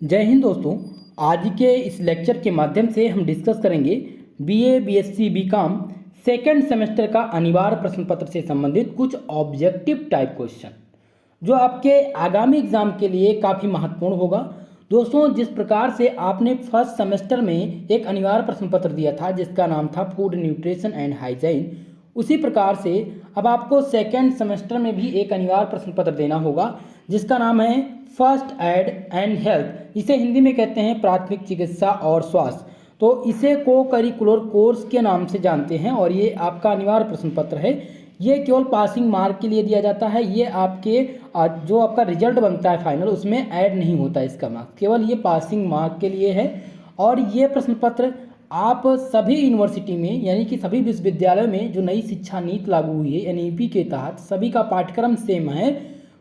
जय हिंद दोस्तों। आज के इस लेक्चर के माध्यम से हम डिस्कस करेंगे BA, BSc, BCom second semester का अनिवार्य प्रश्न पत्र से संबंधित कुछ ऑब्जेक्टिव टाइप क्वेश्चन जो आपके आगामी एग्जाम के लिए काफ़ी महत्वपूर्ण होगा। दोस्तों, जिस प्रकार से आपने फर्स्ट सेमेस्टर में एक अनिवार्य प्रश्न पत्र दिया था जिसका नाम था फूड न्यूट्रिशन एंड हाइजीन, उसी प्रकार से अब आपको सेकेंड सेमेस्टर में भी एक अनिवार्य प्रश्न पत्र देना होगा जिसका नाम है फर्स्ट एड एंड हेल्थ। इसे हिंदी में कहते हैं प्राथमिक चिकित्सा और स्वास्थ्य। तो इसे को करिकुलर कोर्स के नाम से जानते हैं और ये आपका अनिवार्य प्रश्न पत्र है। ये केवल पासिंग मार्क के लिए दिया जाता है। ये आपके जो आपका रिजल्ट बनता है फाइनल, उसमें ऐड नहीं होता इसका मार्क, केवल ये पासिंग मार्क के लिए है। और ये प्रश्न पत्र आप सभी यूनिवर्सिटी में यानी कि सभी विश्वविद्यालयों में जो नई शिक्षा नीति लागू हुई है एनईपी के तहत सभी का पाठ्यक्रम सेम है,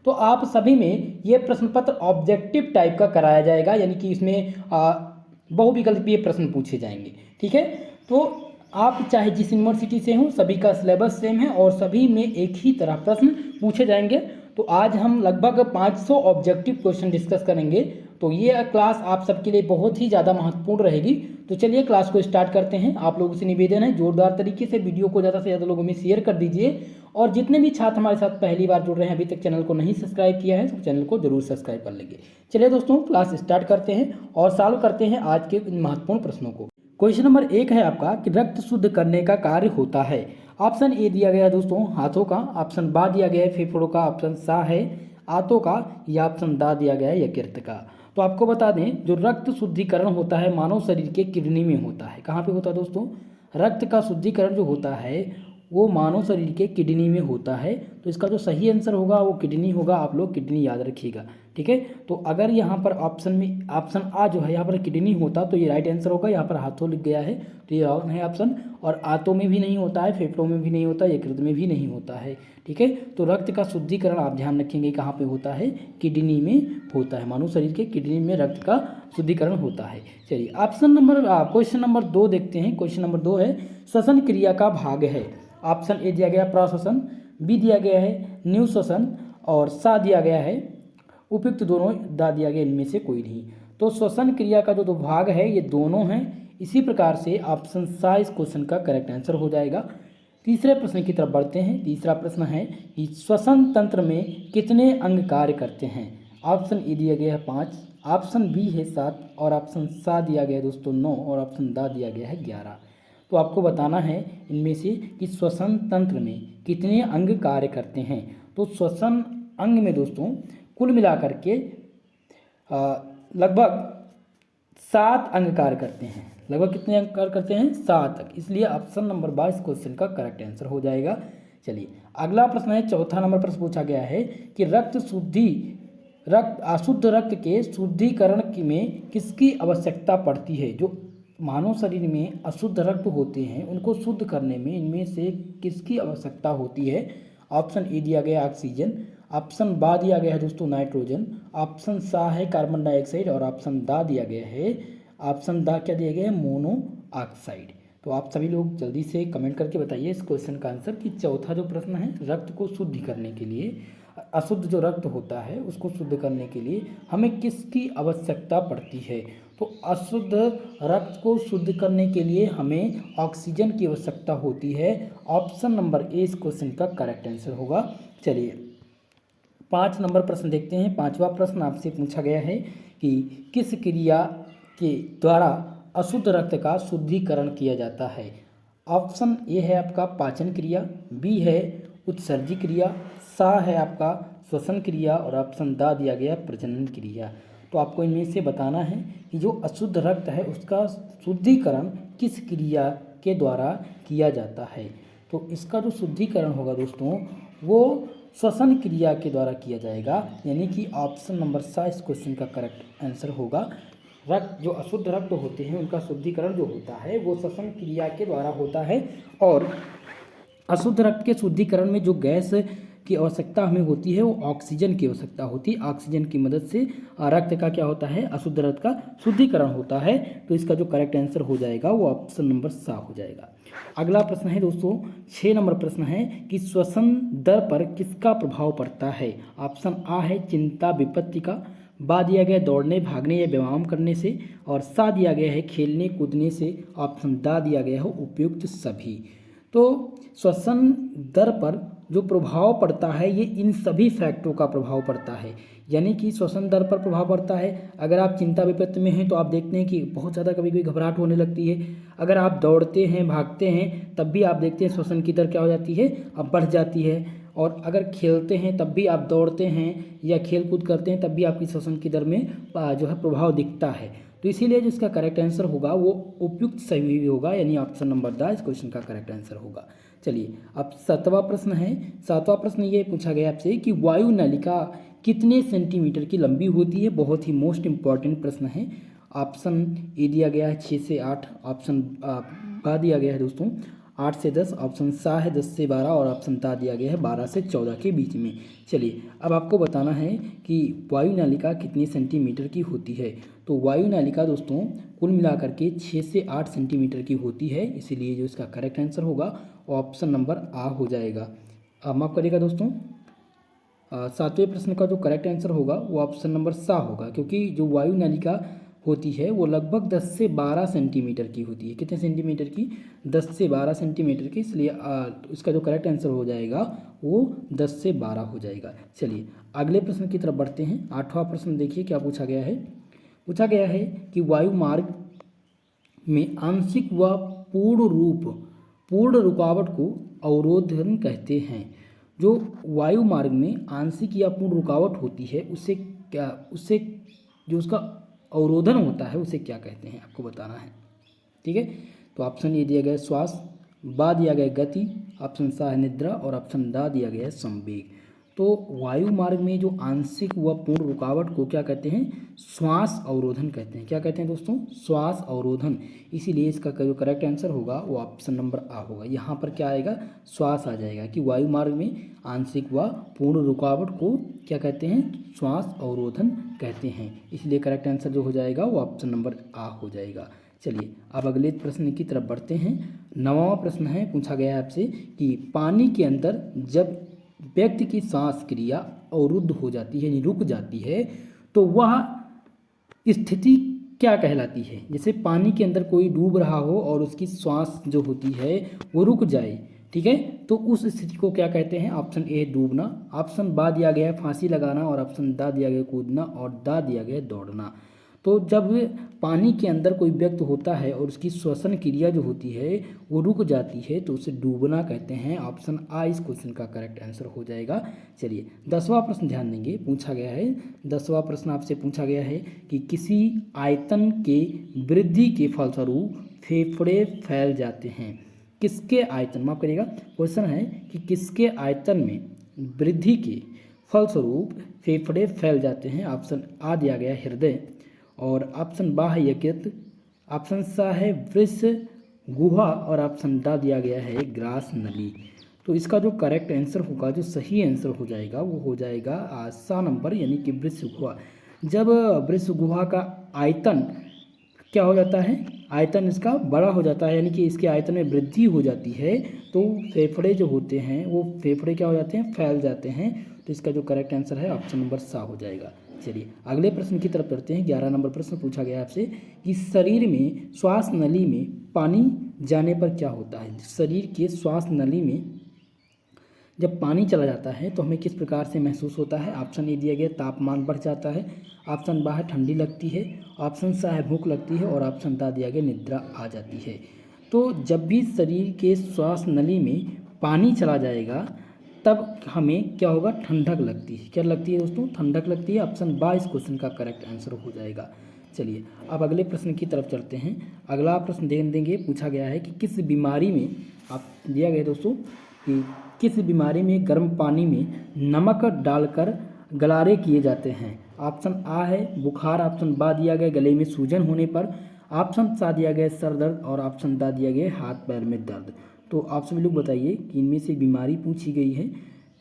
तो आप सभी में ये प्रश्न पत्र ऑब्जेक्टिव टाइप का कराया जाएगा, यानी कि इसमें बहुविकल्पीय प्रश्न पूछे जाएंगे। ठीक है, तो आप चाहे जिस यूनिवर्सिटी से हों सभी का सिलेबस सेम है और सभी में एक ही तरह प्रश्न पूछे जाएंगे। तो आज हम लगभग 500 ऑब्जेक्टिव क्वेश्चन डिस्कस करेंगे। तो ये क्लास आप सबके लिए बहुत ही ज़्यादा महत्वपूर्ण रहेगी। तो चलिए क्लास को स्टार्ट करते हैं। आप लोगों से निवेदन है जोरदार तरीके से वीडियो को ज़्यादा से ज़्यादा लोगों में शेयर कर दीजिए और जितने भी छात्र हमारे साथ पहली बार जुड़ रहे हैं अभी तक चैनल को नहीं सब्सक्राइब किया है तो चैनल को जरूर सब्सक्राइब कर लेंगे। चलिए दोस्तों, क्लास स्टार्ट करते हैं और सॉल्व करते हैं आज के महत्वपूर्ण प्रश्नों को। क्वेश्चन नंबर 1 है आपका कि रक्त शुद्ध करने का कार्य होता है। ऑप्शन ए दिया गया है दोस्तों हाथों का, ऑप्शन बा दिया गया है फेफड़ों का, ऑप्शन सा है आंतों का, या ऑप्शन दा दिया गया है यकृत का। तो आपको बता दें जो रक्त शुद्धिकरण होता है मानव शरीर के किडनी में होता है। कहाँ पे होता है दोस्तों? रक्त का शुद्धिकरण जो होता है वो मानव शरीर के किडनी में होता है। तो इसका जो सही आंसर होगा वो किडनी होगा। आप लोग किडनी याद रखिएगा। ठीक है, तो अगर यहाँ पर ऑप्शन में ऑप्शन आ जो है यहाँ पर किडनी होता तो ये राइट आंसर होगा। यहाँ पर हाथों लिख गया है तो ये रॉन्ग है ऑप्शन। और आंतों में भी नहीं होता है, फेफड़ों में भी नहीं होता, यकृत में भी नहीं होता है। ठीक है, तो रक्त का शुद्धिकरण आप ध्यान रखेंगे कहाँ पे होता है? किडनी में होता है। मानव शरीर के किडनी में रक्त का शुद्धिकरण होता है। चलिए क्वेश्चन नंबर 2 देखते हैं। क्वेश्चन नंबर 2 है श्वसन क्रिया का भाग है। ऑप्शन ए दिया गया प्रश्वसन, बी दिया गया है निःश्वसन और सा दिया गया है उपयुक्त दोनों, दा दिया गया इनमें से कोई नहीं। तो श्वसन क्रिया का जो दो भाग है ये दोनों हैं। इसी प्रकार से ऑप्शन सा इस क्वेश्चन का करेक्ट आंसर हो जाएगा। तीसरे प्रश्न की तरफ बढ़ते हैं। तीसरा प्रश्न है कि श्वसन तंत्र में कितने अंग कार्य करते हैं। ऑप्शन ए दिया गया है 5, ऑप्शन बी है 7 और ऑप्शन सा दिया गया है दोस्तों 9 और ऑप्शन दा दिया गया है 11। तो आपको बताना है इनमें से कि श्वसन तंत्र में कितने अंग कार्य करते हैं। तो श्वसन अंग में दोस्तों कुल मिलाकर के लगभग 7 अंग कार्य करते हैं। लगभग कितने अंग कार्य करते हैं? 7 अंग। इसलिए ऑप्शन नंबर 22 क्वेश्चन का करेक्ट आंसर हो जाएगा। चलिए अगला प्रश्न है, चौथा नंबर प्रश्न पूछा गया है कि अशुद्ध रक्त के शुद्धिकरण में किसकी आवश्यकता पड़ती है। जो मानव शरीर में अशुद्ध रक्त होते हैं उनको शुद्ध करने में इनमें से किसकी आवश्यकता होती है। ऑप्शन ए दिया गया ऑक्सीजन, ऑप्शन बा दिया गया है दोस्तों नाइट्रोजन, ऑप्शन सा है कार्बन डाइऑक्साइड और ऑप्शन दा दिया गया है क्या दिया गया है? Mono oxide. तो आप सभी लोग जल्दी से कमेंट करके बताइए इस क्वेश्चन का आंसर कि चौथा जो प्रश्न है रक्त को शुद्ध करने के लिए, अशुद्ध जो रक्त होता है उसको शुद्ध करने के लिए हमें किसकी आवश्यकता पड़ती है। तो अशुद्ध रक्त को शुद्ध करने के लिए हमें ऑक्सीजन की आवश्यकता होती है। ऑप्शन नंबर ए इस क्वेश्चन का करेक्ट आंसर होगा। चलिए 5 नंबर प्रश्न देखते हैं। 5वां प्रश्न आपसे पूछा गया है कि किस क्रिया के द्वारा अशुद्ध रक्त का शुद्धिकरण किया जाता है। ऑप्शन ए है आपका पाचन क्रिया, बी है उत्सर्जी क्रिया, सा है आपका श्वसन क्रिया और ऑप्शन दा दिया गया प्रजनन क्रिया। तो आपको इनमें से बताना है कि जो अशुद्ध रक्त है उसका शुद्धिकरण किस क्रिया के द्वारा किया जाता है। तो इसका जो शुद्धिकरण होगा दोस्तों वो श्वसन क्रिया के द्वारा किया जाएगा, यानी कि ऑप्शन नंबर सा इस क्वेश्चन का करेक्ट आंसर होगा। रक्त जो अशुद्ध रक्त होते हैं उनका शुद्धिकरण जो होता है वो श्वसन क्रिया के द्वारा होता है। और अशुद्ध रक्त के शुद्धिकरण में जो गैस की आवश्यकता हमें होती है वो ऑक्सीजन की आवश्यकता होती है। ऑक्सीजन की मदद से रक्त का क्या होता है? अशुद्ध रक्त का शुद्धिकरण होता है। तो इसका जो करेक्ट आंसर हो जाएगा वो ऑप्शन नंबर सा हो जाएगा। अगला प्रश्न है दोस्तों 6 नंबर प्रश्न है कि श्वसन दर पर किसका प्रभाव पड़ता है। ऑप्शन आ है चिंता विपत्ति का, बा दिया गया है दौड़ने भागने या व्यायाम करने से, और सा दिया गया है खेलने कूदने से, ऑप्शन दा दिया गया है उपयुक्त सभी। तो श्वसन दर पर जो प्रभाव पड़ता है ये इन सभी फैक्टरों का प्रभाव पड़ता है, यानी कि श्वसन दर पर प्रभाव पड़ता है। अगर आप चिंता विपत्ति में हैं तो आप देखते हैं कि बहुत ज़्यादा कभी कभी घबराहट होने लगती है। अगर आप दौड़ते हैं भागते हैं तब भी आप देखते हैं श्वसन की दर क्या हो जाती है, अब बढ़ जाती है। और अगर खेलते हैं तब भी आप दौड़ते हैं या खेल कूद करते हैं तब भी आपकी श्वसन की दर में जो है प्रभाव दिखता है। तो इसीलिए जो इसका करेक्ट आंसर होगा वो उपयुक्त सही होगा, यानी ऑप्शन नंबर द इस क्वेश्चन का करेक्ट आंसर होगा। चलिए अब 7वां प्रश्न है। 7वां प्रश्न ये पूछा गया आपसे कि वायु नलिका कितने सेंटीमीटर की लंबी होती है। बहुत ही मोस्ट इंपॉर्टेंट प्रश्न है। ऑप्शन ए दिया गया है 6 से 8, ऑप्शन बा दिया गया है दोस्तों 8 से 10, ऑप्शन सा है 10 से 12 और ऑप्शन ता दिया गया है 12 से 14 के बीच में। चलिए अब आपको बताना है कि वायु नालिका कितने सेंटीमीटर की होती है। तो वायु नालिका दोस्तों कुल मिलाकर के 6 से 8 सेंटीमीटर की होती है, इसीलिए जो इसका करेक्ट आंसर होगा वो ऑप्शन नंबर आ हो जाएगा। माफ़ करिएगा दोस्तों, 7वें प्रश्न का जो करेक्ट आंसर होगा वो ऑप्शन नंबर सा होगा, क्योंकि जो वायु नालिका होती है वो लगभग 10 से 12 सेंटीमीटर की होती है। कितने सेंटीमीटर की, 10 से 12 सेंटीमीटर की, इसलिए इसका जो करेक्ट आंसर हो जाएगा वो 10 से 12 हो जाएगा। चलिए अगले प्रश्न की तरफ बढ़ते हैं। 8वां प्रश्न देखिए क्या पूछा गया है। पूछा गया है कि वायु मार्ग में आंशिक व पूर्ण रुकावट को अवरोधन कहते हैं। जो वायु मार्ग में आंशिक या पूर्ण रुकावट होती है उससे जो उसका अवरोधन होता है उसे क्या कहते हैं आपको बताना है। ठीक है, तो ऑप्शन ए दिया गया है श्वास, बा दिया गया है गति, ऑप्शन सा है निद्रा और ऑप्शन दा दिया गया है संवेग। तो वायु मार्ग में जो आंशिक व पूर्ण रुकावट को क्या कहते हैं, श्वास अवरोधन कहते हैं। क्या कहते हैं दोस्तों, श्वास अवरोधन। इसीलिए इसका जो करेक्ट आंसर होगा वो ऑप्शन नंबर आ होगा। यहाँ पर क्या आएगा, श्वास आ जाएगा कि वायु मार्ग में आंशिक व पूर्ण रुकावट को क्या कहते हैं, श्वास अवरोधन कहते हैं। इसलिए करेक्ट आंसर जो हो जाएगा वो ऑप्शन नंबर आ हो जाएगा। चलिए अब अगले प्रश्न की तरफ बढ़ते हैं। 9वां प्रश्न है, पूछा गया है आपसे कि पानी के अंदर जब व्यक्ति की सांस क्रिया अवरुद्ध हो जाती है यानी रुक जाती है तो वह स्थिति क्या कहलाती है। जैसे पानी के अंदर कोई डूब रहा हो और उसकी सांस जो होती है वो रुक जाए, ठीक है, तो उस स्थिति को क्या कहते हैं। ऑप्शन ए डूबना, ऑप्शन बा दिया गया है फांसी लगाना और ऑप्शन दा दिया गया कूदना और दा दिया गया दौड़ना। तो जब पानी के अंदर कोई व्यक्ति होता है और उसकी श्वसन क्रिया जो होती है वो रुक जाती है तो उसे डूबना कहते हैं। ऑप्शन आ इस क्वेश्चन का करेक्ट आंसर हो जाएगा। चलिए 10वां प्रश्न ध्यान देंगे, पूछा गया है 10वां प्रश्न आपसे पूछा गया है कि किसी आयतन के वृद्धि के फलस्वरूप फेफड़े फैल जाते हैं। किसके आयतन, माफ करिएगा, क्वेश्चन है कि किसके आयतन में वृद्धि के फलस्वरूप फेफड़े फैल जाते हैं। ऑप्शन आ दिया गया हृदय और ऑप्शन बा है यकृत, ऑप्शन सा है वृष गुहा और ऑप्शन दा दिया गया है ग्रास नली। तो इसका जो करेक्ट आंसर होगा, जो सही आंसर हो जाएगा वो हो जाएगा सा नंबर, यानी कि वृष गुहा। जब वृष गुहा का आयतन क्या हो जाता है, आयतन इसका बड़ा हो जाता है, यानी कि इसके आयतन में वृद्धि हो जाती है तो फेफड़े जो होते हैं वो फेफड़े क्या हो जाते हैं, फैल जाते हैं। तो इसका जो करेक्ट आंसर है ऑप्शन नंबर सा हो जाएगा। चलिए अगले प्रश्न की तरफ चलते हैं। 11 नंबर प्रश्न पूछा गया आपसे कि शरीर में श्वास नली में पानी जाने पर क्या होता है। शरीर के श्वास नली में जब पानी चला जाता है तो हमें किस प्रकार से महसूस होता है। ऑप्शन ए दिया गया तापमान बढ़ जाता है, ऑप्शन बा है ठंडी लगती है, ऑप्शन सा है भूख लगती है और ऑप्शन दा दिया गया निद्रा आ जाती है। तो जब भी शरीर के श्वास नली में पानी चला जाएगा तब हमें क्या होगा, ठंडक लगती है। क्या लगती है दोस्तों, ठंडक लगती है। ऑप्शन बा इस क्वेश्चन का करेक्ट आंसर हो जाएगा। चलिए अब अगले प्रश्न की तरफ चलते हैं। अगला प्रश्न देंगे, पूछा गया है कि किस बीमारी में, आप दिया गया दोस्तों कि किस बीमारी में गर्म पानी में नमक डालकर गलारे किए जाते हैं। ऑप्शन आ है बुखार, ऑप्शन बा दिया गया गले में सूजन होने पर, ऑप्शन सा दिया गया सर दर्द और ऑप्शन दा दिया गया हाथ पैर में दर्द। तो आप सभी लोग बताइए कि इनमें से बीमारी पूछी गई है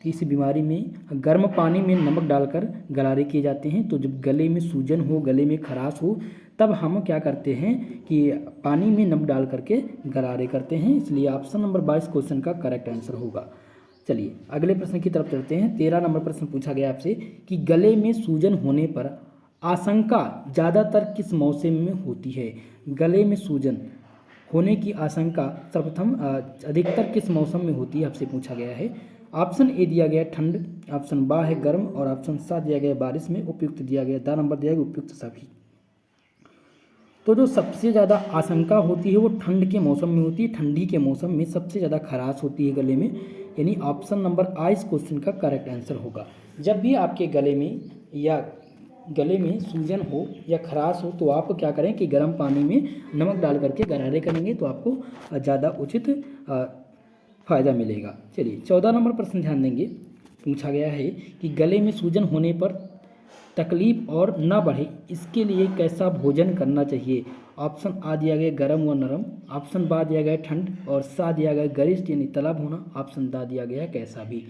कि इस बीमारी में गर्म पानी में नमक डालकर गलारे किए जाते हैं। तो जब गले में सूजन हो, गले में खराश हो, तब हम क्या करते हैं कि पानी में नमक डाल करके गरारे करते हैं। इसलिए ऑप्शन नंबर 22 क्वेश्चन का करेक्ट आंसर होगा। चलिए अगले प्रश्न की तरफ चलते हैं। 13 नंबर प्रश्न पूछा गया आपसे कि गले में सूजन होने पर आशंका ज़्यादातर किस मौसम में होती है? गले में सूजन होने की आशंका सर्वप्रथम अधिकतर किस मौसम में होती है, आपसे पूछा गया है। ऑप्शन ए दिया गया ठंड, ऑप्शन बा है गर्म और ऑप्शन सा दिया गया बारिश में, उपयुक्त दिया गया दा नंबर दिया गया उपयुक्त सभी। तो जो सबसे ज़्यादा आशंका होती है वो ठंड के मौसम में होती है। ठंडी के मौसम में सबसे ज़्यादा खराश होती है गले में, यानी ऑप्शन नंबर आ इस क्वेश्चन का करेक्ट आंसर होगा। जब भी आपके गले में सूजन हो या खराश हो तो आप क्या करें कि गर्म पानी में नमक डाल करके गरारे करेंगे तो आपको ज़्यादा उचित फ़ायदा मिलेगा। चलिए 14 नंबर प्रश्न ध्यान देंगे। पूछा गया है कि गले में सूजन होने पर तकलीफ और ना बढ़े इसके लिए कैसा भोजन करना चाहिए? ऑप्शन आ दिया गया गर्म व नरम, ऑप्शन बा दिया गया ठंड और सा दिया गया गरिष्ठ यानी तला भुना, ऑप्शन दा दिया गया कैसा भी।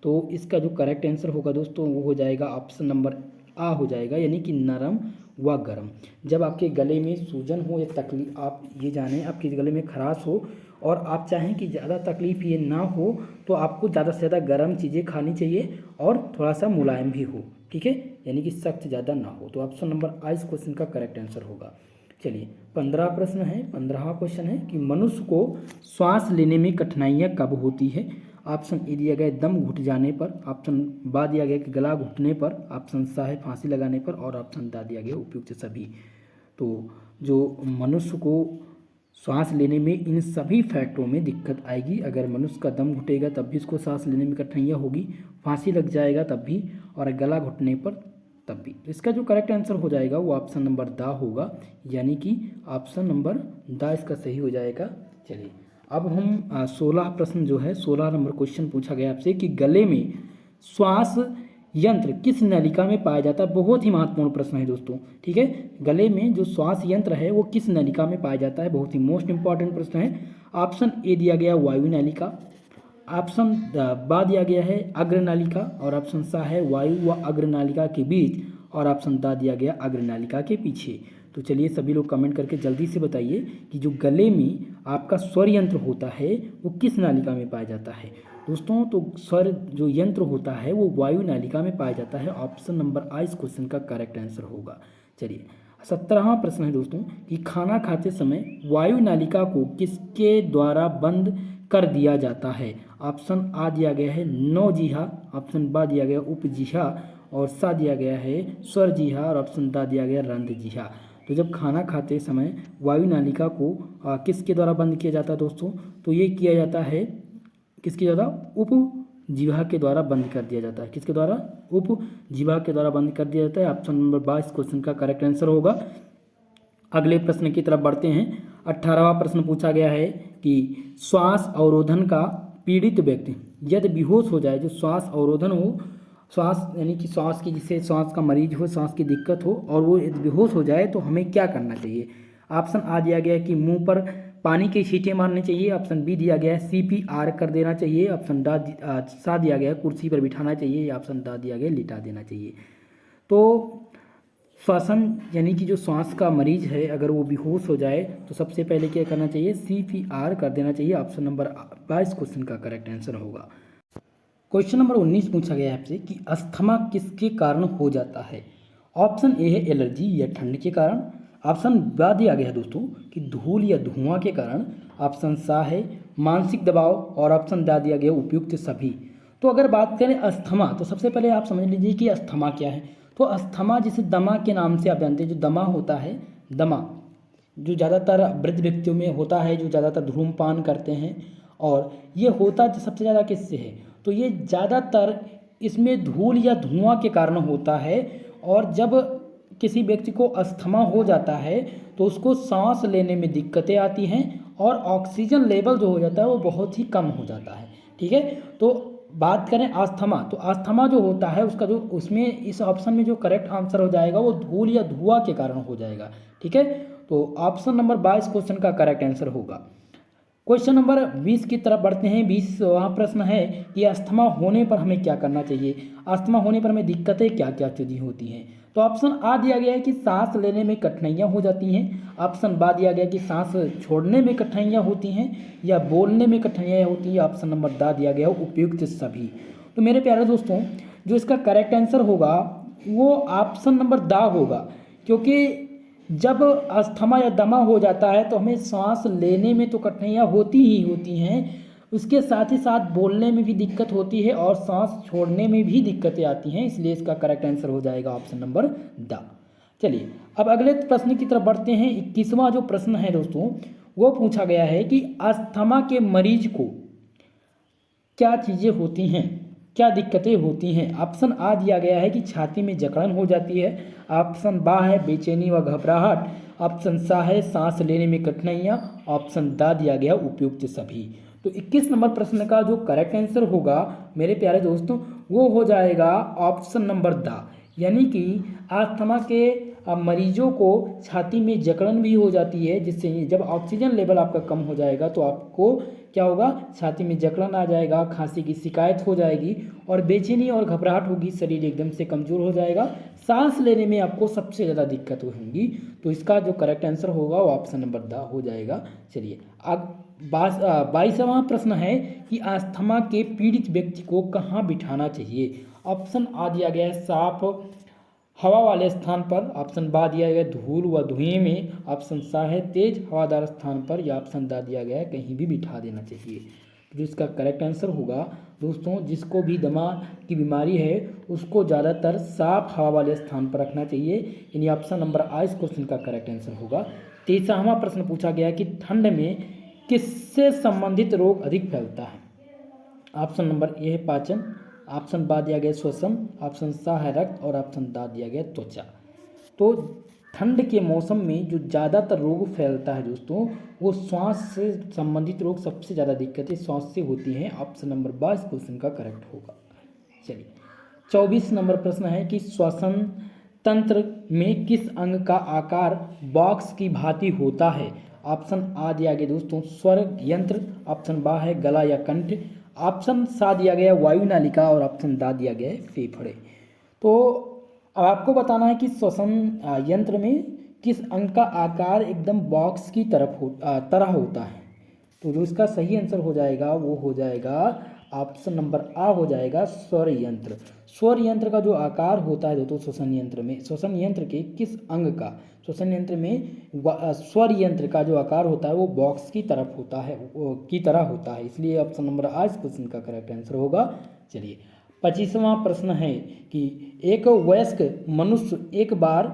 तो इसका जो करेक्ट आंसर होगा दोस्तों वो हो जाएगा ऑप्शन नंबर आ हो जाएगा, यानी कि नरम व गर्म। जब आपके गले में सूजन हो या तकलीफ, आप ये जानें आपके गले में खराश हो और आप चाहें कि ज़्यादा तकलीफ ये ना हो तो आपको ज़्यादा से ज़्यादा गर्म चीज़ें खानी चाहिए और थोड़ा सा मुलायम भी हो, ठीक है, यानी कि सख्त ज़्यादा ना हो। तो ऑप्शन नंबर आ इस क्वेश्चन का करेक्ट आंसर होगा। चलिए 15 प्रश्न है, 15वां क्वेश्चन है कि मनुष्य को श्वास लेने में कठिनाइयाँ कब होती है? ऑप्शन ए दिया गया दम घुट जाने पर, ऑप्शन बा दिया गया कि गला घुटने पर, ऑप्शन सा है फांसी लगाने पर और ऑप्शन दा दिया गया उपयुक्त सभी। तो जो मनुष्य को सांस लेने में इन सभी फैक्टरों में दिक्कत आएगी। अगर मनुष्य का दम घुटेगा तब भी उसको सांस लेने में कठिनाइयाँ होगी, फांसी लग जाएगा तब भी, और गला घुटने पर तब भी। तो इसका जो करेक्ट आंसर हो जाएगा वो ऑप्शन नंबर दा होगा, यानी कि ऑप्शन नंबर दा इसका सही हो जाएगा। चलिए अब हम 16 प्रश्न जो है 16 नंबर क्वेश्चन पूछा गया आपसे कि गले में श्वास यंत्र किस नलिका में पाया जाता है? बहुत ही महत्वपूर्ण प्रश्न है दोस्तों, ठीक है। गले में जो श्वास यंत्र है वो किस नलिका में पाया जाता है? बहुत ही मोस्ट इंपॉर्टेंट प्रश्न है। ऑप्शन ए दिया गया वायु नलिका, ऑप्शन बा दिया गया है अग्रनालिका और ऑप्शन सा है वायु व अग्रनालिका के बीच और ऑप्शन दा दिया गया अग्रनालिका के पीछे। तो चलिए सभी लोग कमेंट करके जल्दी से बताइए कि जो गले में आपका स्वर यंत्र होता है वो किस नालिका में पाया जाता है? दोस्तों तो स्वर जो यंत्र होता है वो वायु नालिका में पाया जाता है। ऑप्शन नंबर आ इस क्वेश्चन का करेक्ट आंसर होगा। चलिए 17वां प्रश्न है दोस्तों कि खाना खाते समय वायु नालिका को किसके द्वारा बंद कर दिया जाता है? ऑप्शन आ दिया गया है नौजिहा, ऑप्शन बा दिया गया उपजिहा और सा दिया गया है स्वरजिहा और ऑप्शन दा दिया गया रंध्रजिहा। तो जब खाना खाते समय वायु नालिका को किसके द्वारा बंद किया जाता है दोस्तों? तो ये किया जाता है किसके द्वारा? उपजिह्वा के द्वारा बंद कर दिया जाता है। किसके द्वारा? उपजिह्वा के द्वारा बंद कर दिया जाता है। ऑप्शन नंबर 22 क्वेश्चन का करेक्ट आंसर होगा। अगले प्रश्न की तरफ बढ़ते हैं। 18वां प्रश्न पूछा गया है कि श्वास अवरोधन का पीड़ित व्यक्ति यदि बेहोश हो जाए, जो श्वास अवरोधन हो, श्वास यानी कि श्वास की जिसे श्वास का मरीज हो, श्वास की दिक्कत हो और वो यदि बेहोश हो जाए तो हमें क्या करना चाहिए? ऑप्शन आ दिया गया है कि मुंह पर पानी के छींटे मारने चाहिए, ऑप्शन बी दिया गया है CPR कर देना चाहिए, ऑप्शन सा दिया गया है कुर्सी पर बिठाना चाहिए या ऑप्शन दा दिया गया लिटा देना चाहिए। तो श्वसन यानी कि जो श्वास का मरीज है अगर वो बेहोश हो जाए तो सबसे पहले क्या करना चाहिए? CPR कर देना चाहिए। ऑप्शन नंबर 22 क्वेश्चन का करेक्ट आंसर होगा। क्वेश्चन नंबर 19 पूछा गया है आपसे कि अस्थमा किसके कारण हो जाता है? ऑप्शन ए है एलर्जी या ठंड के कारण, ऑप्शन बा दिया गया है दोस्तों कि धूल या धुआं के कारण, ऑप्शन सा है मानसिक दबाव और ऑप्शन दा दिया गया उपयुक्त सभी। तो अगर बात करें अस्थमा तो सबसे पहले आप समझ लीजिए कि अस्थमा क्या है। तो अस्थमा जिसे दमा के नाम से आप जानते हैं, जो दमा होता है, दमा जो ज़्यादातर वृद्ध व्यक्तियों में होता है, जो ज़्यादातर धूम्रपान करते हैं, और ये होता सबसे ज़्यादा किससे है? तो ये ज़्यादातर इसमें धूल या धुआं के कारण होता है। और जब किसी व्यक्ति को अस्थमा हो जाता है तो उसको सांस लेने में दिक्कतें आती हैं और ऑक्सीजन लेवल जो हो जाता है वो बहुत ही कम हो जाता है, ठीक है। तो बात करें अस्थमा, तो अस्थमा जो होता है उसका जो उसमें इस ऑप्शन में जो करेक्ट आंसर हो जाएगा वो धूल या धुआं के कारण हो जाएगा, ठीक है। तो ऑप्शन नंबर 22 क्वेश्चन का करेक्ट आंसर होगा। क्वेश्चन नंबर 20 की तरफ बढ़ते हैं। 20वां प्रश्न है कि अस्थमा होने पर हमें क्या करना चाहिए? अस्थमा होने पर हमें दिक्कतें क्या क्या चीज़ें होती हैं? तो ऑप्शन आ दिया गया है कि सांस लेने में कठिनाइयाँ हो जाती हैं, ऑप्शन बा दिया गया कि सांस छोड़ने में कठिनाइयाँ होती हैं या बोलने में कठिनाइयाँ होती हैं, ऑप्शन नंबर दा दिया गया उपयुक्त सभी। तो मेरे प्यारे दोस्तों जो इसका करेक्ट आंसर होगा वो ऑप्शन नंबर दा होगा, क्योंकि जब अस्थमा या दमा हो जाता है तो हमें सांस लेने में तो कठिनाइयाँ होती ही होती हैं, उसके साथ ही साथ बोलने में भी दिक्कत होती है और सांस छोड़ने में भी दिक्कतें आती हैं, इसलिए इसका करेक्ट आंसर हो जाएगा ऑप्शन नंबर द। चलिए अब अगले प्रश्न की तरफ बढ़ते हैं। 21वां जो प्रश्न है दोस्तों वो पूछा गया है कि अस्थमा के मरीज को क्या चीज़ें होती हैं, क्या दिक्कतें होती हैं। ऑप्शन आ दिया गया है कि छाती में जकड़न हो जाती है, ऑप्शन बा है बेचैनी व घबराहट, ऑप्शन सा है सांस लेने में कठिनाइयाँ, ऑप्शन दा दिया गया उपयुक्त सभी। तो 21 नंबर प्रश्न का जो करेक्ट आंसर होगा मेरे प्यारे दोस्तों वो हो जाएगा ऑप्शन नंबर दा, यानी कि अस्थमा के मरीजों को छाती में जकड़न भी हो जाती है, जिससे जब ऑक्सीजन लेवल आपका कम हो जाएगा तो आपको क्या होगा, छाती में जकड़न आ जाएगा, खांसी की शिकायत हो जाएगी और बेचैनी और घबराहट होगी, शरीर एकदम से कमज़ोर हो जाएगा, सांस लेने में आपको सबसे ज़्यादा दिक्कत होगी। तो इसका जो करेक्ट आंसर होगा वो ऑप्शन नंबर द हो जाएगा। चलिए अब 22वां प्रश्न है कि अस्थमा के पीड़ित व्यक्ति को कहाँ बिठाना चाहिए। ऑप्शन आ दिया गया है साफ हवा वाले स्थान पर, ऑप्शन बा दिया गया धूल व धुएं में, ऑप्शन सा है तेज हवादार स्थान पर, या ऑप्शन दा दिया गया है कहीं भी बिठा देना चाहिए। जो इसका करेक्ट आंसर होगा दोस्तों, जिसको भी दमा की बीमारी है उसको ज़्यादातर साफ हवा वाले स्थान पर रखना चाहिए, यानी ऑप्शन नंबर आ इस क्वेश्चन का करेक्ट आंसर होगा। 23वां प्रश्न पूछा गया कि ठंड में किससे संबंधित रोग अधिक फैलता है। ऑप्शन नंबर ए है पाचन, ऑप्शन बा दिया गया श्वसन, ऑप्शन सा है रक्त और ऑप्शन दा दिया गया त्वचा। तो ठंड के मौसम में जो ज़्यादातर रोग फैलता है दोस्तों वो श्वास से संबंधित रोग सबसे ज़्यादा दिक्कतें श्वास से होती हैं। ऑप्शन नंबर बा इस क्वेश्चन का करेक्ट होगा। चलिए 24 नंबर प्रश्न है कि श्वसन तंत्र में किस अंग का आकार बॉक्स की भांति होता है। ऑप्शन आ दिया गया दोस्तों स्वर यंत्र, ऑप्शन बा है गला या कंठ, ऑप्शन सा दिया गया वायु नालिका और ऑप्शन दा दिया गया है फेफड़े। तो अब आपको बताना है कि श्वसन यंत्र में किस अंग का आकार एकदम बॉक्स की तरह होता है। तो जो इसका सही आंसर हो जाएगा वो हो जाएगा ऑप्शन नंबर आ हो जाएगा स्वर यंत्र। स्वर यंत्र का जो आकार होता है दोस्तों श्वसन यंत्र में, श्वसन यंत्र के किस अंग का, श्वसन यंत्र में स्वर यंत्र का जो आकार होता है वो बॉक्स की तरफ होता है, की तरह होता है, इसलिए ऑप्शन नंबर आ इस क्वेश्चन का करेक्ट आंसर होगा। चलिए 25वां प्रश्न है कि एक वयस्क मनुष्य एक बार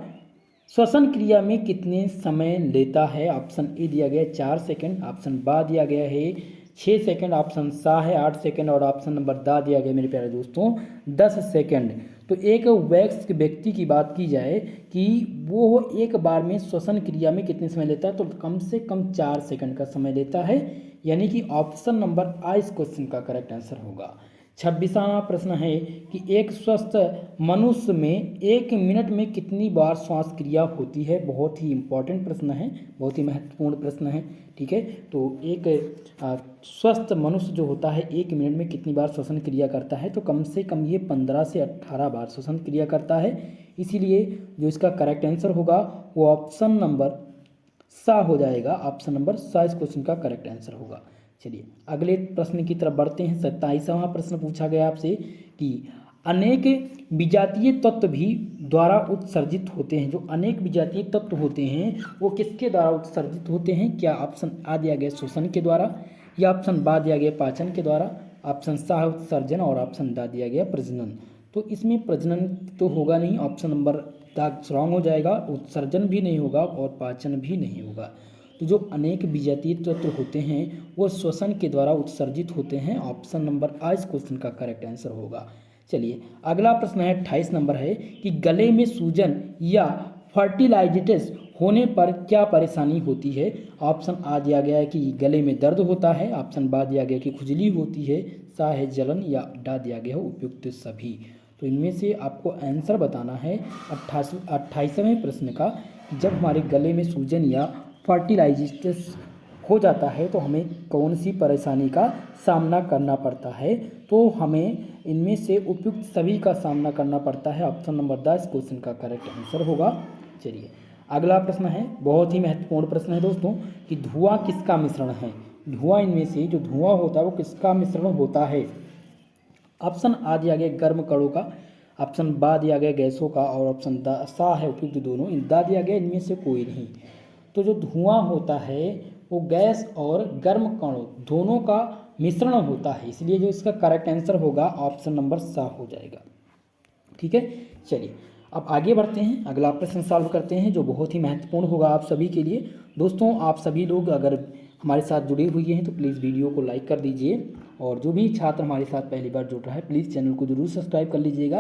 श्वसन क्रिया में कितने समय लेता है। ऑप्शन ए दिया गया है 4 सेकंड, ऑप्शन बा दिया गया है 6 सेकंड, ऑप्शन सा है 8 सेकंड और ऑप्शन नंबर दा दिया गया मेरे प्यारे दोस्तों 10 सेकंड। तो एक वयस्क व्यक्ति की बात की जाए कि वो एक बार में श्वसन क्रिया में कितने समय लेता है, तो कम से कम 4 सेकंड का समय लेता है, यानी कि ऑप्शन नंबर आ इस क्वेश्चन का करेक्ट आंसर होगा। 26वां प्रश्न है कि एक स्वस्थ मनुष्य में 1 मिनट में कितनी बार श्वास क्रिया होती है। बहुत ही इंपॉर्टेंट प्रश्न है, बहुत ही महत्वपूर्ण प्रश्न है, ठीक है। तो एक स्वस्थ मनुष्य जो होता है 1 मिनट में कितनी बार श्वसन क्रिया करता है, तो कम से कम ये 15 से 18 बार श्वसन क्रिया करता है, इसीलिए जो इसका करेक्ट आंसर होगा वो ऑप्शन नंबर सा हो जाएगा। ऑप्शन नंबर सा इस क्वेश्चन का करेक्ट आंसर होगा। चलिए अगले प्रश्न की तरफ बढ़ते हैं। 27वां प्रश्न पूछा गया आपसे कि अनेक विजातीय तत्व भी द्वारा उत्सर्जित होते हैं। जो अनेक विजातीय तत्व होते हैं वो किसके द्वारा उत्सर्जित होते हैं। क्या ऑप्शन आ दिया गया श्वसन के द्वारा, या ऑप्शन बा दिया गया पाचन के द्वारा, ऑप्शन सा है उत्सर्जन और ऑप्शन दा दिया गया प्रजनन। तो इसमें प्रजनन तो होगा नहीं, ऑप्शन नंबर दा रॉन्ग हो जाएगा, उत्सर्जन भी नहीं होगा और पाचन भी नहीं होगा। तो जो अनेक विजातीय तत्व होते हैं वो श्वसन के द्वारा उत्सर्जित होते हैं, ऑप्शन नंबर आ इस क्वेश्चन का करेक्ट आंसर होगा। चलिए अगला प्रश्न है 28 नंबर है कि गले में सूजन या फर्टिलाइजिटिस होने पर क्या परेशानी होती है। ऑप्शन आ दिया गया है कि गले में दर्द होता है, ऑप्शन बा दिया गया कि खुजली होती है, सा है जलन, या डा दिया गया है उपयुक्त सभी। तो इनमें से आपको आंसर बताना है 28वें प्रश्न का। जब हमारे गले में सूजन या फर्टिलाइजिटिस हो जाता है तो हमें कौन सी परेशानी का सामना करना पड़ता है, तो हमें इनमें से उपयुक्त सभी का सामना करना पड़ता है। ऑप्शन नंबर 10 इस क्वेश्चन का करेक्ट आंसर होगा। चलिए अगला प्रश्न है, बहुत ही महत्वपूर्ण प्रश्न है दोस्तों, कि धुआं किसका मिश्रण है। धुआं इनमें से जो धुआं होता है वो किसका मिश्रण होता है। ऑप्शन आ दिया गया गर्म कणों का, ऑप्शन बा दिया गया गैसों का और ऑप्शन सा है उपयुक्त दोनों, दा दिया गया इनमें से कोई नहीं। तो जो धुआं होता है वो गैस और गर्म कणों दोनों का मिश्रण होता है, इसलिए जो इसका करेक्ट आंसर होगा ऑप्शन नंबर सा हो जाएगा। ठीक है, चलिए अब आगे बढ़ते हैं, अगला प्रश्न सॉल्व करते हैं जो बहुत ही महत्वपूर्ण होगा आप सभी के लिए। दोस्तों आप सभी लोग अगर हमारे साथ जुड़े हुए हैं तो प्लीज़ वीडियो को लाइक कर दीजिए, और जो भी छात्र हमारे साथ पहली बार जुड़ रहा है प्लीज़ चैनल को जरूर सब्सक्राइब कर लीजिएगा,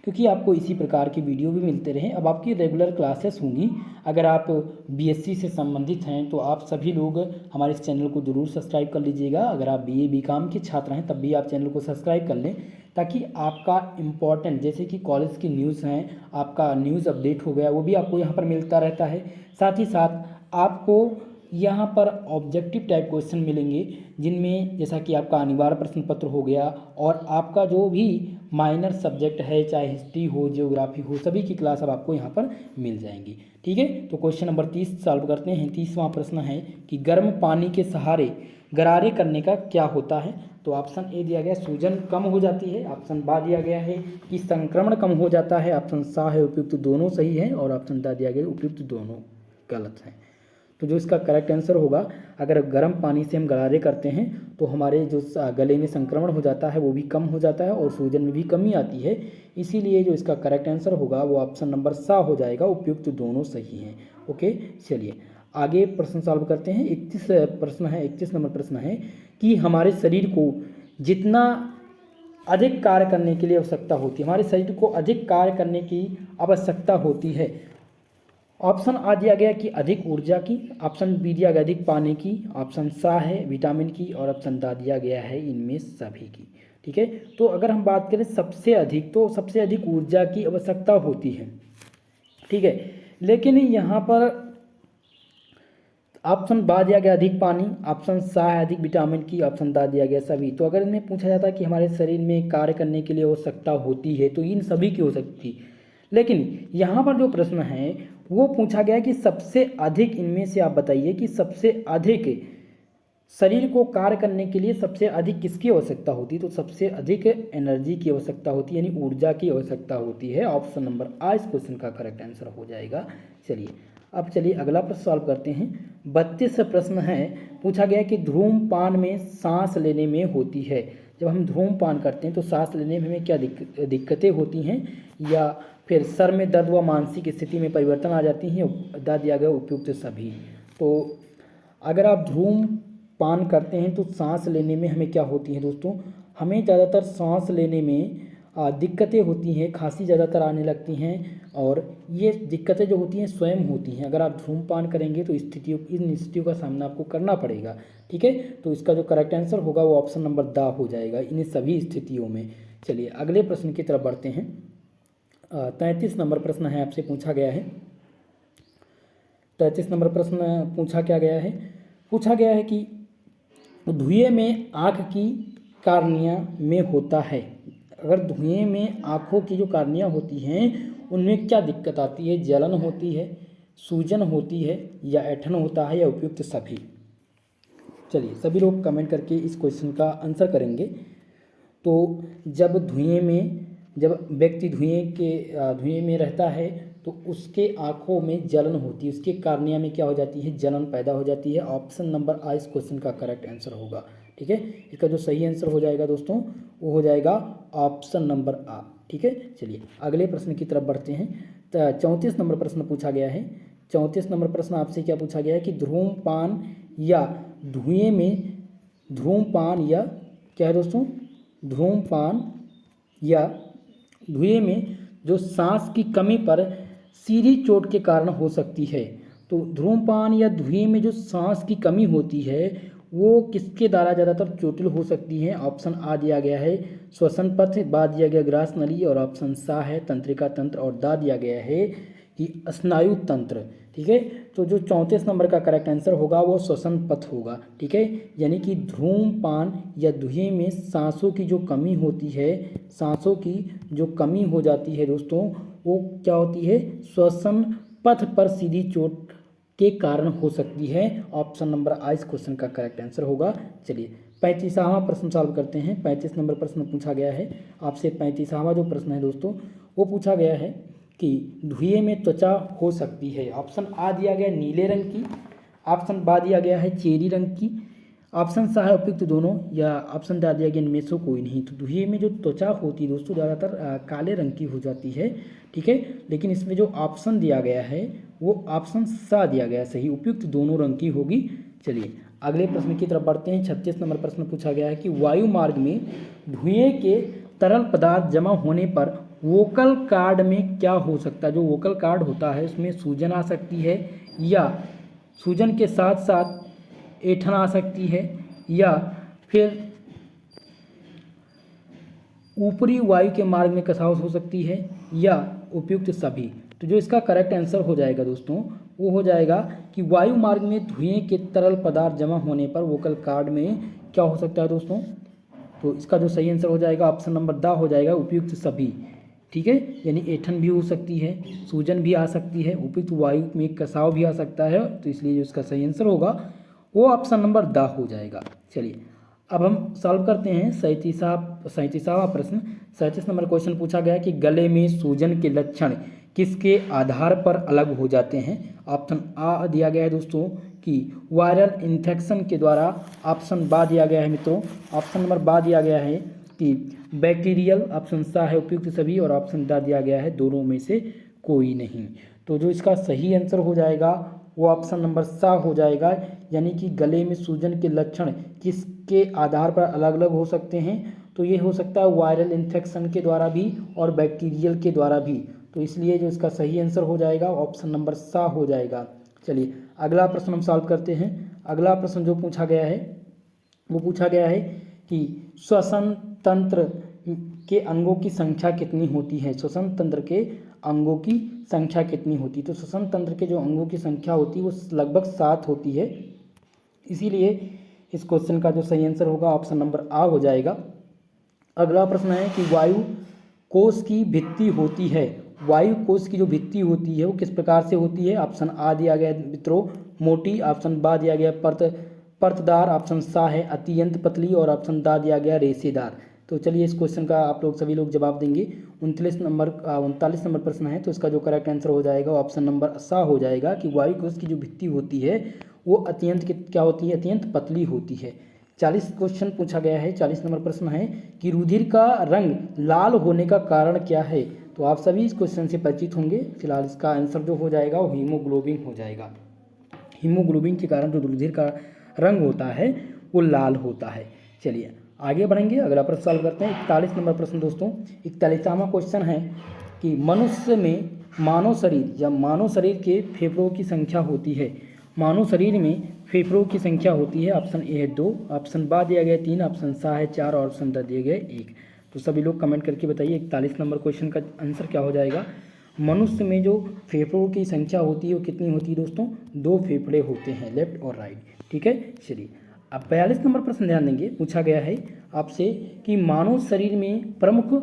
क्योंकि आपको इसी प्रकार की वीडियो भी मिलते रहें। अब आपकी रेगुलर क्लासेस होंगी, अगर आप बीएससी से संबंधित हैं तो आप सभी लोग हमारे इस चैनल को जरूर सब्सक्राइब कर लीजिएगा। अगर आप बीए बीकॉम के छात्र हैं तब भी आप चैनल को सब्सक्राइब कर लें, ताकि आपका इम्पॉर्टेंट जैसे कि कॉलेज की न्यूज़ हैं, आपका न्यूज़ अपडेट हो गया वो भी आपको यहाँ पर मिलता रहता है। साथ ही साथ आपको यहाँ पर ऑब्जेक्टिव टाइप क्वेश्चन मिलेंगे, जिनमें जैसा कि आपका अनिवार्य प्रश्न पत्र हो गया, और आपका जो भी माइनर सब्जेक्ट है चाहे हिस्ट्री हो ज्योग्राफी हो सभी की क्लास अब आपको यहाँ पर मिल जाएंगी। ठीक है, तो क्वेश्चन नंबर 30 सॉल्व करते हैं। 30वां प्रश्न है कि गर्म पानी के सहारे गरारे करने का क्या होता है। तो ऑप्शन ए दिया गया सूजन कम हो जाती है, ऑप्शन बा दिया गया है कि संक्रमण कम हो जाता है, ऑप्शन सा है उपयुक्त दोनों सही है, और ऑप्शन दा दिया गया उपयुक्त दोनों गलत है। तो जो इसका करेक्ट आंसर होगा, अगर गर्म पानी से हम गरारे करते हैं तो हमारे जो गले में संक्रमण हो जाता है वो भी कम हो जाता है और सूजन में भी कमी आती है, इसीलिए जो इसका करेक्ट आंसर होगा वो ऑप्शन नंबर सा हो जाएगा, उपयुक्त दोनों सही हैं। ओके, चलिए आगे प्रश्न सॉल्व करते हैं। 31 नंबर प्रश्न है कि हमारे शरीर को जितना अधिक कार्य करने के लिए आवश्यकता होती है, हमारे शरीर को अधिक कार्य करने की आवश्यकता होती है। ऑप्शन आ दिया गया कि अधिक ऊर्जा की, ऑप्शन बी दिया गया अधिक पानी की, ऑप्शन सा है विटामिन की, और ऑप्शन दा दिया गया है इनमें सभी की। ठीक है, तो अगर हम बात करें सबसे अधिक, तो सबसे अधिक ऊर्जा की आवश्यकता होती है। ठीक है, लेकिन यहाँ पर ऑप्शन बा दिया गया अधिक पानी, ऑप्शन सा है अधिक विटामिन की, ऑप्शन दा दिया गया सभी। तो अगर इनमें पूछा जाता है कि हमारे शरीर में कार्य करने के लिए आवश्यकता होती है तो इन सभी की हो सकती, लेकिन यहाँ पर जो प्रश्न है वो पूछा गया कि सबसे अधिक इनमें से आप बताइए कि सबसे अधिक शरीर को कार्य करने के लिए सबसे अधिक किसकी आवश्यकता होती है। तो सबसे अधिक एनर्जी की आवश्यकता होती है, यानी ऊर्जा की आवश्यकता होती है। ऑप्शन नंबर आ इस क्वेश्चन का करेक्ट आंसर हो जाएगा। चलिए अब चलिए अगला प्रश्न सॉल्व करते हैं। 32 प्रश्न है, पूछा गया कि धूम्रपान में सांस लेने में होती है, जब हम धूम्रपान करते हैं तो सांस लेने में हमें क्या दिक्कतें होती हैं, या फिर सर में दर्द व मानसिक स्थिति में परिवर्तन आ जाती हैं, दा दिया गया उपयुक्त सभी। तो अगर आप धूम्रपान करते हैं तो सांस लेने में हमें क्या होती है दोस्तों, हमें ज़्यादातर सांस लेने में दिक्कतें होती हैं, खांसी ज़्यादातर आने लगती हैं, और ये दिक्कतें जो होती हैं स्वयं होती हैं। अगर आप धूम्रपान करेंगे तो इन स्थितियों का सामना आपको करना पड़ेगा। ठीक है, तो इसका जो करेक्ट आंसर होगा वो ऑप्शन नंबर दा हो जाएगा, इन सभी स्थितियों में। चलिए अगले प्रश्न की तरफ बढ़ते हैं। 33 नंबर प्रश्न है, आपसे पूछा गया है। 33 नंबर प्रश्न पूछा गया है कि धुएं में आँख की कार्निया में होता है। अगर धुएं में आँखों की जो कार्निया होती हैं उनमें क्या दिक्कत आती है, जलन होती है, सूजन होती है, या ऐंठन होता है, या उपयुक्त सभी। चलिए सभी लोग कमेंट करके इस क्वेश्चन का आंसर करेंगे। तो जब व्यक्ति धुएं में रहता है तो उसके आँखों में जलन होती है, उसके कार्निया में क्या हो जाती है, जलन पैदा हो जाती है। ऑप्शन नंबर आ इस क्वेश्चन का करेक्ट आंसर होगा। ठीक है, इसका जो सही आंसर हो जाएगा दोस्तों वो हो जाएगा ऑप्शन नंबर आ। ठीक है, चलिए अगले प्रश्न की तरफ बढ़ते हैं। 34 नंबर प्रश्न पूछा गया है। 34 नंबर प्रश्न आपसे क्या पूछा गया है कि धूम्रपान या धुएं में जो सांस की कमी पर सीधी चोट के कारण हो सकती है। तो धूम्रपान या धुएं में जो सांस की कमी होती है वो किसके द्वारा ज़्यादातर चोटिल हो सकती है। ऑप्शन आ दिया गया है श्वसन पथ, बा दिया गया ग्रास नली, और ऑप्शन सा है तंत्रिका तंत्र, और दा दिया गया है कि स्नायु तंत्र। ठीक है, तो जो 34 नंबर का करेक्ट आंसर होगा वो श्वसन पथ होगा। ठीक है, यानी कि धूम्रपान या धुएं में सांसों की जो कमी होती है, सांसों की जो कमी हो जाती है दोस्तों, वो क्या होती है, श्वसन पथ पर सीधी चोट के कारण हो सकती है। ऑप्शन नंबर आ इस क्वेश्चन का करेक्ट आंसर होगा। चलिए 35वां प्रश्न सॉल्व करते हैं। 35 नंबर प्रश्न पूछा गया है आपसे। 35वां जो प्रश्न है दोस्तों वो पूछा गया है कि धुएं में त्वचा हो सकती है। ऑप्शन आ दिया गया नीले रंग की, ऑप्शन बा दिया गया है चेरी रंग की, ऑप्शन सा है उपयुक्त दोनों, या ऑप्शन दा दिया गया इनमें से कोई नहीं। तो धुएं में जो त्वचा होती है दोस्तों ज़्यादातर काले रंग की हो जाती है, ठीक है। लेकिन इसमें जो ऑप्शन दिया गया है वो ऑप्शन सा दिया गया है, सही उपयुक्त दोनों रंग की होगी। चलिए अगले प्रश्न की तरफ बढ़ते हैं। 36 नंबर प्रश्न पूछा गया है कि वायु मार्ग में धुएं के तरल पदार्थ जमा होने पर वोकल कार्ड में क्या हो सकता है। जो वोकल कार्ड होता है उसमें सूजन आ सकती है, या सूजन के साथ साथ ऐंठन आ सकती है, या फिर ऊपरी वायु के मार्ग में कसाव हो सकती है, या उपयुक्त सभी। तो जो इसका करेक्ट आंसर हो जाएगा दोस्तों वो हो जाएगा कि वायु मार्ग में धुएं के तरल पदार्थ जमा होने पर वोकल कार्ड में क्या हो सकता है दोस्तों। तो इसका जो सही आंसर हो जाएगा ऑप्शन नंबर द हो जाएगा, उपयुक्त सभी, ठीक है। यानी ऐंठन भी हो सकती है, सूजन भी आ सकती है, उपयुक्त वायु में कसाव भी आ सकता है। तो इसलिए जो इसका सही आंसर होगा वो ऑप्शन नंबर द हो जाएगा। चलिए अब हम सॉल्व करते हैं 37वां प्रश्न। 37 नंबर क्वेश्चन पूछा गया कि गले में सूजन के लक्षण किसके आधार पर अलग हो जाते हैं। ऑप्शन आ दिया गया है दोस्तों कि वायरल इन्फेक्शन के द्वारा, ऑप्शन बा दिया गया है मित्रों, ऑप्शन नंबर बा दिया गया है कि बैक्टीरियल, ऑप्शन सा है उपयुक्त सभी, और ऑप्शन दा दिया गया है दोनों में से कोई नहीं। तो जो इसका सही आंसर हो जाएगा वो ऑप्शन नंबर सा हो जाएगा, यानी कि गले में सूजन के लक्षण किसके आधार पर अलग अलग हो सकते हैं। तो ये हो सकता है वायरल इन्फेक्शन के द्वारा भी और बैक्टीरियल के द्वारा भी। तो इसलिए जो इसका सही आंसर हो जाएगा ऑप्शन नंबर सा हो जाएगा। चलिए अगला प्रश्न हम सॉल्व करते हैं। अगला प्रश्न जो पूछा गया है वो पूछा गया है कि श्वसन तंत्र के अंगों की संख्या कितनी होती है। श्वसन तंत्र के अंगों की संख्या कितनी होती है। तो श्वसन तंत्र के जो अंगों की संख्या होती है वो लगभग 7 होती है। इसीलिए इस क्वेश्चन का जो सही आंसर होगा ऑप्शन नंबर आ हो जाएगा। अगला प्रश्न है कि वायु कोश की भित्ति होती है। वायु कोश की जो भित्ति होती है वो किस प्रकार से होती है। ऑप्शन आ दिया गया मित्रों मोटी, ऑप्शन बा दिया गया परतदार, ऑप्शन सा है अत्यंत पतली, और ऑप्शन दा दिया गया रेशेदार। तो चलिए इस क्वेश्चन का आप लोग सभी लोग जवाब देंगे। 39 नंबर प्रश्न है, तो इसका जो करेक्ट आंसर हो जाएगा ऑप्शन नंबर सा हो जाएगा कि वायु कोश की जो भित्ति होती है वो अत्यंत क्या होती है, अत्यंत पतली होती है। 40 क्वेश्चन पूछा गया है। 40 नंबर प्रश्न है कि रुधिर का रंग लाल होने का कारण क्या है। तो आप सभी इस क्वेश्चन से परिचित होंगे। फिलहाल इसका आंसर जो हो जाएगा वो हीमोग्लोबिन हो जाएगा। हीमोग्लोबिन के कारण जो रुधिर का रंग होता है वो लाल होता है। चलिए आगे बढ़ेंगे, अगला प्रश्न सॉल्व करते हैं। 41 नंबर प्रश्न दोस्तों, 41वां क्वेश्चन है कि मनुष्य में मानव शरीर के फेफड़ों की संख्या होती है। मानव शरीर में फेफड़ों की संख्या होती है। ऑप्शन ए है 2, ऑप्शन बा दिया गया 3, ऑप्शन सा है 4, और ऑप्शन द दिए गए 1। तो सभी लोग कमेंट करके बताइए 41 नंबर क्वेश्चन का आंसर क्या हो जाएगा। मनुष्य में जो फेफड़ों की संख्या होती है वो कितनी होती है दोस्तों, 2 फेफड़े होते हैं, लेफ्ट और राइट, ठीक है। चलिए अब 42 नंबर प्रश्न ध्यान देंगे। पूछा गया है आपसे कि मानव शरीर में प्रमुख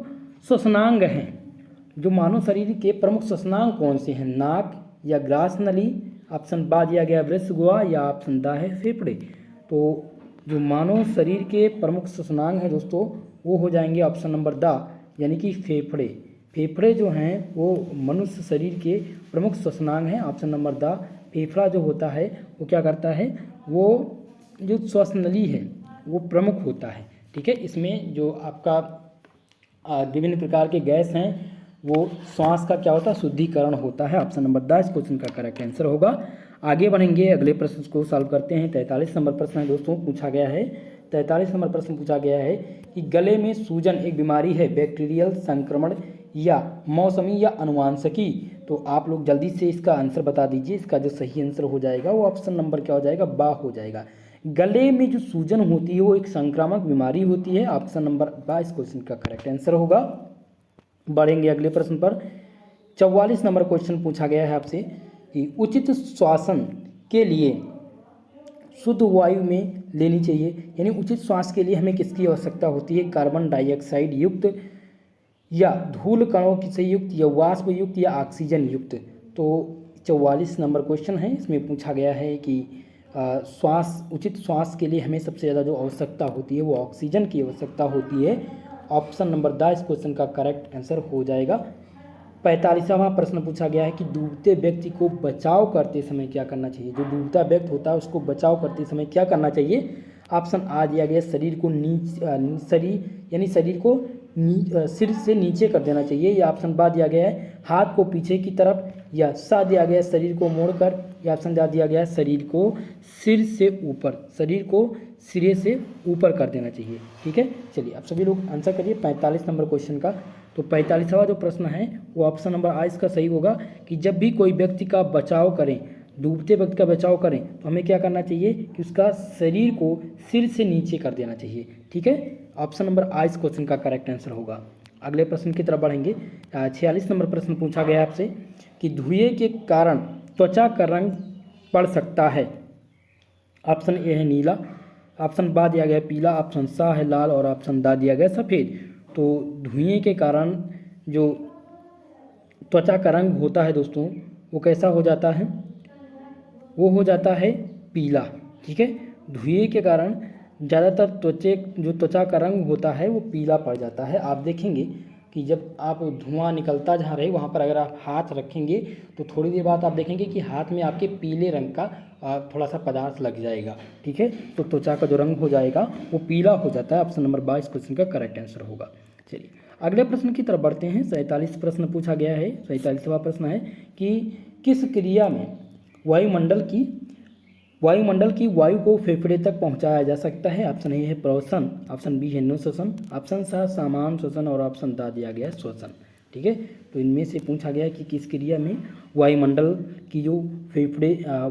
श्वसनांग हैं। जो मानव शरीर के प्रमुख श्वसनांग कौन से हैं, नाक या ग्रास नली, ऑप्शन बा दिया गया वृषगुहा, या ऑप्शन दा है फेफड़े। तो जो मानव शरीर के प्रमुख श्वसनांग हैं दोस्तों वो हो जाएंगे ऑप्शन नंबर दा, यानी कि फेफड़े। फेफड़े जो हैं वो मनुष्य शरीर के प्रमुख श्वसनांग हैं। ऑप्शन नंबर दा, फेफड़ा जो होता है वो क्या करता है, वो जो श्वास नली है वो प्रमुख होता है, ठीक है। इसमें जो आपका विभिन्न प्रकार के गैस हैं वो श्वास का क्या होता है, शुद्धिकरण होता है। ऑप्शन नंबर 10 इस क्वेश्चन का करेक्ट आंसर होगा। आगे बढ़ेंगे, अगले प्रश्न को सॉल्व करते हैं। 43 नंबर प्रश्न है दोस्तों, पूछा गया है 43 नंबर प्रश्न पूछा गया है कि गले में सूजन एक बीमारी है, बैक्टीरियल संक्रमण या मौसमी या अनुवांशिकी। तो आप लोग जल्दी से इसका आंसर बता दीजिए। इसका जो सही आंसर हो जाएगा वो ऑप्शन नंबर क्या हो जाएगा, बा हो जाएगा। गले में जो सूजन होती है वो एक संक्रामक बीमारी होती है। ऑप्शन नंबर बा इस क्वेश्चन का करेक्ट आंसर होगा। बढ़ेंगे अगले प्रश्न पर। 44 नंबर क्वेश्चन पूछा गया है आपसे कि उचित श्वसन के लिए शुद्ध वायु में लेनी चाहिए, यानी उचित श्वास के लिए हमें किसकी आवश्यकता होती है, कार्बन डाइऑक्साइड युक्त या धूल कणों से युक्त या वाष्प युक्त या ऑक्सीजन युक्त। तो 44 नंबर क्वेश्चन है, इसमें पूछा गया है कि उचित श्वास के लिए हमें सबसे ज़्यादा जो आवश्यकता होती है वो ऑक्सीजन की आवश्यकता होती है। ऑप्शन नंबर द इस क्वेश्चन का करेक्ट आंसर हो जाएगा। 45वां प्रश्न पूछा गया है कि डूबते व्यक्ति को बचाव करते समय क्या करना चाहिए। जो डूबता व्यक्ति होता है उसको बचाव करते समय क्या करना चाहिए। ऑप्शन आ दिया गया शरीर को शरीर को सिर से नीचे कर देना चाहिए, या ऑप्शन बा दिया गया है हाथ को पीछे की तरफ, या सा दिया गया है शरीर को मोड़कर, या ऑप्शन दिया गया है शरीर को सिरे से ऊपर कर देना चाहिए। ठीक है, चलिए आप सभी लोग आंसर करिए 45 नंबर क्वेश्चन का। तो 45वां जो प्रश्न है वो ऑप्शन नंबर आ इसका सही होगा कि जब भी कोई व्यक्ति का बचाव करें, डूबते व्यक्ति का बचाव करें, तो हमें क्या करना चाहिए कि उसका शरीर को सिर से नीचे कर देना चाहिए। ठीक है, ऑप्शन नंबर आ इस क्वेश्चन का करेक्ट आंसर होगा। अगले प्रश्न की तरफ बढ़ेंगे। 46 नंबर प्रश्न पूछा गया है आपसे कि धुएं के कारण त्वचा का रंग पड़ सकता है। ऑप्शन ए है नीला, ऑप्शन बा दिया गया पीला, ऑप्शन सा है लाल और ऑप्शन दा दिया गया सफ़ेद। तो धुएं के कारण जो त्वचा का रंग होता है दोस्तों वो कैसा हो जाता है, वो हो जाता है पीला। ठीक है, धुएं के कारण ज़्यादातर त्वचा का रंग होता है वो पीला पड़ जाता है। आप देखेंगे कि जब आप धुआं निकलता जहाँ रहे वहाँ पर अगर आप हाथ रखेंगे तो थोड़ी देर बाद आप देखेंगे कि हाथ में आपके पीले रंग का थोड़ा सा पदार्थ लग जाएगा। ठीक है, तो त्वचा का जो रंग हो जाएगा वो पीला हो जाता है। ऑप्शन नंबर 22 क्वेश्चन का करेक्ट आंसर होगा। चलिए अगले प्रश्न की तरफ बढ़ते हैं। 47 प्रश्न पूछा गया है। 47वां प्रश्न है कि किस क्रिया में वायुमंडल की वायु को फेफड़े तक पहुंचाया जा सकता है। ऑप्शन ए है प्रवसन, ऑप्शन बी है निःश्वसन, ऑप्शन सा समान श्वसन और ऑप्शन दा दिया गया श्वसन। ठीक है, तो इनमें से पूछा गया कि किस क्रिया में वायुमंडल की जो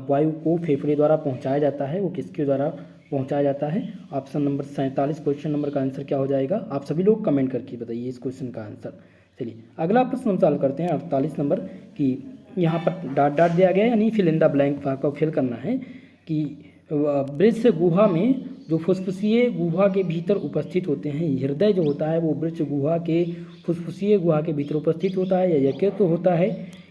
वायु को फेफड़े द्वारा पहुंचाया जाता है वो किसके द्वारा पहुंचाया जाता है। ऑप्शन नंबर 47 क्वेश्चन नंबर का आंसर क्या हो जाएगा, आप सभी लोग कमेंट करके बताइए इस क्वेश्चन का आंसर। चलिए अगला प्रश्न हम सॉल्व करते हैं 48 नंबर की यहाँ पर डॉट दिया गया है यानी फिल इन द ब्लैंक को फिल करना है कि वृक्ष गुहा में जो फुसफुसीय गुहा के भीतर उपस्थित होते हैं, हृदय जो होता है वो वृक्ष गुहा के फुसफुसीय गुहा के भीतर उपस्थित होता है, या यकृत तो होता है,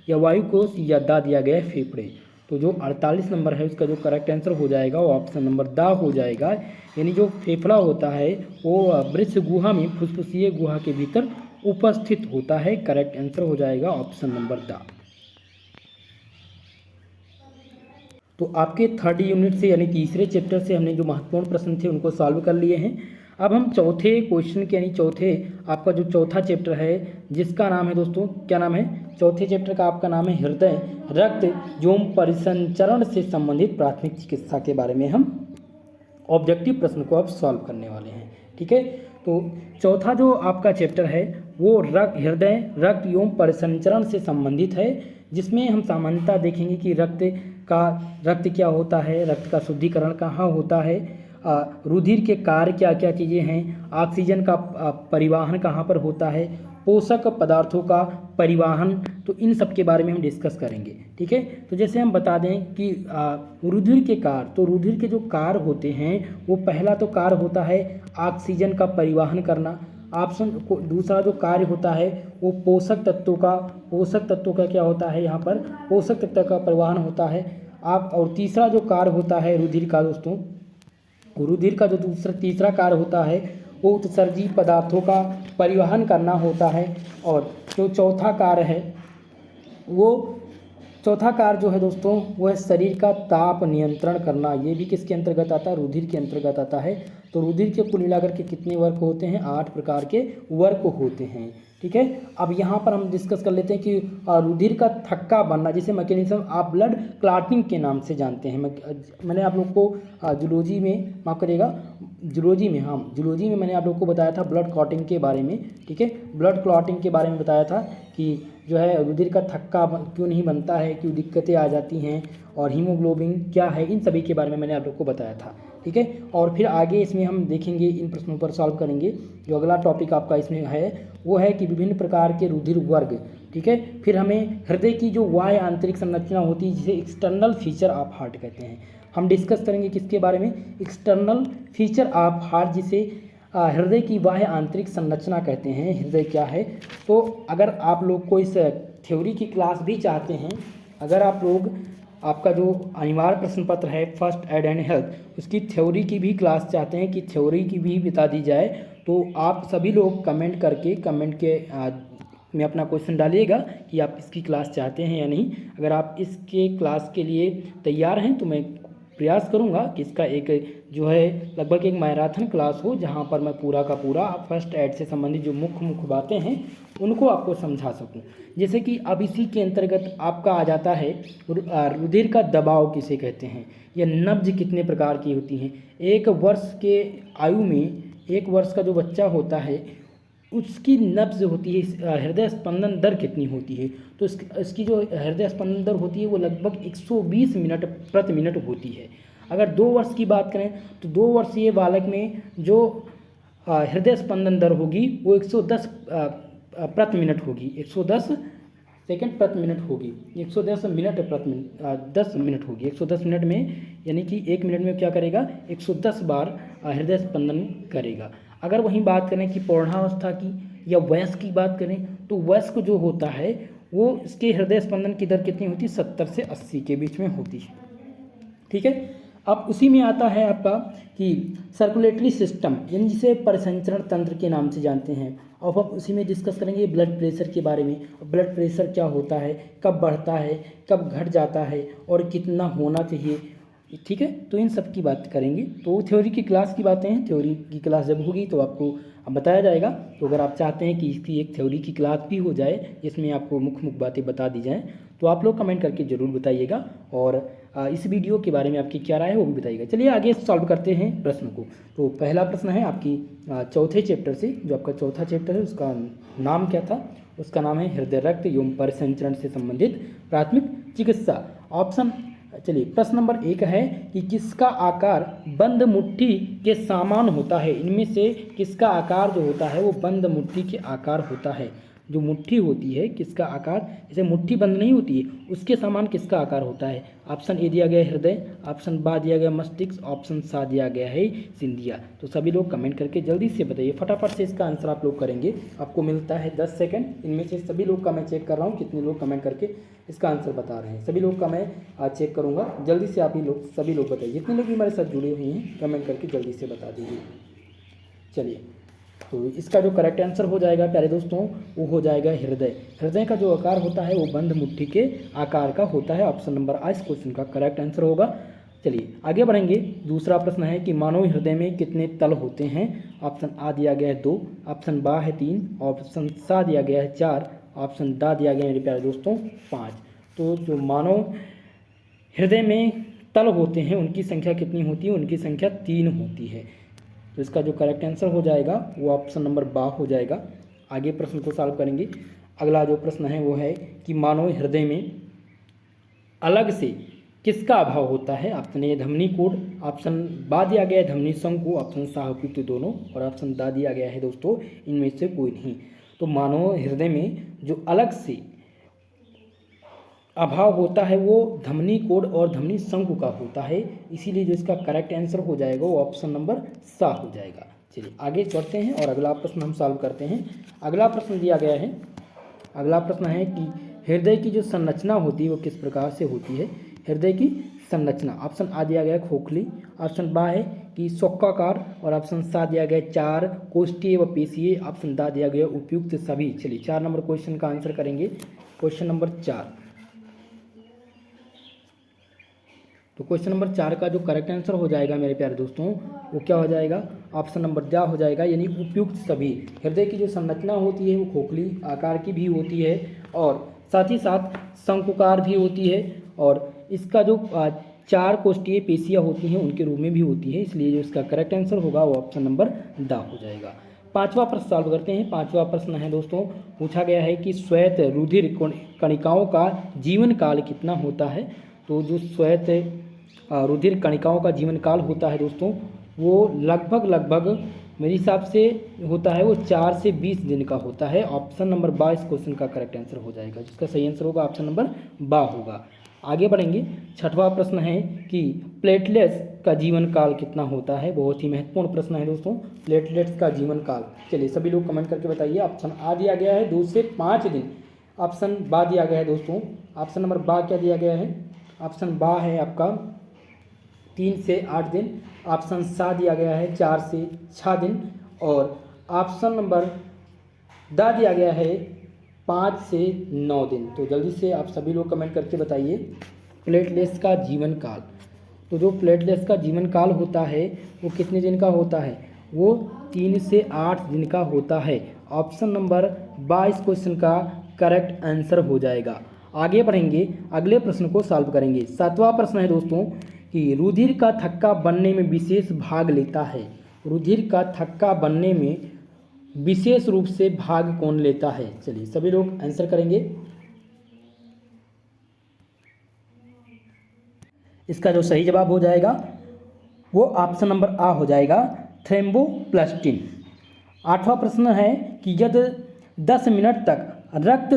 या वायुकोश, या दा दिया गया है फेफड़े। तो जो 48 नंबर है उसका जो करेक्ट आंसर हो जाएगा वो ऑप्शन नंबर दा हो जाएगा, यानी जो फेफड़ा होता है वो वृक्ष गुहा में फुसफुसीय गुहा के भीतर उपस्थित होता है। करेक्ट आंसर हो जाएगा ऑप्शन नंबर दा। तो आपके थर्ड यूनिट से यानी तीसरे चैप्टर से हमने जो महत्वपूर्ण प्रश्न थे उनको सॉल्व कर लिए हैं। अब हम चौथे क्वेश्चन के यानी आपका जो चौथा चैप्टर है जिसका नाम है दोस्तों, क्या नाम है चौथे चैप्टर का, आपका नाम है हृदय रक्त एवं परिसंचरण से संबंधित प्राथमिक चिकित्सा के बारे में हम ऑब्जेक्टिव प्रश्न को अब सॉल्व करने वाले हैं। ठीक है, तो चौथा जो आपका चैप्टर है वो हृदय रक्त एवं परिसंचरण से संबंधित है, जिसमें हम सामान्यतः देखेंगे कि रक्त क्या होता है, रक्त का शुद्धिकरण कहाँ होता है, रुधिर के कार्य क्या क्या चीज़ें हैं, ऑक्सीजन का परिवहन कहाँ पर होता है, पोषक पदार्थों का परिवहन, तो इन सब के बारे में हम डिस्कस करेंगे। ठीक है, तो जैसे हम बता दें कि रुधिर के कार्य, तो रुधिर के जो कार्य होते हैं वो पहला तो कार्य होता है ऑक्सीजन का परिवहन करना। ऑप्शन दूसरा जो कार्य होता है वो पोषक तत्वों का क्या होता है, यहाँ पर पोषक तत्व का परिवहन होता है। और तीसरा जो कार्य होता है रुधिर का दोस्तों, रुधिर का जो तीसरा कार्य होता है वो उत्सर्जी पदार्थों का परिवहन करना होता है। और जो चौथा कार्य जो है दोस्तों वो है शरीर का ताप नियंत्रण करना। ये भी किसके अंतर्गत आता है, रुधिर के अंतर्गत आता है। तो रुधिर के कुल मिलाकर के कितने वर्क होते हैं, 8 प्रकार के वर्क होते हैं। ठीक है, अब यहाँ पर हम डिस्कस कर लेते हैं कि रुधिर का थक्का बनना, जिसे मैकेनिज्म आप ब्लड क्लॉटिंग के नाम से जानते हैं। मैंने आप लोग को जूलॉजी में, माफ करिएगा, जूलॉजी में मैंने आप लोग को बताया था ब्लड क्लॉटिंग के बारे में। ठीक है, ब्लड क्लॉटिंग के बारे में बताया था कि जो है रुधिर का थक्का क्यों नहीं बनता है, क्यों दिक्कतें आ जाती हैं, और हीमोग्लोबिन क्या है, इन सभी के बारे में मैंने आप लोग को बताया था। ठीक है, और फिर आगे इसमें हम देखेंगे, इन प्रश्नों पर सॉल्व करेंगे। जो अगला टॉपिक आपका इसमें है वो है कि विभिन्न प्रकार के रुधिर वर्ग। ठीक है, फिर हमें हृदय की जो बाह्य आंतरिक संरचना होती है जिसे एक्सटर्नल फीचर ऑफ हार्ट कहते हैं, हम डिस्कस करेंगे किसके बारे में, एक्सटर्नल फीचर ऑफ हार्ट, जिसे हृदय की बाह्य आंतरिक संरचना कहते हैं। हृदय क्या है, तो अगर आप लोग को इस थ्योरी की क्लास भी चाहते हैं, अगर आप लोग आपका जो अनिवार्य प्रश्न पत्र है फर्स्ट एड एंड हेल्थ उसकी थ्योरी की भी क्लास चाहते हैं कि थ्योरी की भी बता दी जाए, तो आप सभी लोग कमेंट के में अपना क्वेश्चन डालिएगा कि आप इसकी क्लास चाहते हैं या नहीं। अगर आप इसके क्लास के लिए तैयार हैं तो मैं प्रयास करूंगा कि इसका एक जो है लगभग एक मैराथन क्लास हो, जहां पर मैं पूरा का पूरा फर्स्ट ऐड से संबंधित जो मुख्य मुख्य बातें हैं उनको आपको समझा सकूं। जैसे कि अब इसी के अंतर्गत आपका आ जाता है रुधिर का दबाव किसे कहते हैं, या नब्ज कितने प्रकार की होती हैं। एक वर्ष के आयु में, एक वर्ष का जो बच्चा होता है उसकी नब्ज होती है, हृदय स्पंदन दर कितनी होती है, तो इसकी जो हृदय स्पंदन दर होती है वो लगभग 120 मिनट प्रति मिनट होती है। अगर 2 वर्ष की बात करें तो 2 वर्षीय बालक में जो हृदय स्पंदन दर होगी वो 110 प्रति मिनट होगी, 110 सेकंड प्रति मिनट होगी, 110 मिनट प्रति मिनट 10 मिनट होगी। 110 मिनट में यानी कि 1 मिनट में क्या करेगा, 110 बार हृदय स्पंदन करेगा। अगर वहीं बात करें कि पौर्णावस्था की या वयस्क की बात करें तो वयस्क जो होता है वो इसके हृदय स्पंदन की दर कितनी होती है, 70 से 80 के बीच में होती है। ठीक है, अब उसी में आता है आपका कि सर्कुलेटरी सिस्टम, यानी जिसे परिसंचरण तंत्र के नाम से जानते हैं। अब हम उसी में डिस्कस करेंगे ब्लड प्रेशर के बारे में। ब्लड प्रेशर क्या होता है, कब बढ़ता है, कब घट जाता है और कितना होना चाहिए। ठीक है, तो इन सब की बात करेंगे। तो थ्योरी की क्लास की बातें हैं, थ्योरी की क्लास जब होगी तो आपको बताया जाएगा। तो अगर आप चाहते हैं कि इसकी एक थ्योरी की क्लास भी हो जाए जिसमें आपको मुख्य मुख्य बातें बता दी जाएँ तो आप लोग कमेंट करके ज़रूर बताइएगा, और इस वीडियो के बारे में आपकी क्या राय है वो भी बताइएगा। चलिए आगे सॉल्व करते हैं प्रश्न को। तो पहला प्रश्न है आपकी चौथे चैप्टर से, जो आपका चौथा चैप्टर है उसका नाम क्या था, उसका नाम है हृदय रक्त एवं परिसंचरण से संबंधित प्राथमिक चिकित्सा। ऑप्शन, चलिए प्रश्न नंबर 1 है कि किसका आकार बंद मुट्ठी के समान होता है। इनमें से किसका आकार जो होता है वो बंद मुट्ठी के आकार होता है। जो मुट्ठी होती है किसका आकार, जैसे मुट्ठी बंद नहीं होती है उसके समान किसका आकार होता है। ऑप्शन ए दिया गया है हृदय, ऑप्शन बा दिया गया मस्तिष्क, ऑप्शन सा दिया गया है सिंधिया। तो सभी लोग कमेंट करके जल्दी से बताइए, फटाफट से इसका आंसर आप लोग करेंगे। आपको मिलता है 10 सेकंड। इनमें से सभी लोग का मैं चेक कर रहा हूँ कितने लोग कमेंट करके इसका आंसर बता रहे हैं। सभी लोग का मैं चेक करूँगा, जल्दी से आप ही लोग सभी लोग बताइए। जितने लोग भी हमारे साथ जुड़े हुए हैं कमेंट करके जल्दी से बता दीजिए। चलिए, तो इसका जो करेक्ट आंसर हो जाएगा प्यारे दोस्तों वो हो जाएगा हृदय। हृदय का जो आकार होता है वो बंद मुट्ठी के आकार का होता है। ऑप्शन नंबर आ इस क्वेश्चन का करेक्ट आंसर होगा। चलिए आगे बढ़ेंगे। दूसरा प्रश्न है कि मानव हृदय में कितने तल होते हैं। ऑप्शन आ दिया गया है 2, ऑप्शन बा है 3, ऑप्शन सा दिया गया है 4, ऑप्शन दा दिया गया है मेरे प्यारे दोस्तों 5। तो जो मानव हृदय में तल होते हैं उनकी संख्या कितनी होती है, उनकी संख्या 3 होती है। तो इसका जो करेक्ट आंसर हो जाएगा वो ऑप्शन नंबर बा हो जाएगा। आगे प्रश्न को सॉल्व करेंगे। अगला जो प्रश्न है वो है कि मानव हृदय में अलग से किसका अभाव होता है। ऑप्शन ए धमनी कोड, ऑप्शन बा दिया गया है धमनी शंकु, ऑप्शन सा उपयुक्त दोनों, और ऑप्शन दा दिया गया है दोस्तों इनमें से कोई नहीं। तो मानव हृदय में जो अलग से अभाव होता है वो धमनी कोड और धमनी शंकु का होता है, इसीलिए जो इसका करेक्ट आंसर हो जाएगा वो ऑप्शन नंबर सा हो जाएगा। चलिए आगे बढ़ते हैं और अगला प्रश्न हम सॉल्व करते हैं। अगला प्रश्न दिया गया है, अगला प्रश्न है कि हृदय की जो संरचना होती है वो किस प्रकार से होती है। हृदय की संरचना, ऑप्शन आ दिया गया है खोखली, ऑप्शन बा है कि शोक्काकार, और ऑप्शन सा दिया गया 4 कोष्ठीय व पेशीय, ऑप्शन दा दिया गया उपयुक्त सभी। चलिए 4 नंबर क्वेश्चन का आंसर करेंगे। क्वेश्चन नंबर 4, तो क्वेश्चन नंबर 4 का जो करेक्ट आंसर हो जाएगा मेरे प्यारे दोस्तों वो क्या हो जाएगा, ऑप्शन नंबर जा हो जाएगा, यानी उपयुक्त सभी। हृदय की जो संरचना होती है वो खोखली आकार की भी होती है और साथ ही साथ शंकुकार भी होती है, और इसका जो 4 कोष्ठीय पेशियाँ होती हैं उनके रूप में भी होती है, इसलिए जो इसका करेक्ट आंसर होगा वो ऑप्शन नंबर दा हो जाएगा। 5वां प्रश्न सॉल्व करते हैं। 5वां प्रश्न है दोस्तों, पूछा गया है कि श्वेत रुधिर कणिकाओं का जीवन काल कितना होता है। तो जो श्वेत रुधिर कणिकाओं का जीवन काल होता है दोस्तों वो लगभग मेरे हिसाब से होता है वो 4 से 20 दिन का होता है। ऑप्शन नंबर बा इस क्वेश्चन का करेक्ट आंसर हो जाएगा, जिसका सही आंसर होगा ऑप्शन नंबर बा होगा। आगे बढ़ेंगे। 6वां प्रश्न है कि प्लेटलेट्स का जीवन काल कितना होता है। बहुत ही महत्वपूर्ण प्रश्न है दोस्तों, प्लेटलेट्स का जीवन काल। चलिए सभी लोग कमेंट करके बताइए। ऑप्शन आ दिया गया है 2 से 5 दिन, ऑप्शन बा दिया गया है दोस्तों, ऑप्शन नंबर बा क्या दिया गया है, ऑप्शन बा है आपका 3 से 8 दिन, ऑप्शन सा दिया गया है 4 से 6 दिन, और ऑप्शन नंबर दा दिया गया है 5 से 9 दिन। तो जल्दी से आप सभी लोग कमेंट करके बताइए प्लेटलेट्स का जीवन काल। तो जो प्लेटलेट्स का जीवन काल होता है वो कितने दिन का होता है? वो 3 से 8 दिन का होता है। ऑप्शन नंबर 22 क्वेश्चन का करेक्ट आंसर हो जाएगा। आगे बढ़ेंगे, अगले प्रश्न को सॉल्व करेंगे। 7वां प्रश्न है दोस्तों कि रुधिर का थक्का बनने में विशेष भाग लेता है। रुधिर का थक्का बनने में विशेष रूप से भाग कौन लेता है? चलिए सभी लोग आंसर करेंगे। इसका जो सही जवाब हो जाएगा वो ऑप्शन नंबर आ हो जाएगा, थ्रोम्बोप्लास्टिन। 8वां प्रश्न है कि यदि 10 मिनट तक रक्त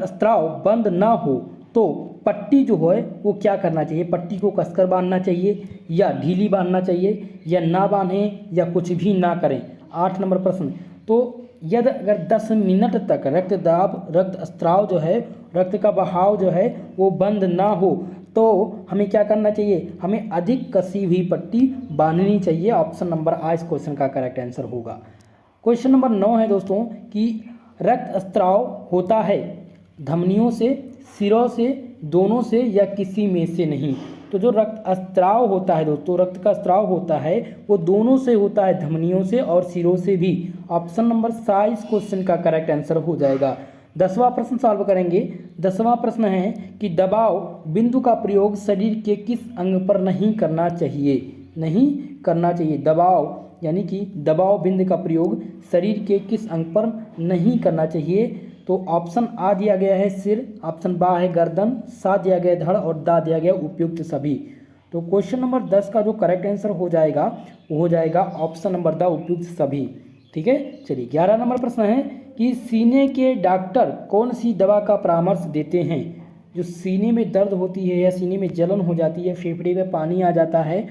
स्त्राव बंद ना हो तो पट्टी जो है वो क्या करना चाहिए? पट्टी को कसकर बांधना चाहिए या ढीली बांधना चाहिए या ना बांधें या कुछ भी ना करें? 8 नंबर प्रश्न। तो यदि अगर 10 मिनट तक रक्त स्त्राव जो है, रक्त का बहाव जो है वो बंद ना हो तो हमें क्या करना चाहिए? हमें अधिक कसी हुई पट्टी बांधनी चाहिए। ऑप्शन नंबर आ इस क्वेश्चन का करेक्ट आंसर होगा। क्वेश्चन नंबर 9 है दोस्तों कि रक्त स्त्राव होता है धमनियों से, सिरों से, दोनों से या किसी में से नहीं। तो जो रक्त स्त्राव होता है दोस्तों, रक्त का स्त्राव होता है वो दोनों से होता है, धमनियों से और सिरों से भी। ऑप्शन नंबर 27 क्वेश्चन का करेक्ट आंसर हो जाएगा। 10वां प्रश्न सॉल्व करेंगे। 10वां प्रश्न है कि दबाव बिंदु का प्रयोग शरीर के किस अंग पर नहीं करना चाहिए? नहीं करना चाहिए। दबाव यानी कि दबाव बिंदु का प्रयोग शरीर के किस अंग पर नहीं करना चाहिए? तो ऑप्शन आ दिया गया है सिर, ऑप्शन बा है गर्दन, सा दिया गया धड़ और दा दिया गया उपयुक्त सभी। तो क्वेश्चन नंबर 10 का जो करेक्ट आंसर हो जाएगा वो हो जाएगा ऑप्शन नंबर दा उपयुक्त सभी। ठीक है। चलिए 11 नंबर प्रश्न है कि सीने के डॉक्टर कौन सी दवा का परामर्श देते हैं? जो सीने में दर्द होती है या सीने में जलन हो जाती है, फेफड़े में पानी आ जाता है,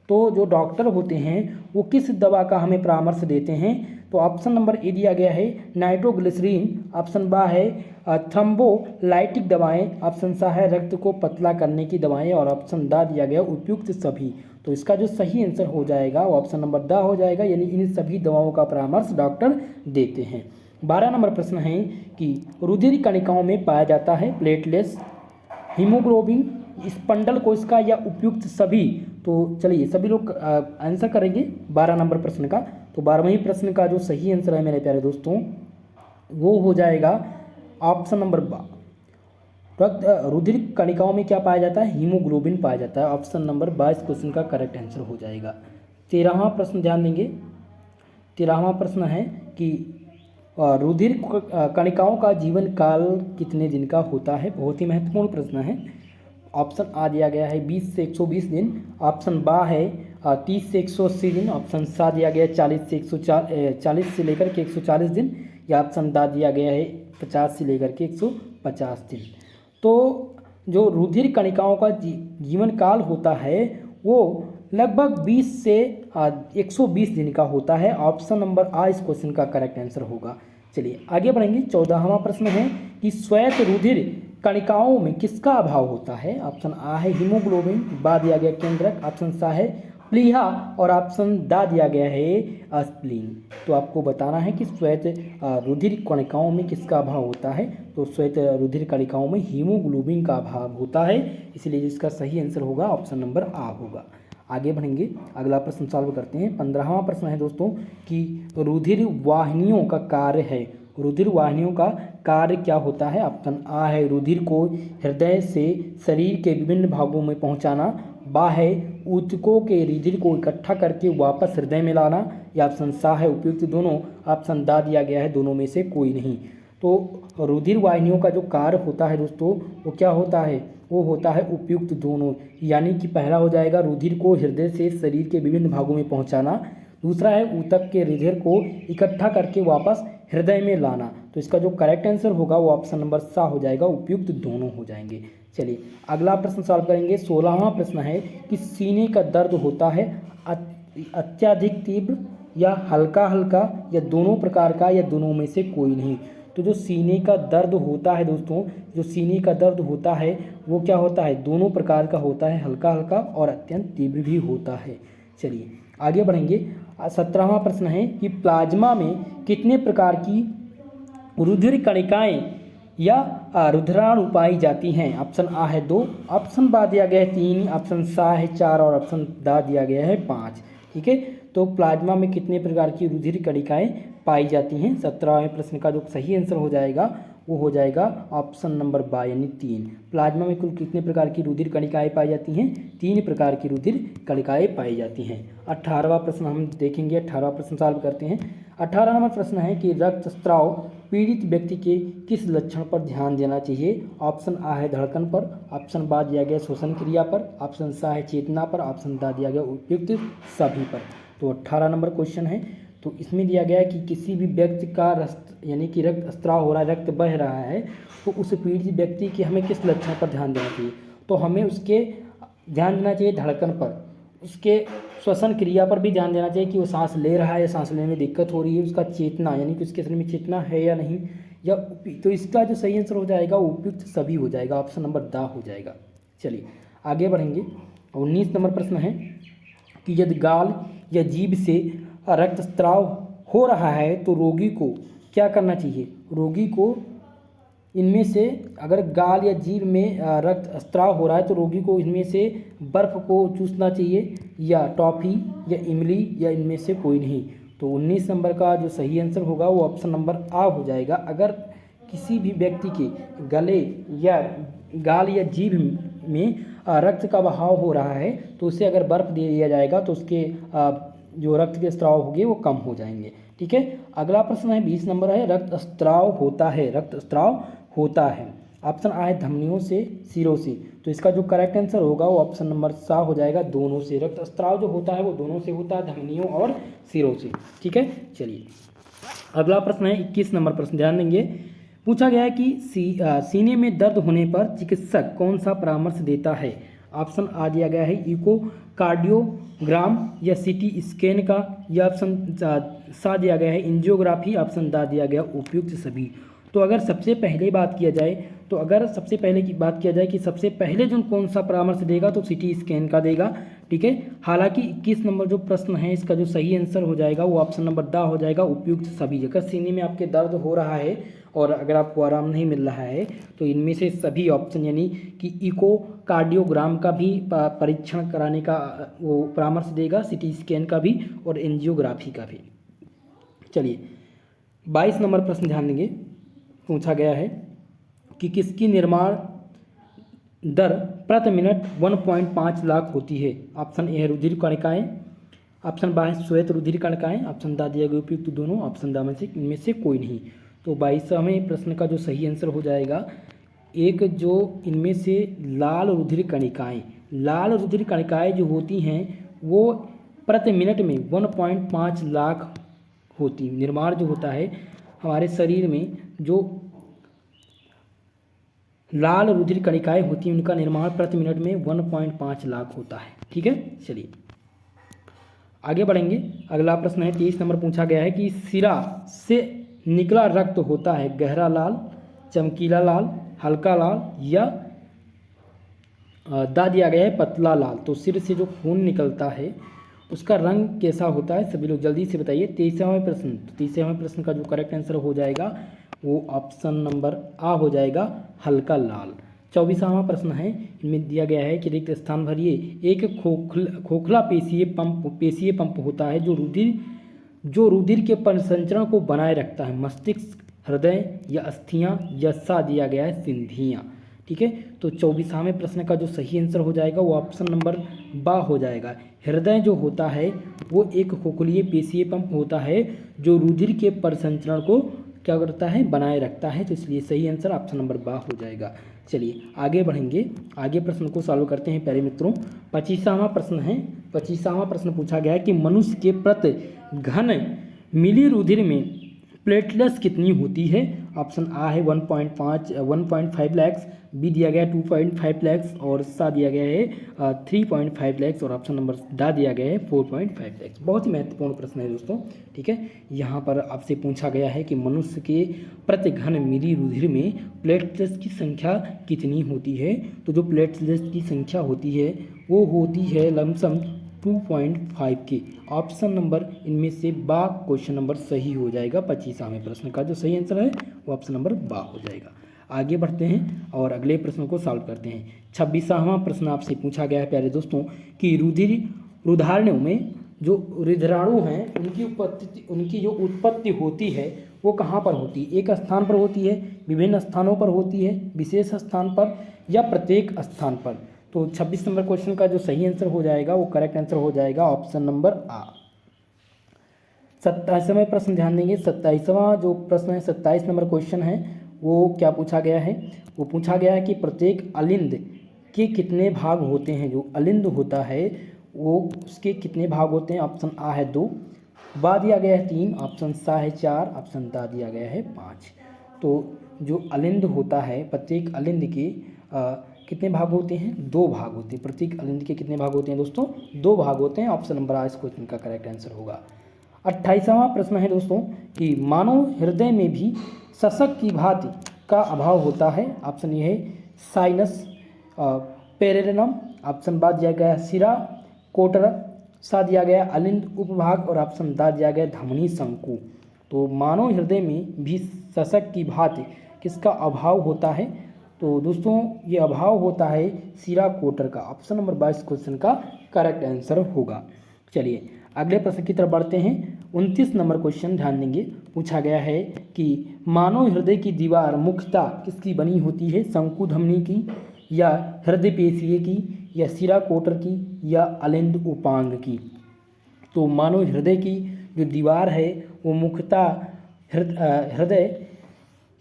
तो जो डॉक्टर होते हैं वो किस दवा का हमें परामर्श देते हैं? तो ऑप्शन नंबर ए दिया गया है नाइट्रोग्लिसरीन, ऑप्शन बा है थ्रोम्बोलाइटिक दवाएं, ऑप्शन सा है रक्त को पतला करने की दवाएं और ऑप्शन दा दिया गया उपयुक्त सभी। तो इसका जो सही आंसर हो जाएगा वो ऑप्शन नंबर दा हो जाएगा, यानी इन सभी दवाओं का परामर्श डॉक्टर देते हैं। 12 नंबर प्रश्न है कि रुधिर कणिकाओं में पाया जाता है प्लेटलेट्स, हीमोग्लोबिन, स्पंडल कोशिका या उपयुक्त सभी। तो चलिए सभी लोग आंसर करेंगे 12 नंबर प्रश्न का। तो 12वें प्रश्न का जो सही आंसर है मेरे प्यारे दोस्तों वो हो जाएगा ऑप्शन नंबर बा। रुधिर कणिकाओं में क्या पाया जाता है? हीमोग्लोबिन पाया जाता है। ऑप्शन नंबर 22 क्वेश्चन का करेक्ट आंसर हो जाएगा। 13वां प्रश्न ध्यान देंगे। 13वां प्रश्न है कि रुधिर कणिकाओं का जीवन काल कितने दिन का होता है? बहुत ही महत्वपूर्ण प्रश्न है। ऑप्शन आ दिया गया है 20 से 120 दिन, ऑप्शन बा है 30 से 180 दिन, ऑप्शन सा दिया गया है 40 से लेकर के 140 दिन, या ऑप्शन दा दिया गया है 50 से लेकर के 150 दिन। तो जो रुधिर कणिकाओं का जीवन काल होता है वो लगभग 20 से 120 दिन का होता है। ऑप्शन नंबर आ इस क्वेश्चन का करेक्ट आंसर होगा। चलिए आगे बढ़ेंगे। 14वां प्रश्न है कि श्वेत रुधिर कणिकाओं में किसका अभाव होता है? ऑप्शन आ है हीमोग्लोबिन, बा दिया गया केंद्रक, ऑप्शन सा है प्लीहा और ऑप्शन दा दिया गया है स्प्लीन। तो आपको बताना है कि श्वेत रुधिर कणिकाओं में किसका अभाव होता है। तो श्वेत रुधिर कणिकाओं में हीमोग्लोबिन का अभाव होता है, इसलिए इसका सही आंसर होगा ऑप्शन नंबर आ होगा। आगे बढ़ेंगे, अगला प्रश्न सॉल्व करते हैं। 15वां प्रश्न है दोस्तों कि रुधिर वाहिनियों का कार्य है। रुधिर वाहिनियों का कार्य क्या होता है? ऑप्शन आ है रुधिर को हृदय से शरीर के विभिन्न भागों में पहुंचाना, बा है ऊतकों के रुधिर को इकट्ठा करके वापस हृदय में लाना, या ऑप्शन सा है उपयुक्त दोनों, ऑप्शन दा दिया गया है दोनों में से कोई नहीं। तो रुधिर वाहिनियों का जो कार्य होता है दोस्तों वो क्या होता है? वो होता है उपयुक्त दोनों, यानी कि पहला हो जाएगा रुधिर को हृदय से शरीर के विभिन्न भागों में पहुंचाना, दूसरा है ऊतक के रुधिर को इकट्ठा करके वापस हृदय में लाना। तो इसका जो करेक्ट आंसर होगा वो ऑप्शन नंबर सा हो जाएगा, उपयुक्त दोनों हो जाएंगे। चलिए अगला प्रश्न सॉल्व करेंगे। 16वां प्रश्न है कि सीने का दर्द होता है अत्यधिक तीव्र या हल्का हल्का या दोनों प्रकार का या दोनों में से कोई नहीं। तो जो सीने का दर्द होता है दोस्तों, जो सीने का दर्द होता है वो क्या होता है? दोनों प्रकार का होता है, हल्का हल्का और अत्यंत तीव्र भी होता है। चलिए आगे बढ़ेंगे। 17वां प्रश्न है कि प्लाज्मा में कितने प्रकार की रुधिर कणिकाएं या रुधिराणु पाई जाती हैं? ऑप्शन आ है 2, ऑप्शन बा दिया गया है 3, ऑप्शन सा है 4 और ऑप्शन दा दिया गया है 5। ठीक है, तो प्लाज्मा में कितने प्रकार की रुधिर कणिकाएं पाई जाती हैं? 17वें प्रश्न का जो सही आंसर हो जाएगा वो हो जाएगा ऑप्शन नंबर बा यानी 3। प्लाज्मा में कुल कितने प्रकार की रुधिर कणिकाएं पाई जाती हैं? 3 प्रकार की रुधिर कणिकाएं पाई जाती हैं। 18वां प्रश्न हम देखेंगे, 18वां प्रश्न सॉल्व करते हैं। 18 नंबर प्रश्न है कि रक्तस्राव पीड़ित व्यक्ति के किस लक्षण पर ध्यान देना चाहिए? ऑप्शन आ है धड़कन पर, ऑप्शन बा दिया गया श्वसन क्रिया पर, ऑप्शन सा है चेतना पर, ऑप्शन दा दिया गया उपयुक्त सभी पर। तो 18 नंबर क्वेश्चन है, तो इसमें दिया गया है कि किसी भी व्यक्ति का यानी कि रक्तस्राव हो रहा है, रक्त बह रहा है, तो उस पीड़ित व्यक्ति के हमें किस लक्षण पर ध्यान देना चाहिए? तो हमें उसके ध्यान देना चाहिए धड़कन पर, उसके श्वसन क्रिया पर भी ध्यान देना चाहिए कि वो सांस ले रहा है या सांस लेने में दिक्कत हो रही है, उसका चेतना यानी कि उसके शरीर में चेतना है या नहीं, या तो इसका जो सही आंसर हो जाएगा वो उपयुक्त सभी हो जाएगा, ऑप्शन नंबर दा हो जाएगा। चलिए आगे बढ़ेंगे। 19 नंबर प्रश्न है कि यदि गाल या जीभ से रक्तस्राव हो रहा है तो रोगी को क्या करना चाहिए? रोगी को इनमें से अगर गाल या जीभ में रक्तस्राव हो रहा है तो रोगी को इनमें से बर्फ़ को चूसना चाहिए, या टॉफ़ी, या इमली, या इनमें से कोई नहीं। तो 19 नंबर का जो सही आंसर होगा वो ऑप्शन नंबर आ हो जाएगा। अगर किसी भी व्यक्ति के गले या गाल या जीभ में रक्त का बहाव हो रहा है तो उसे अगर बर्फ़ दे दिया जाएगा तो उसके जो रक्त के स्राव होंगे वो कम हो जाएंगे। ठीक है, अगला प्रश्न है 20 नंबर है, रक्तस्राव होता है, रक्तस्राव होता है। ऑप्शन आ है धमनियों से, सिरों से, तो इसका जो करेक्ट आंसर होगा वो ऑप्शन नंबर सा हो जाएगा, दोनों से। रक्तस्राव जो होता है वो दोनों से होता है, धमनियों और सिरों से। ठीक है, चलिए अगला प्रश्न है 21 नंबर प्रश्न, ध्यान देंगे। पूछा गया है कि सीने में दर्द होने पर चिकित्सक कौन सा परामर्श देता है? ऑप्शन आ दिया गया है इको कार्डियोग्राम या सीटी स्कैन का, या ऑप्शन सा दिया गया है एंजियोग्राफी, ऑप्शन दा दिया गया उपयुक्त सभी। तो अगर सबसे पहले बात किया जाए कि सबसे पहले जो कौन सा परामर्श देगा तो सीटी स्कैन का देगा। ठीक है, हालांकि 21 नंबर जो प्रश्न है इसका जो सही आंसर हो जाएगा वो ऑप्शन नंबर दा हो जाएगा, उपयुक्त सभी। अगर सीने में आपके दर्द हो रहा है और अगर आपको आराम नहीं मिल रहा है तो इनमें से सभी ऑप्शन यानी कि इको कार्डियोग्राम का भी परीक्षण कराने का वो परामर्श देगा, सीटी स्कैन का भी और एंजियोग्राफी का भी। चलिए 22 नंबर प्रश्न ध्यान देंगे। पूछा गया है कि किसकी निर्माण दर प्रति मिनट 1.5 लाख होती है? ऑप्शन ए है रुधिर कणिकाएं, ऑप्शन बा है श्वेत रुधिर कणिकाएं, ऑप्शन दा दिया गया उपयुक्त दोनों, ऑप्शन दा में से इनमें से कोई नहीं। तो 22वें प्रश्न का जो सही आंसर हो जाएगा एक, जो इनमें से लाल रुधिर कणिकाएं जो होती हैं वो प्रति मिनट में 1.5 लाख होती। निर्माण जो होता है हमारे शरीर में जो लाल रुधिर कणिकाएं होती हैं उनका निर्माण प्रति मिनट में 1.5 लाख होता है। ठीक है, चलिए आगे बढ़ेंगे। अगला प्रश्न है 23 नंबर, पूछा गया है कि सिरा से निकला रक्त होता है गहरा लाल, चमकीला लाल, हल्का लाल, या दा दिया गया है पतला लाल। तो सिर से जो खून निकलता है उसका रंग कैसा होता है? सभी लोग जल्दी से बताइए। 23वें प्रश्न, तो 23वें प्रश्न का जो करेक्ट आंसर हो जाएगा वो ऑप्शन नंबर आ हो जाएगा, हल्का लाल। 24वां प्रश्न है, इनमें दिया गया है कि रिक्त स्थान भरिए। एक खोखला पेशीय पंप होता है जो रुधिर के परिसंचरण को बनाए रखता है। मस्तिष्क, हृदय, या अस्थियां, या सा दिया गया है सिंधियां। ठीक है, तो 24वें प्रश्न का जो सही आंसर हो जाएगा वो ऑप्शन नंबर बा हो जाएगा। हृदय जो होता है वो एक खोखलीय पेशीय पंप होता है जो रुधिर के परिसंचरण को क्या करता है, बनाए रखता है। तो इसलिए सही आंसर ऑप्शन नंबर बा हो जाएगा। चलिए आगे बढ़ेंगे, आगे प्रश्न को सॉल्व करते हैं प्यारे मित्रों। 25वां प्रश्न है, 25वां प्रश्न पूछा गया है कि मनुष्य के प्रति घन मिली रुधिर में प्लेटलेट्स कितनी होती है? ऑप्शन आ है 1.5 लाख, बी दिया गया है 2.5 लाख, और सा दिया गया है 3.5 लाख, और ऑप्शन नंबर दा दिया गया है 4.5 लाख। बहुत ही महत्वपूर्ण प्रश्न है दोस्तों। ठीक है, यहाँ पर आपसे पूछा गया है कि मनुष्य के प्रति घन मिली रुधिर में प्लेटलेट्स की संख्या कितनी होती है? तो जो प्लेटलेट्स की संख्या होती है वो होती है लमसम 2.5 के। ऑप्शन नंबर इनमें से बा क्वेश्चन नंबर सही हो जाएगा। 25वें प्रश्न का जो सही आंसर है वो ऑप्शन नंबर बा हो जाएगा। आगे बढ़ते हैं और अगले प्रश्न को सॉल्व करते हैं। 26वां प्रश्न आपसे पूछा गया है प्यारे दोस्तों कि रुधिराणु में जो रुधिराणु हैं उनकी जो उत्पत्ति होती है वो कहाँ पर होती है? एक स्थान पर होती है, विभिन्न स्थानों पर होती है, विशेष स्थान पर या प्रत्येक स्थान पर? तो 26 नंबर क्वेश्चन का जो सही आंसर हो जाएगा वो करेक्ट आंसर हो जाएगा ऑप्शन नंबर आ। 27वां प्रश्न ध्यान देंगे। 27वां जो प्रश्न है 27 नंबर क्वेश्चन है वो क्या पूछा गया है? वो पूछा गया है कि प्रत्येक अलिंद के कितने भाग होते हैं? जो अलिंद होता है वो उसके कितने भाग होते हैं? ऑप्शन आ है 2, बा दिया गया है 3, ऑप्शन सा है 4, ऑप्शन दा दिया गया है 5। तो जो अलिंद होता है प्रत्येक अलिंद के कितने भाग होते हैं? 2 भाग होते हैं। प्रत्येक अलिंद के कितने भाग होते हैं दोस्तों? 2 भाग होते हैं। ऑप्शन नंबर आ इस क्वेश्चन का करेक्ट आंसर होगा। 28वां प्रश्न है दोस्तों कि मानव हृदय में भी शशक की भांति का अभाव होता है। ऑप्शन ये है साइनस पेरेरनम, ऑप्शन बा दिया गया सिरा कोटर, सा दिया गया अलिंद उपभाग और ऑप्शन दा दिया गया धमनी शंकु। तो मानव हृदय में भी शशक की भांति किसका अभाव होता है? तो दोस्तों ये अभाव होता है सिरा कोटर का। ऑप्शन नंबर 22 क्वेश्चन का करेक्ट आंसर होगा। चलिए अगले प्रश्न की तरफ बढ़ते हैं। 29 नंबर क्वेश्चन ध्यान देंगे। पूछा गया है कि मानव हृदय की दीवार मुख्यतः किसकी बनी होती है? शंकु धमनी की या हृदय पेशीय की या सिरा कोटर की या अलिंद उपांग की? तो मानव हृदय की जो दीवार है वो मुख्यतः हृदय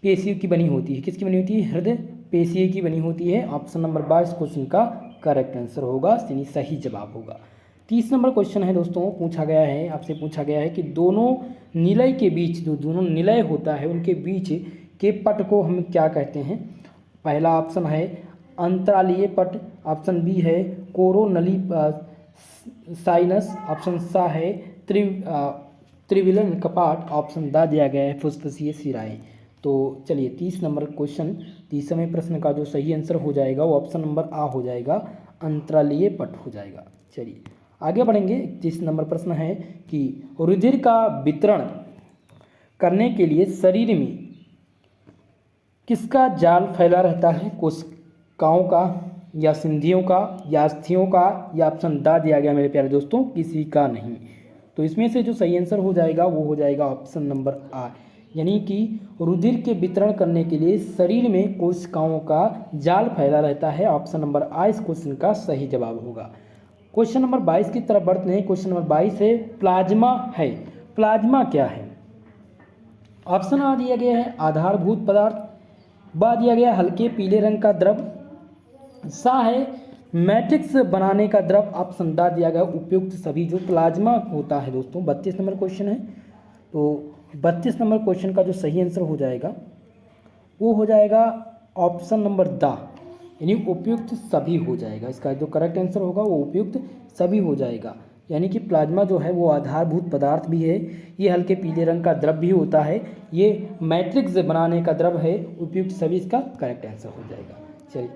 पेशीय की बनी होती है। किसकी बनी होती है? हृदय पेशीय की बनी होती है। ऑप्शन नंबर 22 क्वेश्चन का करेक्ट आंसर होगा, यानी सही जवाब होगा। 30 नंबर क्वेश्चन है दोस्तों। पूछा गया है आपसे पूछा गया है कि दोनों निलय के बीच जो दोनों निलय होता है उनके बीच के पट को हम क्या कहते हैं? पहला ऑप्शन है अंतरालीय पट, ऑप्शन बी है कोरोनली साइनस, ऑप्शन सा है त्रिविलन कपाट, ऑप्शन दा दिया गया है फुसफुसिए सिराएं। तो चलिए 30 नंबर क्वेश्चन 30वें प्रश्न का जो सही आंसर हो जाएगा वो ऑप्शन नंबर आ हो जाएगा, अंतरालीय पट हो जाएगा। चलिए आगे बढ़ेंगे। 31 नंबर प्रश्न है कि रुधिर का वितरण करने के लिए शरीर में किसका जाल फैला रहता है? कोशिकाओं का या सिंधियों का या अस्थियों का या ऑप्शन दा दिया गया मेरे प्यारे दोस्तों किसी का नहीं। तो इसमें से जो सही आंसर हो जाएगा वो हो जाएगा ऑप्शन नंबर आ, यानी कि रुधिर के वितरण करने के लिए शरीर में कोशिकाओं का जाल फैला रहता है। ऑप्शन नंबर आ इस क्वेश्चन का सही जवाब होगा। क्वेश्चन नंबर 22 की तरफ बढ़ते हैं। क्वेश्चन नंबर 22 है प्लाज्मा है। प्लाज्मा क्या है? ऑप्शन आ दिया गया है आधारभूत पदार्थ, बा दिया गया हल्के पीले रंग का द्रव, सा है मैट्रिक्स बनाने का द्रव, ऑप्शन दा दिया गया उपयुक्त सभी। जो प्लाज्मा होता है दोस्तों 32 नंबर क्वेश्चन है। तो 32 नंबर क्वेश्चन का जो सही आंसर हो जाएगा वो हो जाएगा ऑप्शन नंबर दा, यानी उपयुक्त सभी हो जाएगा। इसका जो करेक्ट आंसर होगा वो उपयुक्त सभी हो जाएगा। यानी कि प्लाज्मा जो है वो आधारभूत पदार्थ भी है, ये हल्के पीले रंग का द्रव भी होता है, ये मैट्रिक्स बनाने का द्रव है, उपयुक्त सभी इसका करेक्ट आंसर हो जाएगा। चलिए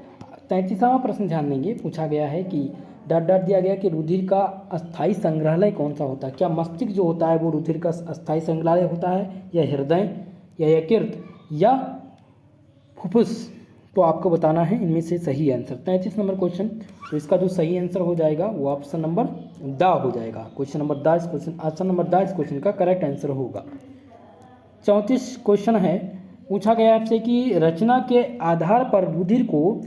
33वां प्रश्न ध्यान देंगे। पूछा गया है कि डॉट डॉट दिया गया कि रुधिर का अस्थायी संग्रहालय कौन सा होता है? क्या मस्तिष्क जो होता है वो रुधिर का अस्थायी संग्रहालय होता है या हृदय या यकृत या फुफ्फुस? तो आपको बताना है इनमें से सही आंसर। 33 नंबर क्वेश्चन, तो इसका जो सही आंसर हो जाएगा वो ऑप्शन नंबर दा हो जाएगा। क्वेश्चन नंबर दा इस क्वेश्चन ऑप्शन नंबर दा इस क्वेश्चन का करेक्ट आंसर होगा। 34 क्वेश्चन है। पूछा गया आपसे कि रचना के आधार पर रुधिर को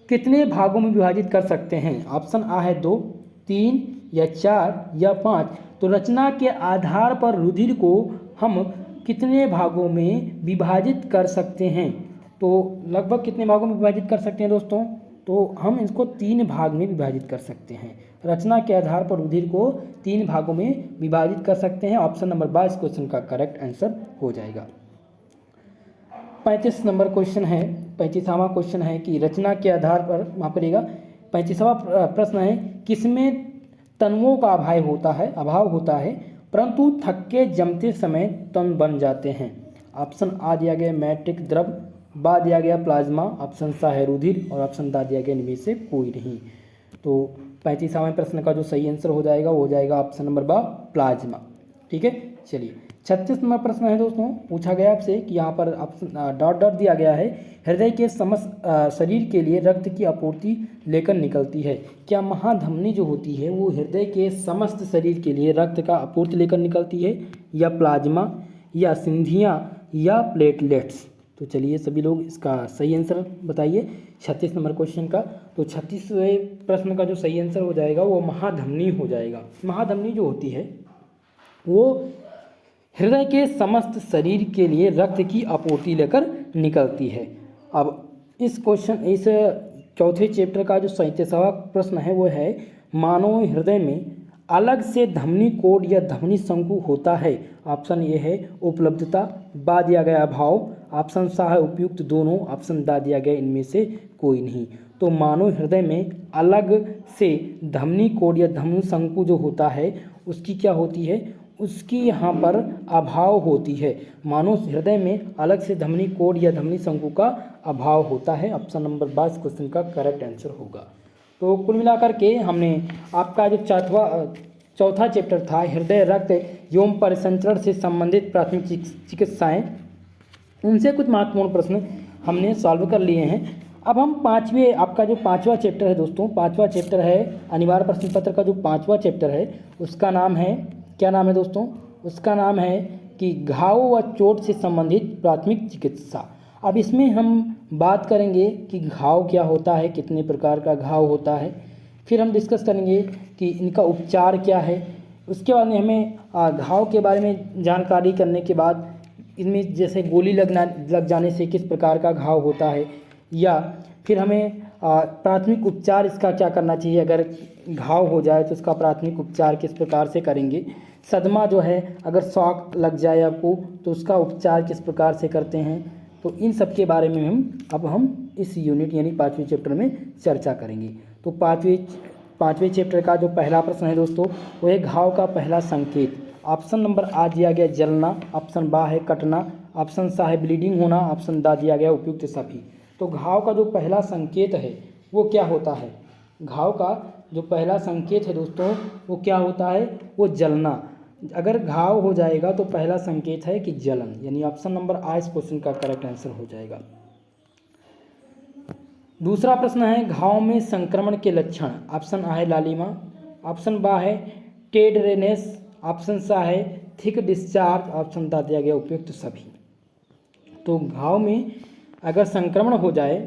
कितने भागों में विभाजित कर सकते हैं? ऑप्शन आ है 2, 3 या 4 या 5। तो रचना के आधार पर रुधिर को हम कितने भागों में विभाजित कर सकते हैं? तो लगभग कितने भागों में विभाजित कर सकते हैं दोस्तों? तो हम इसको 3 भाग में विभाजित कर सकते हैं। रचना के आधार पर रुधिर को 3 भागों में विभाजित कर सकते हैं। ऑप्शन नंबर 22 क्वेश्चन का करेक्ट आंसर हो जाएगा। 35 नंबर क्वेश्चन है। 35वां क्वेश्चन है कि रचना के आधार पर माफ करिएगा 35वां प्रश्न है किसमें तनुओं का अभाव होता है परंतु थक्के जमते समय तन बन जाते हैं? ऑप्शन आ दिया गया मैट्रिक द्रव, बा दिया गया प्लाज्मा, ऑप्शन सा है रुधिर और ऑप्शन दा दिया गया इनमें से कोई नहीं। तो 35वां प्रश्न का जो सही आंसर हो जाएगा वो हो जाएगा ऑप्शन नंबर बा प्लाज्मा। ठीक है, चलिए 36 नंबर प्रश्न है दोस्तों, पूछा गया आपसे कि यहाँ पर ऑप्शन डॉट डॉट दिया गया है, हृदय के समस्त शरीर के लिए रक्त की आपूर्ति लेकर निकलती है। क्या महाधमनी जो होती है वो हृदय के समस्त शरीर के लिए रक्त का आपूर्ति लेकर निकलती है, या प्लाज्मा, या सिंधियाँ, या प्लेटलेट्स? तो चलिए सभी लोग इसका सही आंसर बताइए 36 नंबर क्वेश्चन का। तो 36वें प्रश्न का जो सही आंसर हो जाएगा वो महाधमनी हो जाएगा। महाधमनी जो होती है वो हृदय के समस्त शरीर के लिए रक्त की आपूर्ति लेकर निकलती है। अब इस चौथे चैप्टर का जो 37वां प्रश्न है वो है, मानव हृदय में अलग से धमनी कोड या धमनी शंकु होता है। ऑप्शन ए है उपलब्धता, बा दिया गया अभाव, ऑप्शन सा है उपयुक्त दोनों, ऑप्शन दा दिया गया इनमें से कोई नहीं। तो मानव हृदय में अलग से धमनी कोड या धमनी शंकु जो होता है उसकी क्या होती है, उसकी यहाँ पर अभाव होती है। मानव हृदय में अलग से धमनी कोड या धमनी शंकु का अभाव होता है। ऑप्शन नंबर 22 क्वेश्चन का करेक्ट आंसर होगा। तो कुल मिलाकर के हमने आपका जो चौथा चैप्टर था हृदय रक्त एवं परिसंचरण से संबंधित प्राथमिक चिकित्साएं, उनसे कुछ महत्वपूर्ण प्रश्न हमने सॉल्व कर लिए हैं। अब हम आपका जो 5वां चैप्टर है दोस्तों, 5वां चैप्टर है अनिवार्य प्रश्न पत्र का जो 5वां चैप्टर है उसका नाम है, क्या नाम है दोस्तों, उसका नाम है कि घाव व चोट से संबंधित प्राथमिक चिकित्सा। अब इसमें हम बात करेंगे कि घाव क्या होता है, कितने प्रकार का घाव होता है, फिर हम डिस्कस करेंगे कि इनका उपचार क्या है। उसके बाद में हमें घाव के बारे में जानकारी करने के बाद इनमें जैसे गोली लग जाने से किस प्रकार का घाव होता है, या फिर हमें प्राथमिक उपचार इसका क्या करना चाहिए, अगर घाव हो जाए तो उसका प्राथमिक उपचार किस प्रकार से करेंगे। सदमा जो है अगर शॉक लग जाए आपको तो उसका उपचार किस प्रकार से करते हैं। तो इन सब के बारे में हम इस यूनिट यानी 5वें चैप्टर में चर्चा करेंगे। तो पाँचवें चैप्टर का जो पहला प्रश्न है दोस्तों वो है घाव का पहला संकेत। ऑप्शन नंबर आ दिया गया जलना, ऑप्शन बा है कटना, ऑप्शन सा है ब्लीडिंग होना, ऑप्शन दा दिया गया उपयुक्त सभी। तो घाव का जो पहला संकेत है वो क्या होता है, घाव का जो पहला संकेत है दोस्तों वो क्या होता है, वो जलना। अगर घाव हो जाएगा तो पहला संकेत है कि जलन, यानी ऑप्शन नंबर आ इस क्वेश्चन का करेक्ट आंसर हो जाएगा। दूसरा प्रश्न है घाव में संक्रमण के लक्षण। ऑप्शन आ है लालिमा, ऑप्शन बा है टेडरेनेस, ऑप्शन सा है थिक डिस्चार्ज, ऑप्शन दा दिया गया उपयुक्त सभी। तो घाव में अगर संक्रमण हो जाए